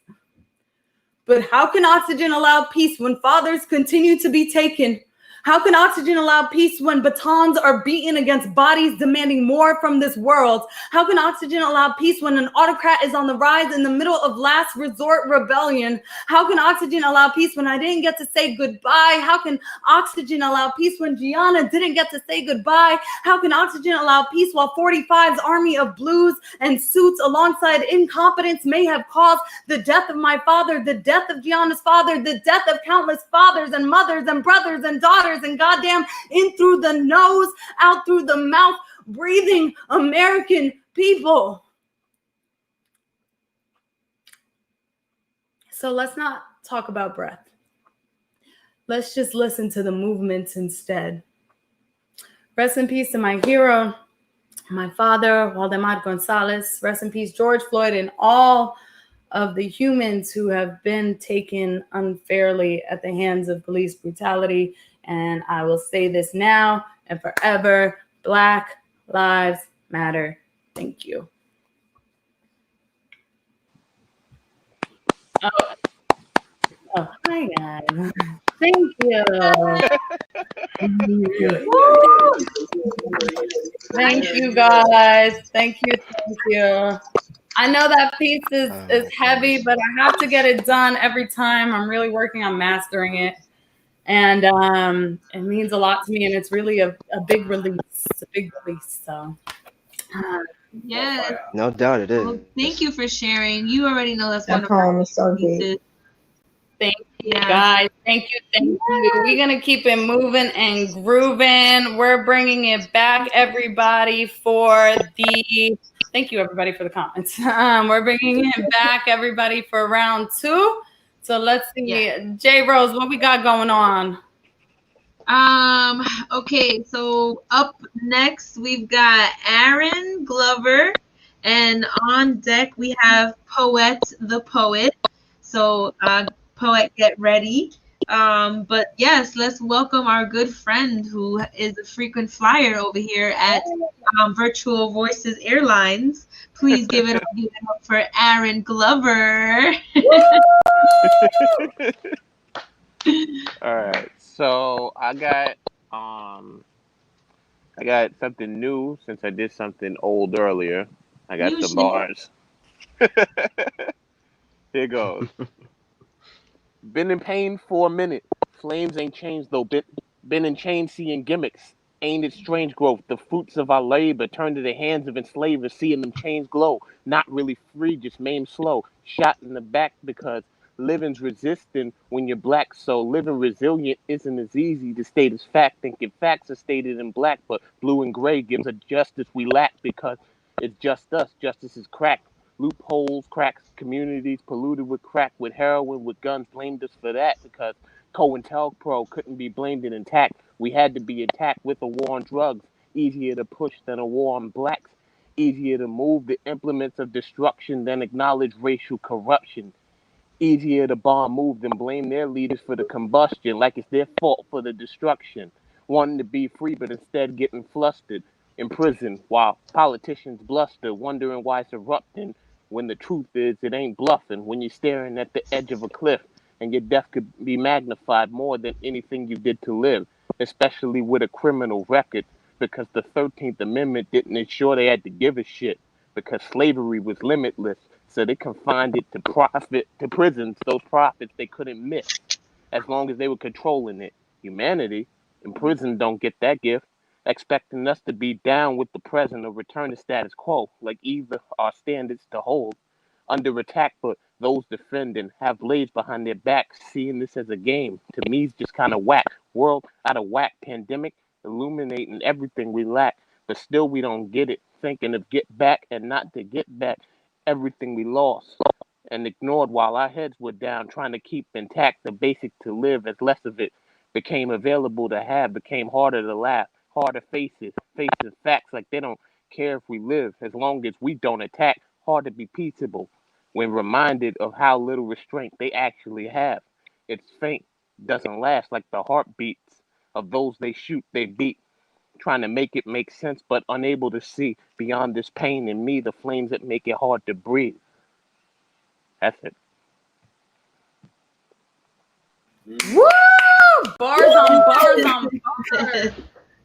But how can oxygen allow peace when fathers continue to be taken? How can oxygen allow peace when batons are beaten against bodies demanding more from this world? How can oxygen allow peace when an autocrat is on the rise in the middle of last resort rebellion? How can oxygen allow peace when I didn't get to say goodbye? How can oxygen allow peace when Gianna didn't get to say goodbye? How can oxygen allow peace while 45's army of blues and suits alongside incompetence may have caused the death of my father, the death of Gianna's father, the death of countless fathers and mothers and brothers and daughters, and goddamn in through the nose, out through the mouth, breathing American people. So let's not talk about breath. Let's just listen to the movements instead. Rest in peace to my hero, my father, Waldemar Gonzalez. Rest in peace, George Floyd, and all of the humans who have been taken unfairly at the hands of police brutality. And I will say this now and forever, Black Lives Matter. Thank you. Oh, hi guys. Thank you. Thank you guys. Thank you. I know that piece is heavy, but I have to get it done every time. I'm really working on mastering it. And it means a lot to me, and it's really a big release. It's a big release. So yes. No doubt it is. Well, thank you for sharing. You already know that's That poem is so deep. Thank you, guys. Thank you. We're gonna keep it moving and grooving. We're bringing it back, everybody, for the. Thank you, everybody, for the comments. We're bringing it back, everybody, for round 2. So let's see, JRose, what we got going on? Okay, so up next we've got Aaron Glover, and on deck we have Poet the Poet. So Poet, get ready. But yes, let's welcome our good friend who is a frequent flyer over here at Virtual Voices Airlines. Please give it up for Aaron Glover. All right, so I got something new since I did something old earlier. I got some bars. Here goes. Been in pain for a minute. Flames ain't changed though. Been in chains seeing gimmicks. Ain't it strange growth? The fruits of our labor turn to the hands of enslavers, seeing them chains glow. Not really free, just maimed slow. Shot in the back because living's resistant when you're black. So living resilient isn't as easy to state as fact. Thinking facts are stated in black, but blue and gray gives a justice we lack because it's just us. Justice is cracked. Loopholes, cracks, communities polluted with crack, with heroin, with guns, blamed us for that because COINTELPRO couldn't be blamed and intact. We had to be attacked with a war on drugs, easier to push than a war on blacks, easier to move the implements of destruction than acknowledge racial corruption, easier to bomb move than blame their leaders for the combustion like it's their fault for the destruction, wanting to be free but instead getting flustered in prison while politicians bluster, wondering why it's erupting when the truth is it ain't bluffing, when you're staring at the edge of a cliff and your death could be magnified more than anything you did to live. especially with a criminal record, because the 13th Amendment didn't ensure they had to give a shit, because slavery was limitless, so they confined it to profit, to prisons, those profits they couldn't miss, as long as they were controlling it. Humanity in prison don't get that gift, expecting us to be down with the present or return to status quo, like either our standards to hold under attack, but those defending have blades behind their backs, seeing this as a game. To me, it's just kind of whack. World out of whack. Pandemic illuminating everything we lack, but still we don't get it. Thinking of get back and not to get back everything we lost and ignored while our heads were down, trying to keep intact the basic to live as less of it became available to have, became harder to laugh, harder faces, faces facts like they don't care if we live as long as we don't attack, hard to be peaceable when reminded of how little restraint they actually have. It's faint, doesn't last like the heartbeats of those they shoot, they beat, trying to make it make sense, but unable to see beyond this pain in me, the flames that make it hard to breathe. That's it. Woo! Bars on bars on bars.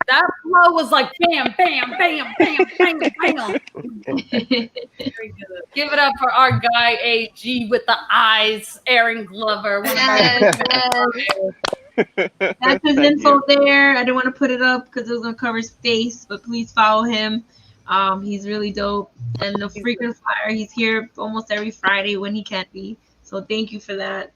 That flow was like bam, bam, bam, bam, bam, bam. Very good. Give it up for our guy AG with the eyes, Aaron Glover. Yes, that's his info there. I didn't want to put it up because it was gonna cover his face, but please follow him. He's really dope, and the frequent flyer. He's here almost every Friday when he can't be. So thank you for that.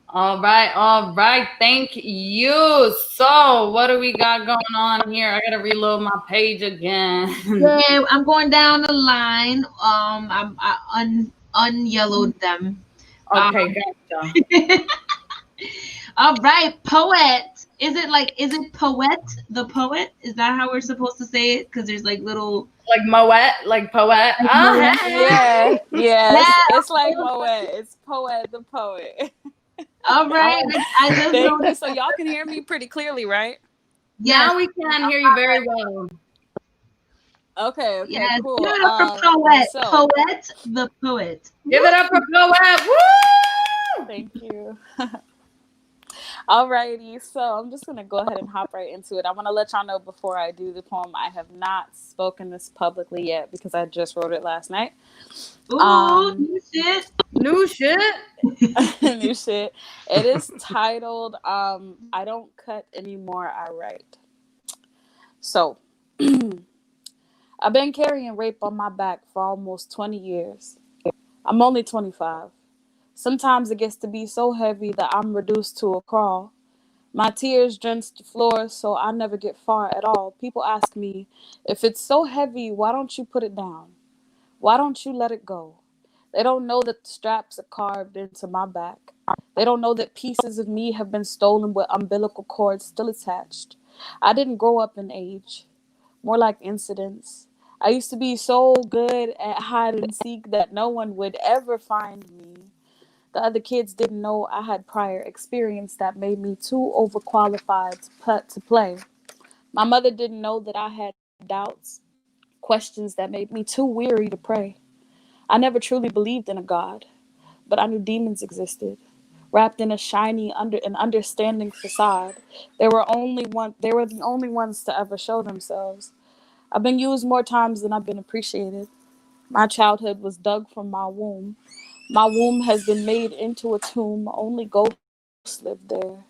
All right. Thank you. So, what do we got going on here? I gotta reload my page again. Yeah, I'm going down the line. I unyellowed them. Okay, gotcha. All right, poet. Is it poet? The poet? Is that how we're supposed to say it? Because there's like little like moet, like poet. Moet. Yeah. It's like poet. It's poet the poet. All right. I just Thank you. So y'all can hear me pretty clearly, right? Yes. Now we can hear you very well. Okay, yes. Cool. Give it up for poet. Poet the poet. Give it up for poet. Woo! Thank you. Alrighty, so I'm just gonna go ahead and hop right into it. I want to let y'all know before I do the poem, I have not spoken this publicly yet because I just wrote it last night. Ooh, new shit. New shit. New shit. It is titled I Don't Cut Anymore, I Write. So I've been carrying rape on my back for almost 20 years. I'm only 25. Sometimes it gets to be so heavy that I'm reduced to a crawl. My tears drench the floor, so I never get far at all. People ask me, if it's so heavy, why don't you put it down? Why don't you let it go? They don't know that the straps are carved into my back. They don't know that pieces of me have been stolen with umbilical cords still attached. I didn't grow up in age, more like incidents. I used to be so good at hide and seek that no one would ever find me. The other kids didn't know I had prior experience that made me too overqualified to play. My mother didn't know that I had doubts, questions that made me too weary to pray. I never truly believed in a God, but I knew demons existed, wrapped in a shiny and understanding facade. They were the only ones to ever show themselves. I've been used more times than I've been appreciated. My childhood was dug from my womb. My womb has been made into a tomb. Only ghosts live there.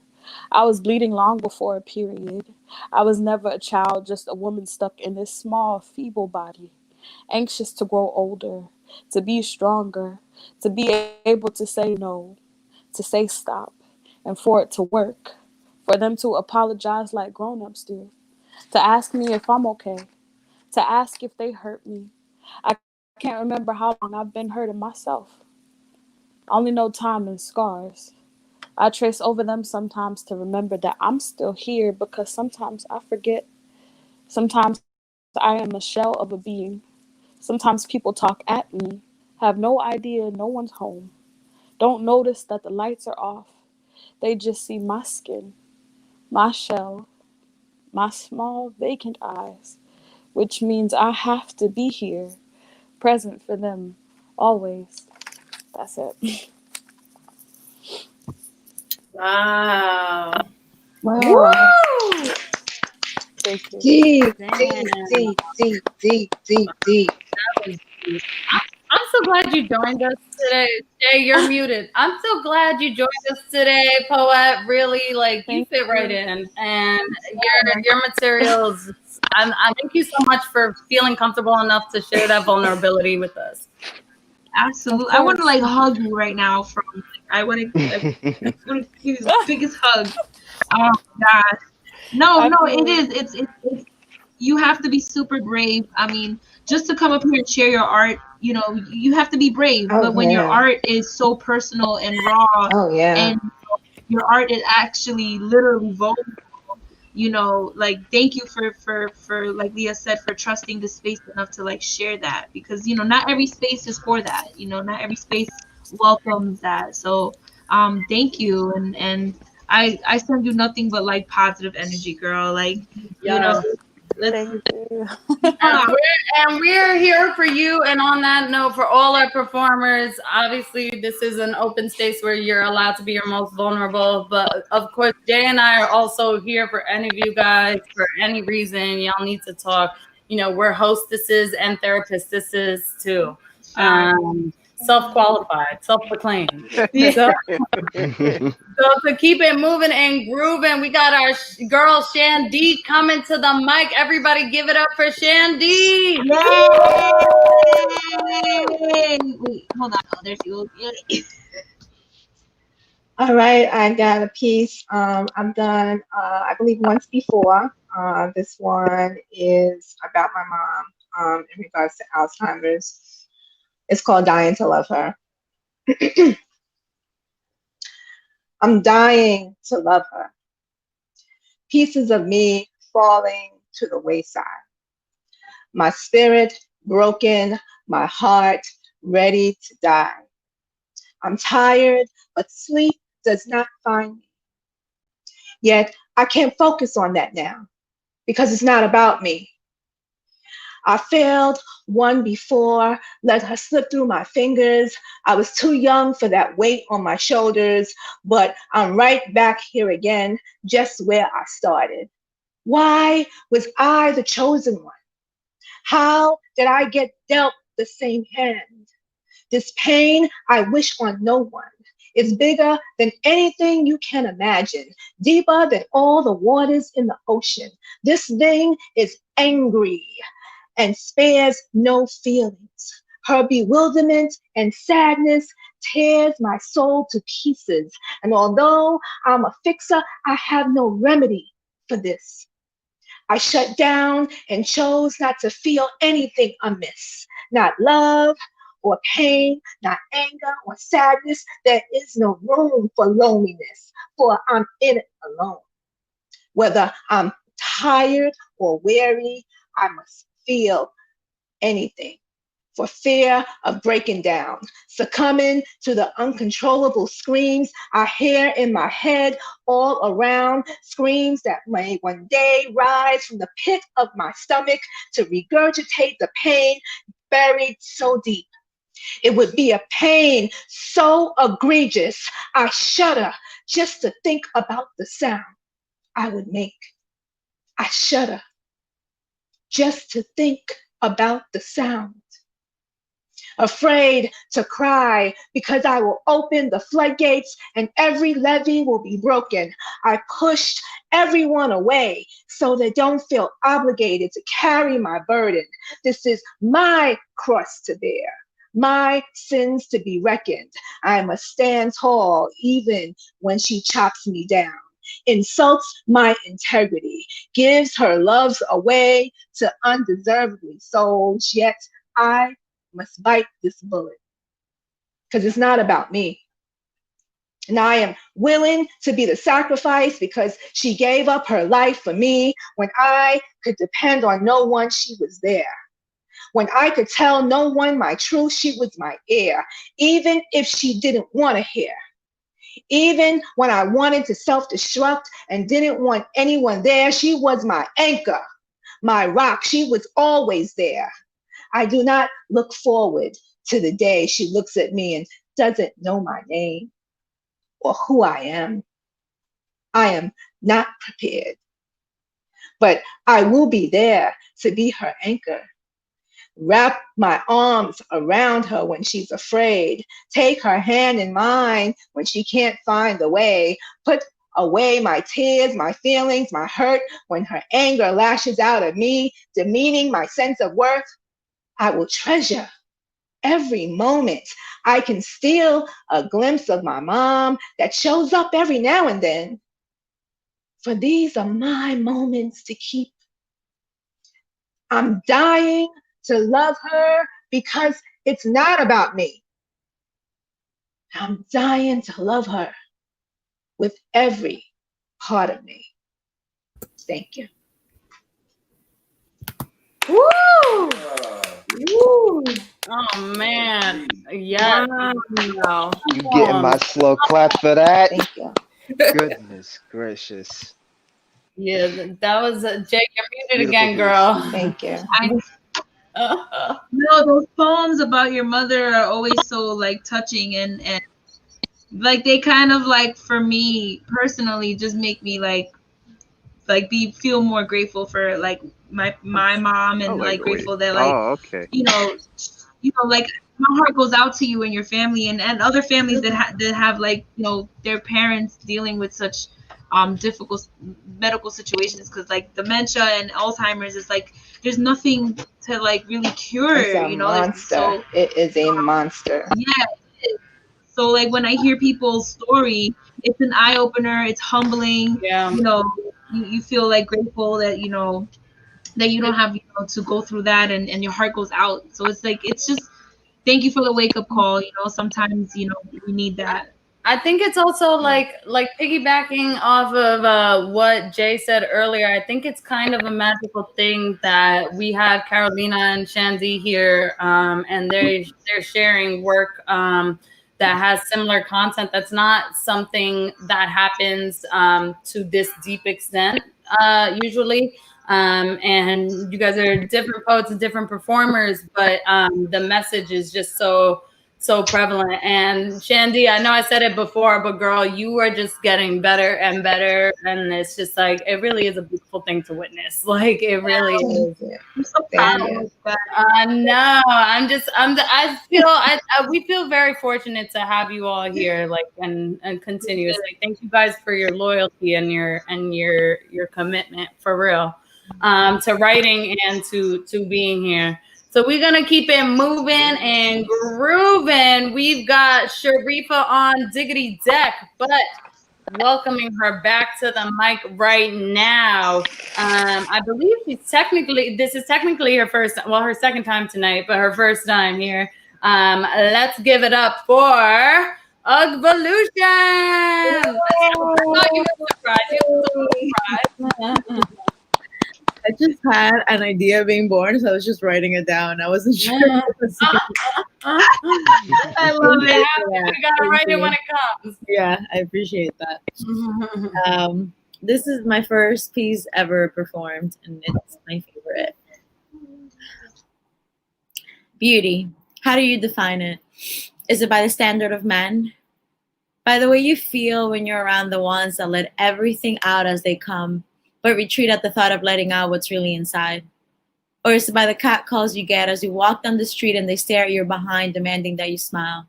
I was bleeding long before a period. I was never a child, just a woman stuck in this small, feeble body, anxious to grow older, to be stronger, to be able to say no, to say stop, and for it to work, for them to apologize like grown-ups do, to ask me if I'm okay, to ask if they hurt me. I can't remember how long I've been hurting myself. I only know time and scars. I trace over them sometimes to remember that I'm still here because sometimes I forget. Sometimes I am a shell of a being. Sometimes people talk at me, have no idea no one's home, don't notice that the lights are off. They just see my skin, my shell, my small vacant eyes, which means I have to be here, present for them, always. That's it. Wow. Wow. Woo! Thank you. Deep, Damn. deep, deep, deep, deep, deep, deep. That was deep. I'm so glad you joined us today. Jay, you're muted. I'm so glad you joined us today, Poet. Really, like, you Thank fit right you. in. And your materials, I thank you so much for feeling comfortable enough to share that vulnerability with us. Absolutely. I want to like hug you right now. I want to give you the biggest hug. Oh my gosh. No, it is. It's you have to be super brave. I mean, just to come up here and share your art, you know, you have to be brave. Oh But when your yeah. art is so personal and raw, Oh yeah. and your art is actually literally vulnerable, you know, like thank you for like Leah said, for trusting the space enough to like share that, because you know not every space is for that, you know, not every space welcomes that. So thank you, and I send you nothing but like positive energy, girl. Like, you know, Yes. let's Thank you. And we're here for you. And on that note, for all our performers, obviously this is an open space where you're allowed to be your most vulnerable. But of course, Jay and I are also here for any of you guys for any reason y'all need to talk. You know, we're hostesses and therapists too. Self-qualified, self-proclaimed. So, so to keep it moving and grooving, we got our girl Shandy coming to the mic. Everybody give it up for Shandy. Yay! Wait, hold on. Oh, there she goes. Yay. All right, I got a piece. I've done, I believe, once before. This one is about my mom in regards to Alzheimer's. It's called Dying to Love Her. I'm dying to love her. Pieces of me falling to the wayside. My spirit broken, my heart ready to die. I'm tired, but sleep does not find me. Yet I can't focus on that now because it's not about me. I failed one before, let her slip through my fingers. I was too young for that weight on my shoulders, but I'm right back here again, just where I started. Why was I the chosen one? How did I get dealt the same hand? This pain I wish on no one. It's bigger than anything you can imagine, deeper than all the waters in the ocean. This thing is angry and spares no feelings. Her bewilderment and sadness tears my soul to pieces. And although I'm a fixer, I have no remedy for this. I shut down and chose not to feel anything amiss, not love or pain, not anger or sadness. There is no room for loneliness, for I'm in it alone. Whether I'm tired or weary, I must feel anything for fear of breaking down, succumbing to the uncontrollable screams I hear in my head all around, screams that may one day rise from the pit of my stomach to regurgitate the pain buried so deep. It would be a pain so egregious, I shudder just to think about the sound I would make. I shudder just to think about the sound. Afraid to cry because I will open the floodgates and every levee will be broken. I pushed everyone away so they don't feel obligated to carry my burden. This is my cross to bear, my sins to be reckoned. I must stand tall even when she chops me down, insults my integrity, gives her loves away to undeservedly souls, yet I must bite this bullet because it's not about me. And I am willing to be the sacrifice because she gave up her life for me. When I could depend on no one, she was there. When I could tell no one my truth, she was my ear, even if she didn't want to hear. Even when I wanted to self-destruct and didn't want anyone there, she was my anchor, my rock. She was always there. I do not look forward to the day she looks at me and doesn't know my name or who I am. I am not prepared. But I will be there to be her anchor. Wrap my arms around her when she's afraid. Take her hand in mine when she can't find the way. Put away my tears, my feelings, my hurt when her anger lashes out at me, demeaning my sense of worth. I will treasure every moment. I can steal a glimpse of my mom that shows up every now and then. For these are my moments to keep. I'm dying to love her because it's not about me. I'm dying to love her with every part of me. Thank you. Woo! Woo! Oh man, yeah. Wow. You getting my slow clap for that? Thank you. Goodness gracious. Yeah, that was Jake. You're muted Beautiful again, piece. girl. Thank you. No, those poems about your mother are always so like touching and like they kind of like for me personally just make me like feel more grateful for like my mom and like grateful that like okay. you know like my heart goes out to you and your family and other families that have like their parents dealing with such difficult medical situations because like dementia and Alzheimer's is like there's nothing to like really cure. It's a monster. It is a monster. Yeah. So like when I hear people's story, it's an eye opener. It's humbling. Yeah. You feel like grateful that that you don't have to go through that and your heart goes out. So it's like it's just thank you for the wake up call. Sometimes we need that. I think it's also like piggybacking off of what Jay said earlier. I think it's kind of a magical thing that we have Carolina and Shandy here, and they're sharing work that has similar content. That's not something that happens to this deep extent usually. And you guys are different poets and different performers, but the message is just so prevalent. And Shandy, I know I said it before, but girl, you are just getting better and better. And it's just like, it really is a beautiful thing to witness. Like it really is. I'm so proud of that. No, we feel very fortunate to have you all here, like, and continuously. Thank you guys for your loyalty and your commitment for real, to writing and to being here. So we're gonna keep it moving and grooving. We've got Sharifa on Diggity Deck, but welcoming her back to the mic right now. I believe this is technically her second time tonight, but her first time here. Let's give it up for Ugvolution. I thought you were surprised. I just had an idea being born, so I was just writing it down. I wasn't sure. I love it. You gotta write it when it comes. Yeah, I appreciate that. This is my first piece ever performed, and it's my favorite. Beauty. How do you define it? Is it by the standard of men? By the way you feel when you're around the ones that let everything out as they come, but retreat at the thought of letting out what's really inside? Or is it by the catcalls you get as you walk down the street and they stare at your behind, demanding that you smile?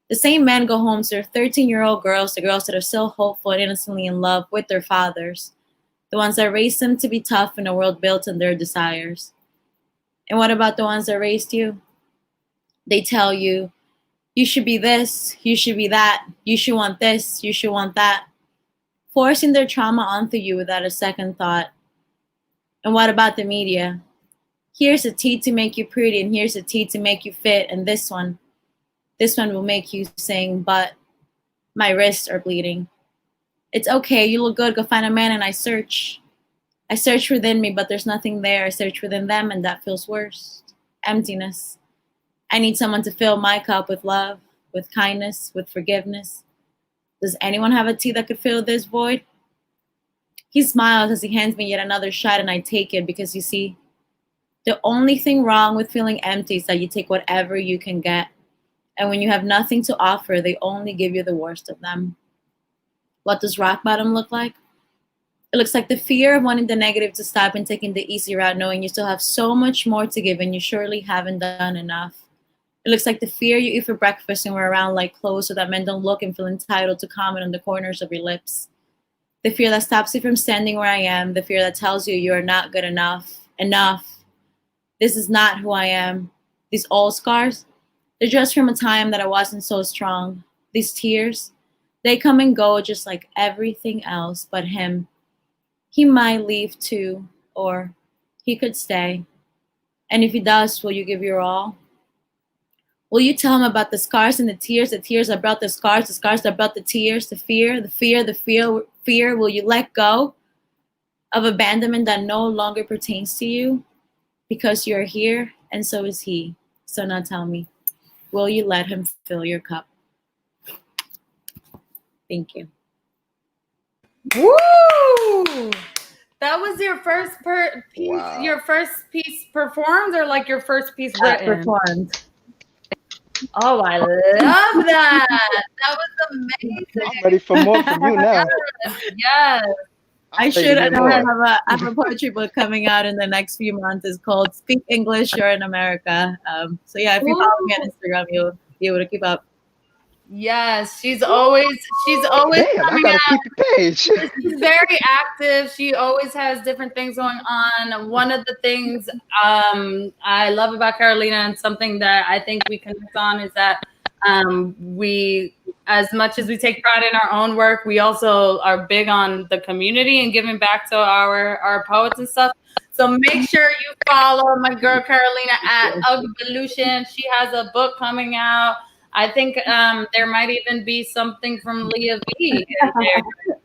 The same men go home to their 13-year-old girls, the girls that are still hopeful and innocently in love with their fathers, the ones that raised them to be tough in a world built on their desires. And what about the ones that raised you? They tell you, you should be this, you should be that, you should want this, you should want that, forcing their trauma onto you without a second thought. And what about the media? Here's a tea to make you pretty, and here's a tea to make you fit, and this one will make you sing, but my wrists are bleeding. It's okay, you look good, go find a man, and I search within me, but there's nothing there. I search within them, and that feels worse. Emptiness. I need someone to fill my cup with love, with kindness, with forgiveness. Does anyone have a tea that could fill this void? He smiles as he hands me yet another shot, and I take it because, you see, the only thing wrong with feeling empty is that you take whatever you can get. And when you have nothing to offer, they only give you the worst of them. What does rock bottom look like? It looks like the fear of wanting the negative to stop and taking the easy route, knowing you still have so much more to give and you surely haven't done enough. It looks like the fear you eat for breakfast and wear around like clothes so that men don't look and feel entitled to comment on the corners of your lips. The fear that stops you from standing where I am. The fear that tells you you're not good enough. Enough. This is not who I am. These old scars, they're just from a time that I wasn't so strong. These tears, they come and go just like everything else but him. He might leave too, or he could stay. And if he does, will you give your all? Will you tell him about the scars and the tears that brought the scars that brought the tears, the fear? Will you let go of abandonment that no longer pertains to you? Because you're here and so is he. So now tell me, will you let him fill your cup? Thank you. Woo! That was your first piece. Wow. Your first piece performed, or like your first piece written? Performed. Oh, I love that. That was amazing. I'm ready for more from you now. Yes. I should. I have a poetry book coming out in the next few months. It's called "Speak English, You're in America." So yeah, if you follow me on Instagram, you'll be able to keep up. Yes, she's always Damn, I gotta keep the page. She's very active. She always has different things going on. One of the things I love about Carolina, and something that I think we connect on, is that we, as much as we take pride in our own work, we also are big on the community and giving back to our poets and stuff. So make sure you follow my girl Carolina at Ugvolution. She has a book coming out. I think there might even be something from Leah V in there,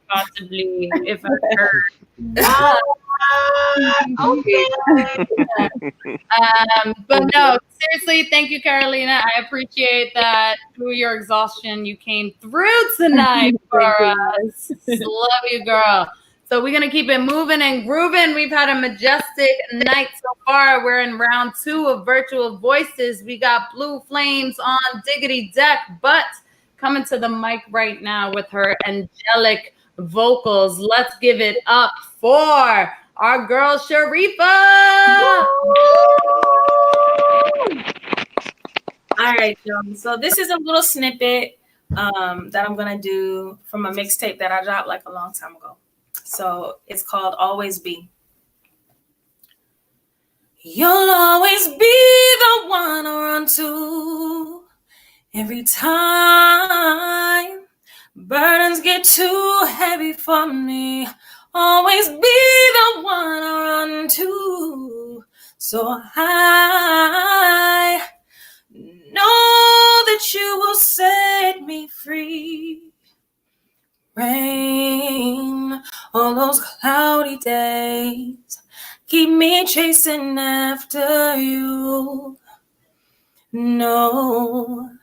possibly, if I heard. But no, seriously, thank you, Carolina. I appreciate that through your exhaustion, you came through tonight for us. Love you, girl. So we're going to keep it moving and grooving. We've had a majestic night so far. We're in round 2 of Virtual Voices. We got Blue Flames on Diggity Deck, but coming to the mic right now with her angelic vocals. Let's give it up for our girl, Sharifa. All right, so this is a little snippet that I'm going to do from a mixtape that I dropped like a long time ago. So it's called Always Be. You'll always be the one I run to every time burdens get too heavy for me. Always be the one I run to, so I know that you will set me free. Rain on those cloudy days, keep me chasing after you. Nobody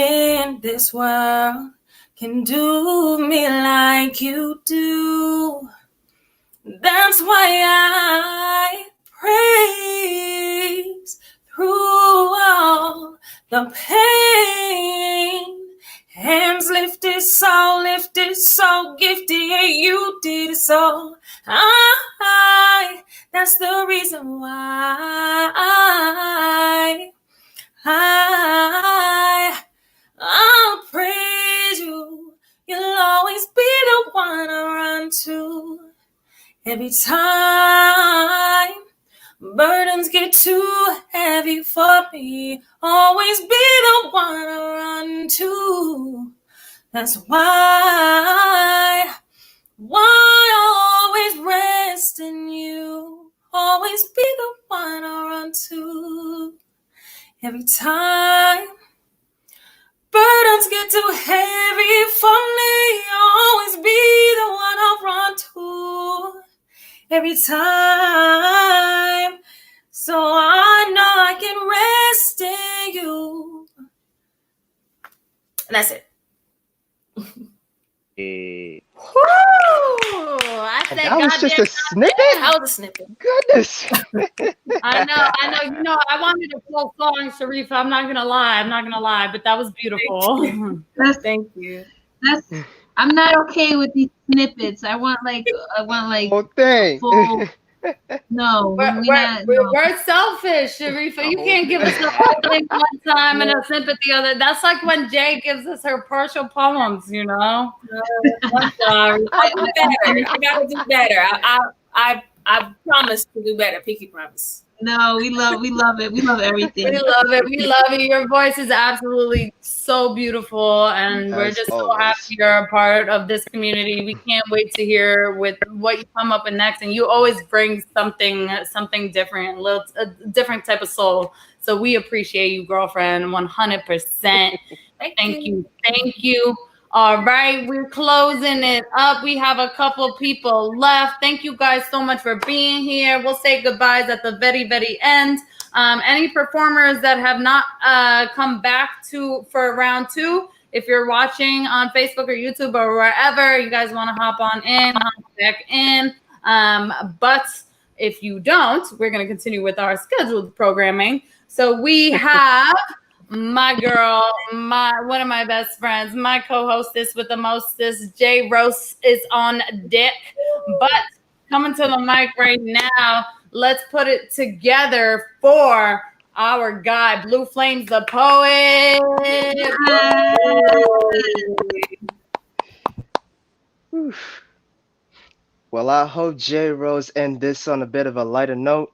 in this world can do me like you do. That's why I praise through all the pain. Hands lifted, so gifted, yeah, you did it so. That's the reason why I'll praise you. You'll always be the one I run to every time burdens get too heavy for me. Always be the one I run to. That's why I always rest in you. Always be the one I run to. Every time burdens get too heavy for me, always be the one I run to. Every time, so I know I can rest in you. And that's it. That was just a snippet? That was a snippet. Goodness. I know. You know, I wanted a full song, Sharifa. I'm not gonna lie, but that was beautiful. Thank you. I'm not okay with these snippets. I want like whole thing. full. No, we not. No. We're selfish, Sharifa. You can't give us the whole thing one time and a snippet the other. That's like when Jay gives us her partial poems, you know? I'm sorry. I'll do better. I gotta do better. I promise to do better. Pinky promise. No, we love it. We love everything. We love it. We love it. Your voice is absolutely so beautiful, and we're As just so always. happy you're a part of this community. We can't wait to hear with what you come up with next. And you always bring something different, a different type of soul. So we appreciate you, girlfriend, 100%. Thank you. All right, we're closing it up. We have a couple people left. Thank you guys so much for being here. We'll say goodbyes at the very, very end. Any performers that have not come back for round 2, if you're watching on Facebook or YouTube or wherever, you guys want to hop back in. But if you don't, we're going to continue with our scheduled programming. So we have my girl, one of my best friends, my co-hostess with the mostest, JRose, is on deck. But coming to the mic right now, let's put it together for our guy, Blue Flames the poet. Well, I hope JRose end this on a bit of a lighter note,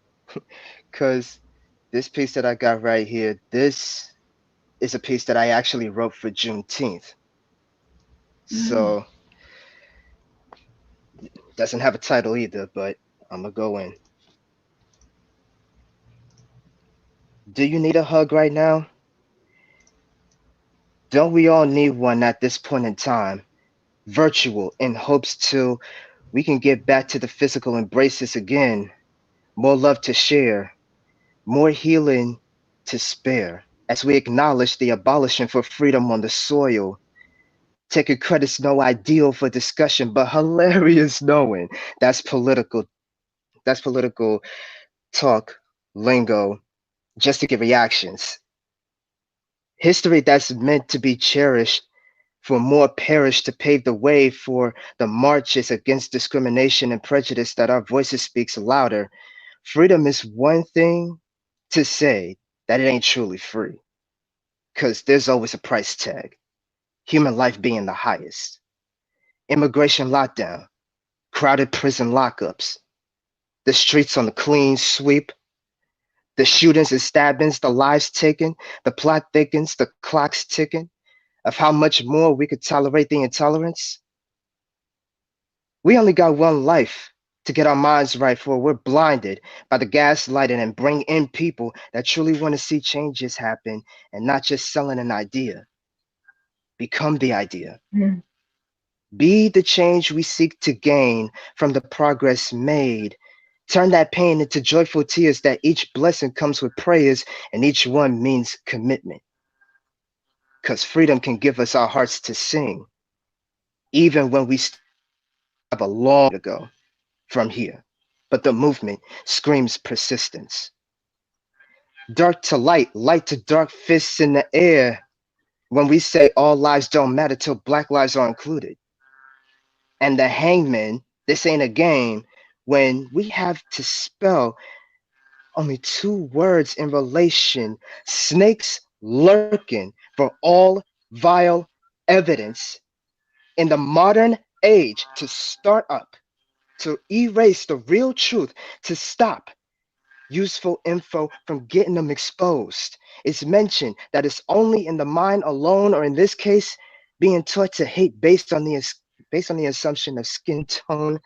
because this piece that I got right here, this is a piece that I actually wrote for Juneteenth. So, doesn't have a title either, but I'm gonna go in. Do you need a hug right now? Don't we all need one at this point in time? Virtual, in hopes till we can get back to the physical embraces again. More love to share, more healing to spare, as we acknowledge the abolition for freedom on the soil. Taking credit's no ideal for discussion, but hilarious knowing that's political talk, lingo, just to get reactions. History that's meant to be cherished, for more perish to pave the way for the marches against discrimination and prejudice that our voices speaks louder. Freedom is one thing to say that it ain't truly free, because there's always a price tag, human life being the highest. Immigration lockdown, crowded prison lockups, the streets on the clean sweep, the shootings and stabbings, the lives taken, the plot thickens, the clock's ticking, of how much more we could tolerate the intolerance. We only got one life to get our minds right, for we're blinded by the gaslighting and bring in people that truly want to see changes happen and not just selling an idea. Become the idea. Be the change we seek to gain from the progress made. Turn that pain into joyful tears, that each blessing comes with prayers and each one means commitment. Because freedom can give us our hearts to sing, even when we have a long to go from here. But the movement screams persistence. Dark to light, light to dark, fists in the air, when we say all lives don't matter till Black lives are included. And the hangman, this ain't a game, when we have to spell only 2 words in relation, snakes lurking for all vile evidence in the modern age to start up, to erase the real truth, to stop useful info from getting them exposed. It's mentioned that it's only in the mind alone, or in this case, being taught to hate based on the assumption of skin tone.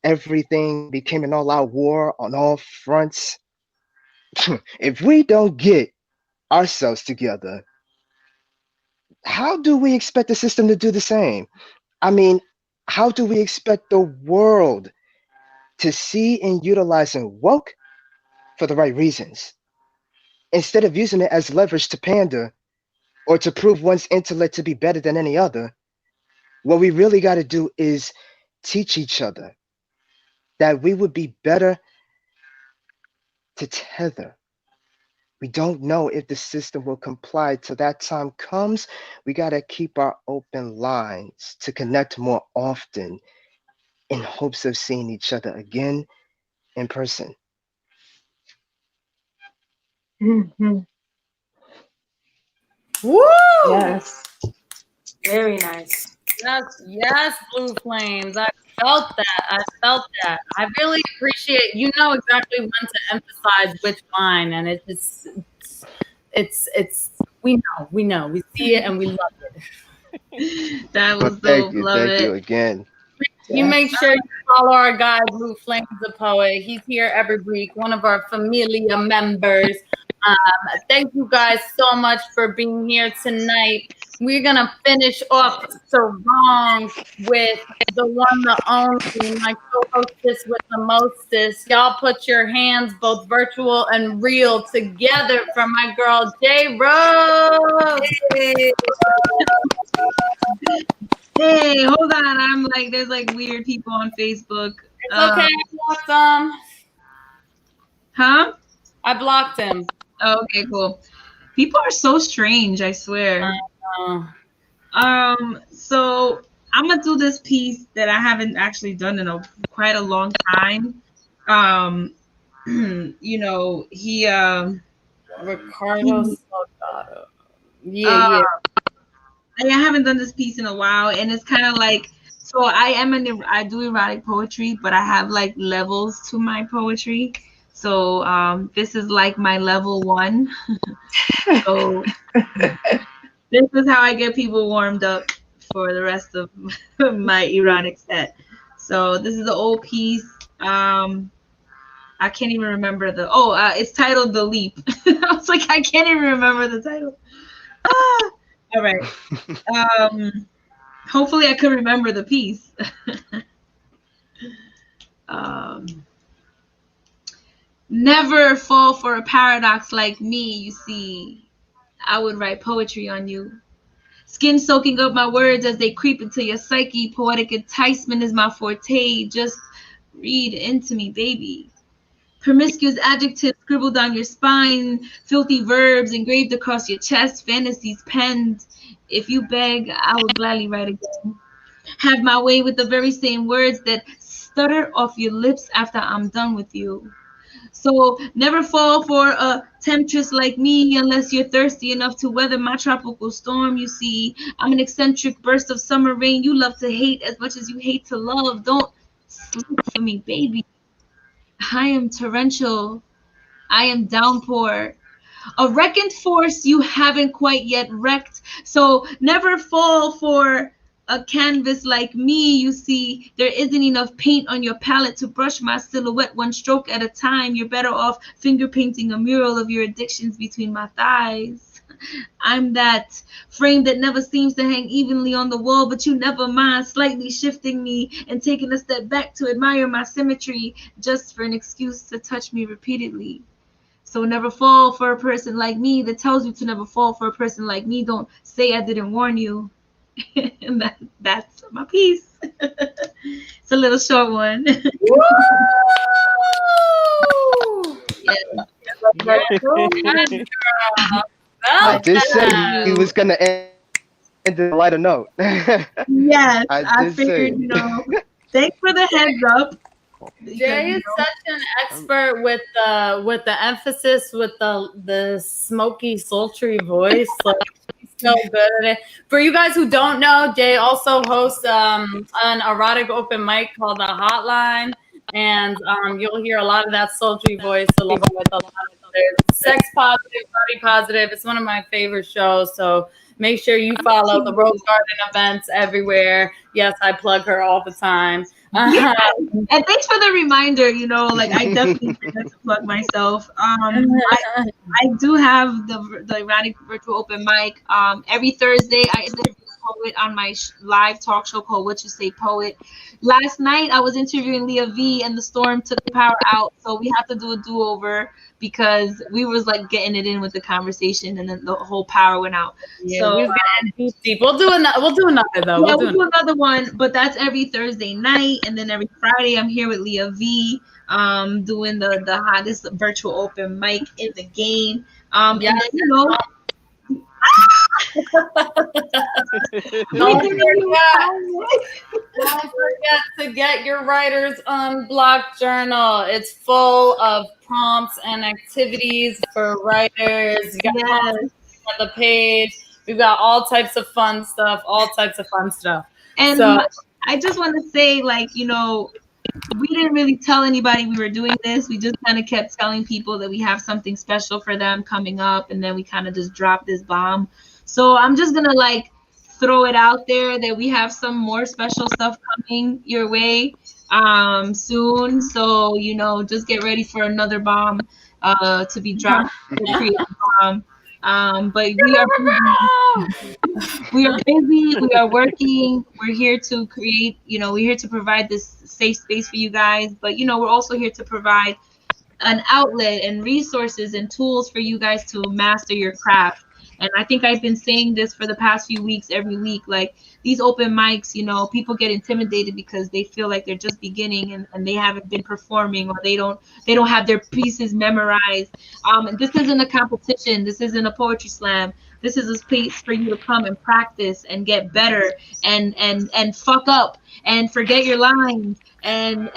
Everything became an all-out war on all fronts. If we don't get ourselves together, how do we expect the system to do the same? I mean, how do we expect the world to see and utilizing woke for the right reasons, instead of using it as leverage to pander or to prove one's intellect to be better than any other? What we really got to do is teach each other that we would be better to tether We don't know if the system will comply. Till that time comes, we got to keep our open lines to connect more often in hopes of seeing each other again in person. Mm-hmm. Woo! Yes. Very nice. Yes, Blue Flames. I felt that. I really appreciate. You know exactly when to emphasize which line, and it's. We know. We see it and we love it. That Well, was dope. Love thank you it. again. You make sure you follow our guy, Blue Flames the Poet. He's here every week, one of our familia members. Thank you guys so much for being here tonight. We're going to finish off Sarong with the one, the only, my co-hostess with the mostest. Y'all put your hands, both virtual and real, together for my girl, JRose. Hey, hold on. I'm like, there's like weird people on Facebook. It's okay. I blocked him. Huh? I blocked him. Oh, okay, cool. People are so strange, I swear. So I'm gonna do this piece that I haven't actually done in quite a long time. You know, he Ricardo Salgado. Yeah. I haven't done this piece in a while, and it's kind of like, so I do erotic poetry, but I have like levels to my poetry. So this is like my level 1. So this is how I get people warmed up for the rest of my erotic set. So this is the old piece. I can't even remember it's titled The Leap. I was like, I can't even remember the title. All right. Hopefully I could remember the piece. Never fall for a paradox like me, you see. I would write poetry on you. Skin soaking up my words as they creep into your psyche. Poetic enticement is my forte. Just read into me, baby. Promiscuous adjectives scribbled on your spine. Filthy verbs engraved across your chest. Fantasies penned. If you beg, I will gladly write again. Have my way with the very same words that stutter off your lips after I'm done with you. So never fall for a temptress like me unless you're thirsty enough to weather my tropical storm. You see, I'm an eccentric burst of summer rain you love to hate as much as you hate to love. Don't sleep for me, baby. I am torrential. I am downpour. A reckoned force you haven't quite yet wrecked. So never fall for a canvas like me. You see, there isn't enough paint on your palette to brush my silhouette one stroke at a time. You're better off finger painting a mural of your addictions between my thighs. I'm that frame that never seems to hang evenly on the wall, but you never mind slightly shifting me and taking a step back to admire my symmetry just for an excuse to touch me repeatedly. So never fall for a person like me that tells you to never fall for a person like me. Don't say I didn't warn you. And that's my piece. It's a little short one. Woo! I did say he was gonna end on a lighter note. Yes, I figured, thanks for the heads up. Jay is such an expert with the emphasis, with the smoky, sultry voice. Like, he's so good at it. For you guys who don't know, Jay also hosts an erotic open mic called The Hotline, and you'll hear a lot of that sultry voice along with a lot of sex positive, body positive. It's one of my favorite shows, so make sure you follow the Rose Garden events everywhere. Yes, I plug her all the time. Yeah. And thanks for the reminder. I definitely forget to plug myself. I do have the erotic virtual open mic. Every Thursday I interview a poet on my live talk show called What You Say Poet. Last night I was interviewing Leah V and the storm took the power out, so we have to do a do-over because we was like getting it in with the conversation and then the whole power went out. Yeah, so deep. We'll do another though. Yeah, we'll do another one, but that's every Thursday night, and then every Friday I'm here with Leah V, doing the hottest virtual open mic in the game. And then, you know, Don't forget to get your writer's unblocked journal. It's full of prompts and activities for writers. You got prompts on the page. We've got all types of fun stuff, And so I just want to say, like, you know, we didn't really tell anybody we were doing this. We just kind of kept telling people that we have something special for them coming up, and then we kind of just dropped this bomb. So I'm just gonna like throw it out there that we have some more special stuff coming your way soon. So, you know, just get ready for another bomb to be dropped, the creative bomb. But we are busy, we are working, we're here to create, you know, we're here to provide this safe space for you guys, but you know, we're also here to provide an outlet and resources and tools for you guys to master your craft. And I think I've been saying this for the past few weeks, every week, like these open mics, you know, people get intimidated because they feel like they're just beginning and they haven't been performing, or they don't have their pieces memorized. And this isn't a competition. This isn't a poetry slam. This is a space for you to come and practice and get better and fuck up and forget your lines and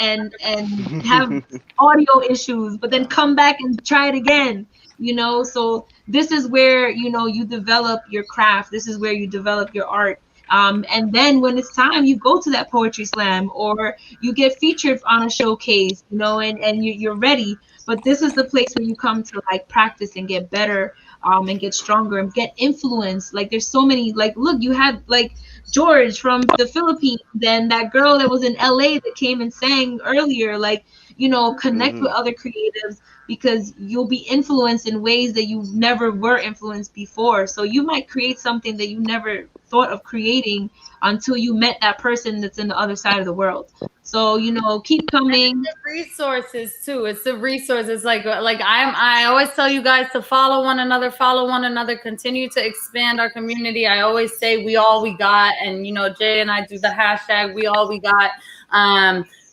have audio issues, but then come back and try it again. You know, so this is where, you know, you develop your craft. This is where you develop your art. And then when it's time, you go to that poetry slam or you get featured on a showcase, you know, and you're ready. But this is the place where you come to like practice and get better, and get stronger and get influence. Like there's so many, like, look, you had like George from the Philippines, and that girl that was in LA that came and sang earlier. Like, you know, connect with other creatives, because you'll be influenced in ways that you never were influenced before. So you might create something that you never thought of creating until you met that person that's in the other side of the world. So, you know, keep coming. The resources too. It's the resources. Like I always tell you guys to follow one another, continue to expand our community. I always say we all we got, and you know, Jay and I do the hashtag we all we got.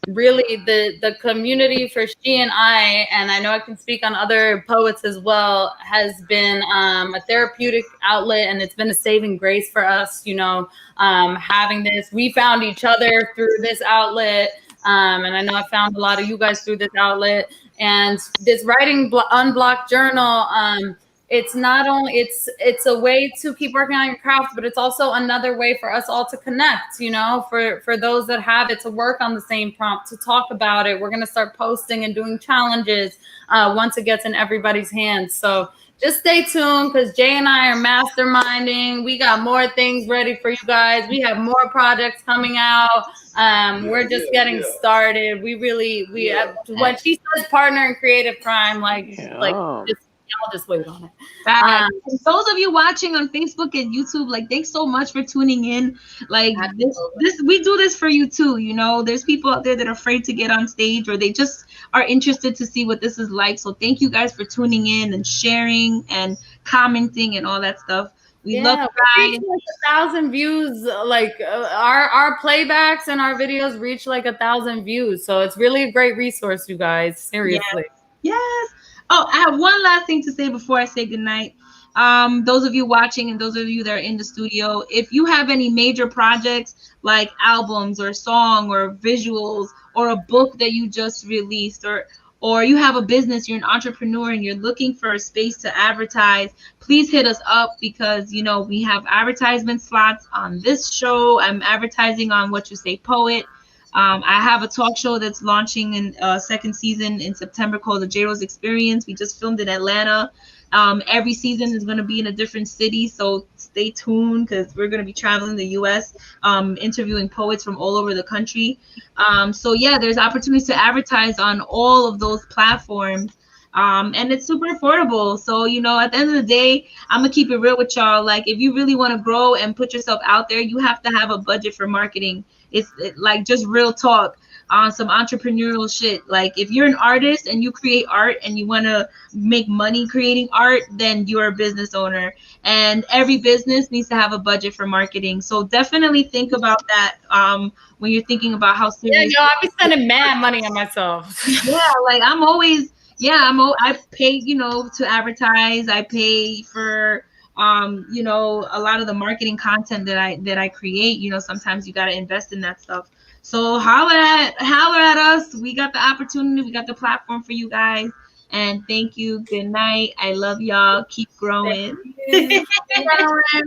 Really the community for she and I know I can speak on other poets as well, has been a therapeutic outlet, and it's been a saving grace for us, you know, having this. We found each other through this outlet, and I know I found a lot of you guys through this outlet. And this writing unblocked journal, it's not only it's a way to keep working on your craft, but it's also another way for us all to connect, you know, for those that have it, to work on the same prompt, to talk about it. We're going to start posting and doing challenges once it gets in everybody's hands. So just stay tuned, because Jay and I are masterminding. We got more things ready for you guys. We have more projects coming out. We're just getting started. When she says partner in creative crime, y'all just wait on it. And those of you watching on Facebook and YouTube, like, thanks so much for tuning in. Like this we do this for you too. You know, there's people out there that are afraid to get on stage, or they just are interested to see what this is like. So thank you guys for tuning in and sharing and commenting and all that stuff. We love you guys. Like 1,000 views. Like our playbacks and our videos reach like 1,000 views. So it's really a great resource, you guys. Seriously. Yes. Oh, I have one last thing to say before I say goodnight. Those of you watching and those of you that are in the studio, if you have any major projects like albums or song or visuals or a book that you just released, or you have a business, you're an entrepreneur and you're looking for a space to advertise, please hit us up, because, you know, we have advertisement slots on this show. I'm advertising on What You Say Poet. I have a talk show that's launching in second season in September called the JRose Experience. We just filmed in Atlanta. Every season is going to be in a different city, so stay tuned, because we're going to be traveling the U.S., interviewing poets from all over the country. So yeah, there's opportunities to advertise on all of those platforms. And it's super affordable. So, you know, at the end of the day, I'm gonna keep it real with y'all. Like, if you really want to grow and put yourself out there, you have to have a budget for marketing. It's like just real talk on some entrepreneurial shit. Like, if you're an artist and you create art and you want to make money creating art, then you're a business owner, and every business needs to have a budget for marketing. So definitely think about that when you're thinking about how serious. Yeah, yo, I be spending mad money on myself. Yeah, like, I'm always, yeah, I pay, to advertise. I pay for a lot of the marketing content that I create. Sometimes you got to invest in that stuff. So holler at us. We got the opportunity, we got the platform for you guys. And thank you. Good night. I love y'all. Keep growing.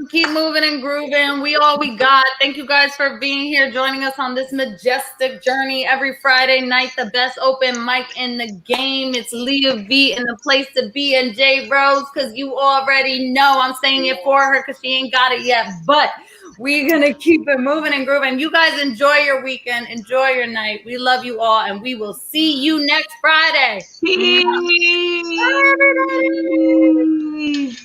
Keep moving and grooving. We all we got. Thank you guys for being here, joining us on this majestic journey every Friday night. The best open mic in the game. It's Leah V in the place to be, and JRose, because you already know I'm saying it for her because she ain't got it yet. But we're gonna keep it moving and grooving. You guys enjoy your weekend, enjoy your night. We love you all, and we will see you next Friday. Peace. Bye, everybody.